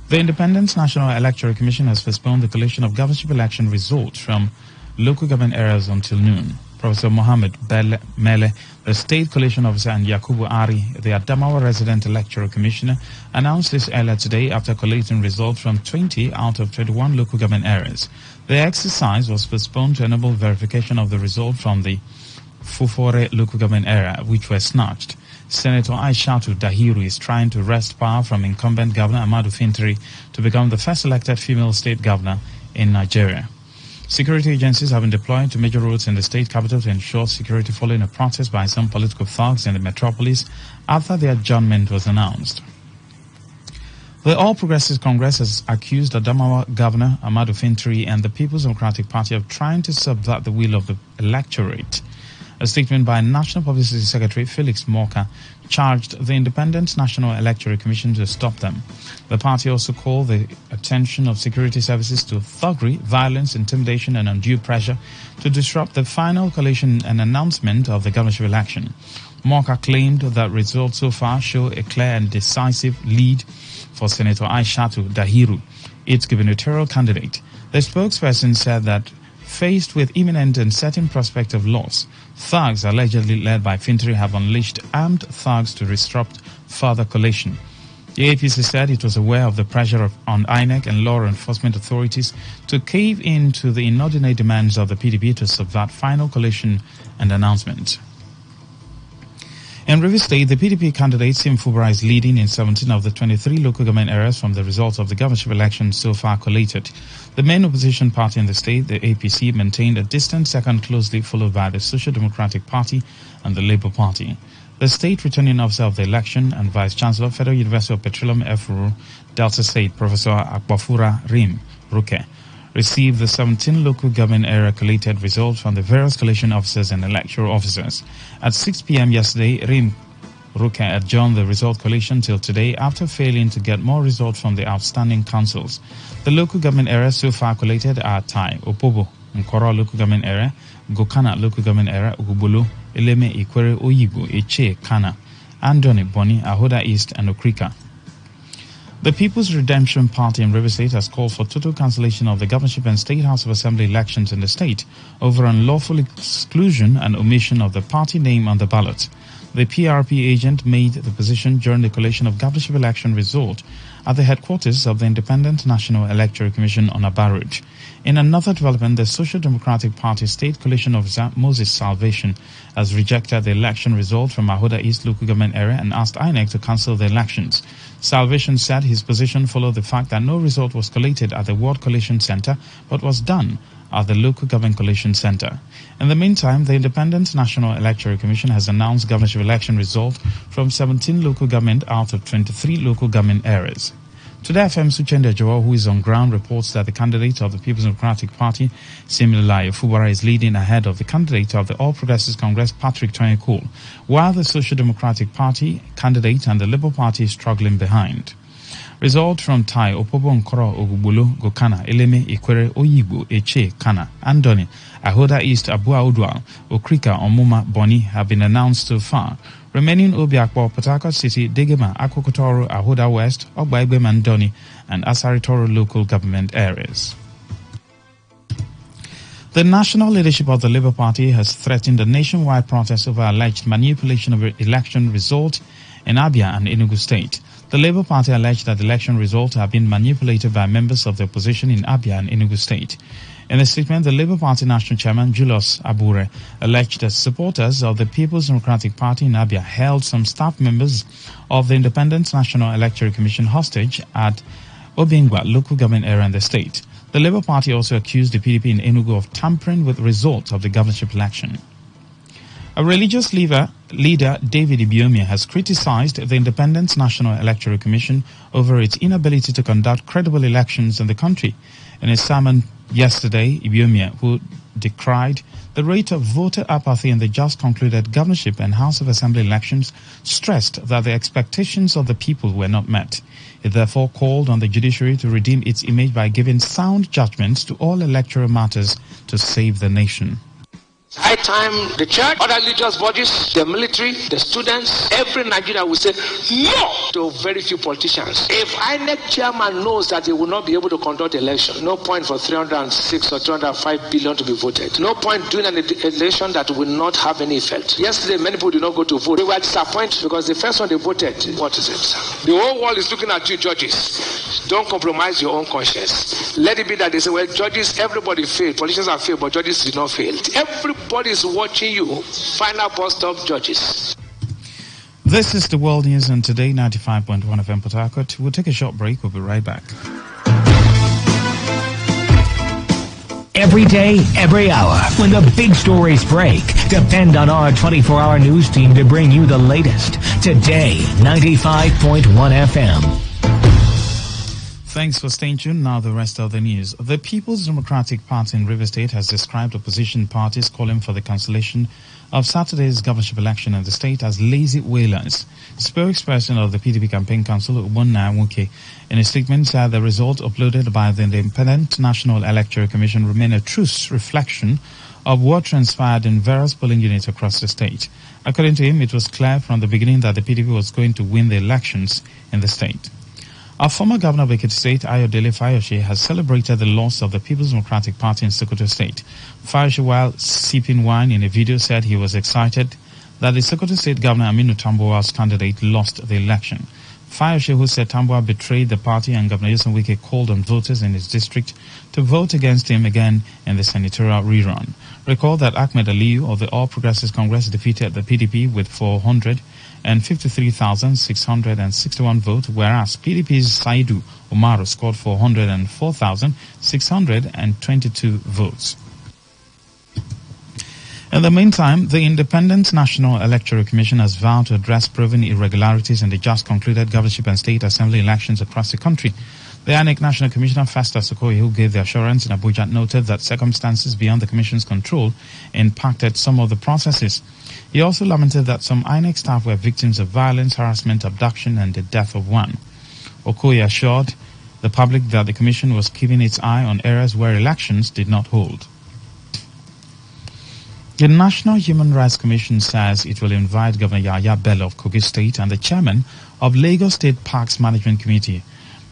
The Independent National Electoral Commission has postponed the collation of governorship election results from local government areas until noon. Professor Mohammed Mele, the State Coalition Officer, and Yakubu Ari, the Adamawa Resident Electoral Commissioner, announced this earlier today after collating results from 20 out of 21 local government areas. The exercise was postponed to enable verification of the result from the Fufore local government area, which were snatched. Senator Aishatu Dahiru is trying to wrest power from incumbent Governor Amadu Fintiri to become the first elected female state governor in Nigeria. Security agencies have been deployed to major roads in the state capital to ensure security following a protest by some political thugs in the metropolis after the adjournment was announced. The All Progressives Congress has accused Adamawa Governor Amadu Fintiri and the People's Democratic Party of trying to subvert the will of the electorate. A statement by National Publicity Secretary Felix Morka charged the Independent National Electoral Commission to stop them. The party also called the attention of security services to thuggery, violence, intimidation, and undue pressure to disrupt the final collation and announcement of the governorship election. Morka claimed that results so far show a clear and decisive lead for Senator Aishatu Dahiru, its gubernatorial candidate. The spokesperson said that faced with imminent and certain prospect of loss, thugs allegedly led by Fintiri have unleashed armed thugs to disrupt further collation. The APC said it was aware of the pressure on INEC and law enforcement authorities to cave in to the inordinate demands of the PDP to subvert final collation and announcement. In Rivers State, the PDP candidate Sim Fubara is leading in 17 of the 23 local government areas from the results of the governorship election so far collated. The main opposition party in the state, the APC, maintained a distant second, closely followed by the Social Democratic Party and the Labour Party. The state returning officer of the election and Vice Chancellor, Federal University of Petroleum FRU, Delta State, Professor Akbafura Rim Ruke, received the 17 local government area collated results from the various collation officers and electoral officers. At 6 p.m. yesterday, Rim Ruke adjourned the result collation till today after failing to get more results from the outstanding councils. The local government areas so far collated are Tai, Opobo, Nkoro local government area, Gokana local government area, Ugubulu, Eleme, Ikwere, Oyibo, Eche, Kana, Andoni, Boni, Ahoda East, and Okrika. The People's Redemption Party in Rivers State has called for total cancellation of the governorship and State House of Assembly elections in the state over unlawful exclusion and omission of the party name on the ballot. The PRP agent made the position during the collation of governorship election result at the headquarters of the Independent National Electoral Commission on Aba Road. In another development, the Social Democratic Party State Coalition Officer Moses Salvation has rejected the election result from Ahoda East local government area and asked INEC to cancel the elections. Salvation said his position followed the fact that no result was collated at the Ward Collation Center but was done at the local government collation center. In the meantime, the Independent National Electoral Commission has announced governorship election result from 17 local government out of 23 local government areas. Today FM's Uchende Joao, who is on ground, reports that the candidate of the People's Democratic Party, Similai Fubara, is leading ahead of the candidate of the All Progressives Congress, Patrick Toyekul, while the Social Democratic Party candidate and the Labour Party is struggling behind. Result from Tai, Opobo Nkoro, Ogubulo, Gokana, Eleme, Ikwere, Oyibo, Eche, Kana, Andoni, Ahoda East, Abua Udwal, Okrika, Omuma, Boni have been announced so far. Remaining Obiakpo, Port Harcourt City, Degema, Akokotoro, Ahoda West, Ogbaigbe, Mandoni, and Asaritoro local government areas. The national leadership of the Labour Party has threatened a nationwide protest over alleged manipulation of election results in Abia and Enugu State. The Labour Party alleged that the election results have been manipulated by members of the opposition in Abia and Enugu State. In a statement, the Labour Party National Chairman Julius Abure alleged that supporters of the People's Democratic Party in Abia held some staff members of the Independent National Electoral Commission hostage at Obingwa local government area in the state. The Labour Party also accused the PDP in Enugu of tampering with results of the governorship election. A religious leader, David Ibiomia, has criticized the Independent National Electoral Commission over its inability to conduct credible elections in the country. In his sermon yesterday, Ibiomia, who decried the rate of voter apathy in the just concluded governorship and House of Assembly elections, stressed that the expectations of the people were not met. He therefore called on the judiciary to redeem its image by giving sound judgments to all electoral matters to save the nation. High time the church, other religious bodies, the military, the students, every Nigerian will say no to very few politicians. If INEC chairman knows that he will not be able to conduct election, no point for 306 or 205 billion to be voted. No point doing an election that will not have any effect. Yesterday, many people did not go to vote. They were disappointed because the first one they voted, what is it? The whole world is looking at you, judges. Don't compromise your own conscience. Let it be that they say, well, judges, everybody failed. Politicians have failed, but judges did not fail. Everybody is watching you. Final bus stop, judges. This is the World News on Today 95.1 FM Port Harcourt. We'll take a short break. We'll be right back. Every day, every hour, when the big stories break, depend on our 24-hour news team to bring you the latest. Today 95.1 FM. Thanks for staying tuned. Now the rest of the news. The People's Democratic Party in River State has described opposition parties calling for the cancellation of Saturday's governorship election in the state as lazy whalers. Spokesperson of the PDP Campaign Council, Ubonna Nwuke, in a statement said the result uploaded by the Independent National Electoral Commission remain a true reflection of what transpired in various polling units across the state. According to him, it was clear from the beginning that the PDP was going to win the elections in the state. Our former governor of Ekiti State, Ayodele Fayose, has celebrated the loss of the People's Democratic Party in Sokoto State. Fayose, while sipping wine in a video, said he was excited that the Sokoto State Governor Aminu Tambuwal's candidate lost the election. Fayose, who said Tambuwal betrayed the party and Governor Yusuf Wike called on voters in his district to vote against him again in the senatorial rerun. Recall that Ahmed Aliyu of the All Progressives Congress defeated the PDP with 453,661 votes, whereas PDP's Saidu Umaru scored 404,622 votes. In the meantime, the Independent National Electoral Commission has vowed to address proven irregularities in the just concluded governorship and state assembly elections across the country. The INEC National Commissioner Festus Okoye, who gave the assurance in Abuja, noted that circumstances beyond the Commission's control impacted some of the processes. He also lamented that some INEC staff were victims of violence, harassment, abduction, and the death of one. Okoye assured the public that the Commission was keeping its eye on areas where elections did not hold. The National Human Rights Commission says it will invite Governor Yahya Bello of Kogi State and the chairman of Lagos State Parks Management Committee,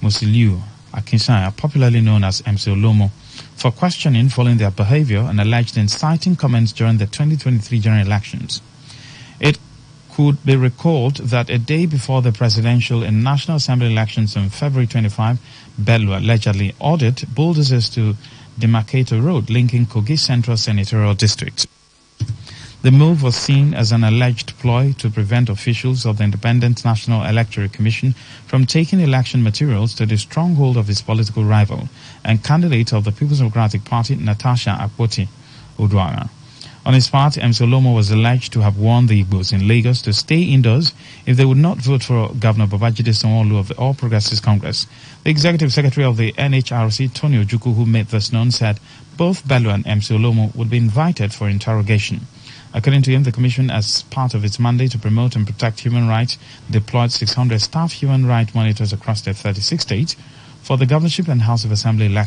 Musiliu Akinsanya, popularly known as MC Olomo, for questioning following their behavior and alleged inciting comments during the 2023 general elections. It could be recalled that a day before the presidential and National Assembly elections on February 25, Bello allegedly ordered bulldozers to demarcate a road linking Kogi Central Senatorial District. The move was seen as an alleged ploy to prevent officials of the Independent National Electoral Commission from taking election materials to the stronghold of his political rival and candidate of the People's Democratic Party, Natasha Akpoti Oduara. On his part, MC Olomo was alleged to have warned the Igbos in Lagos to stay indoors if they would not vote for Governor Babajide Sanwo-Olu of the All Progressives Congress. The executive secretary of the NHRC, Tony Ojukwu, who made this known, said both Bello and MC Olomo would be invited for interrogation. According to him, the commission, as part of its mandate to promote and protect human rights, deployed 600 staff human rights monitors across the 36 states for the governorship and House of Assembly elections.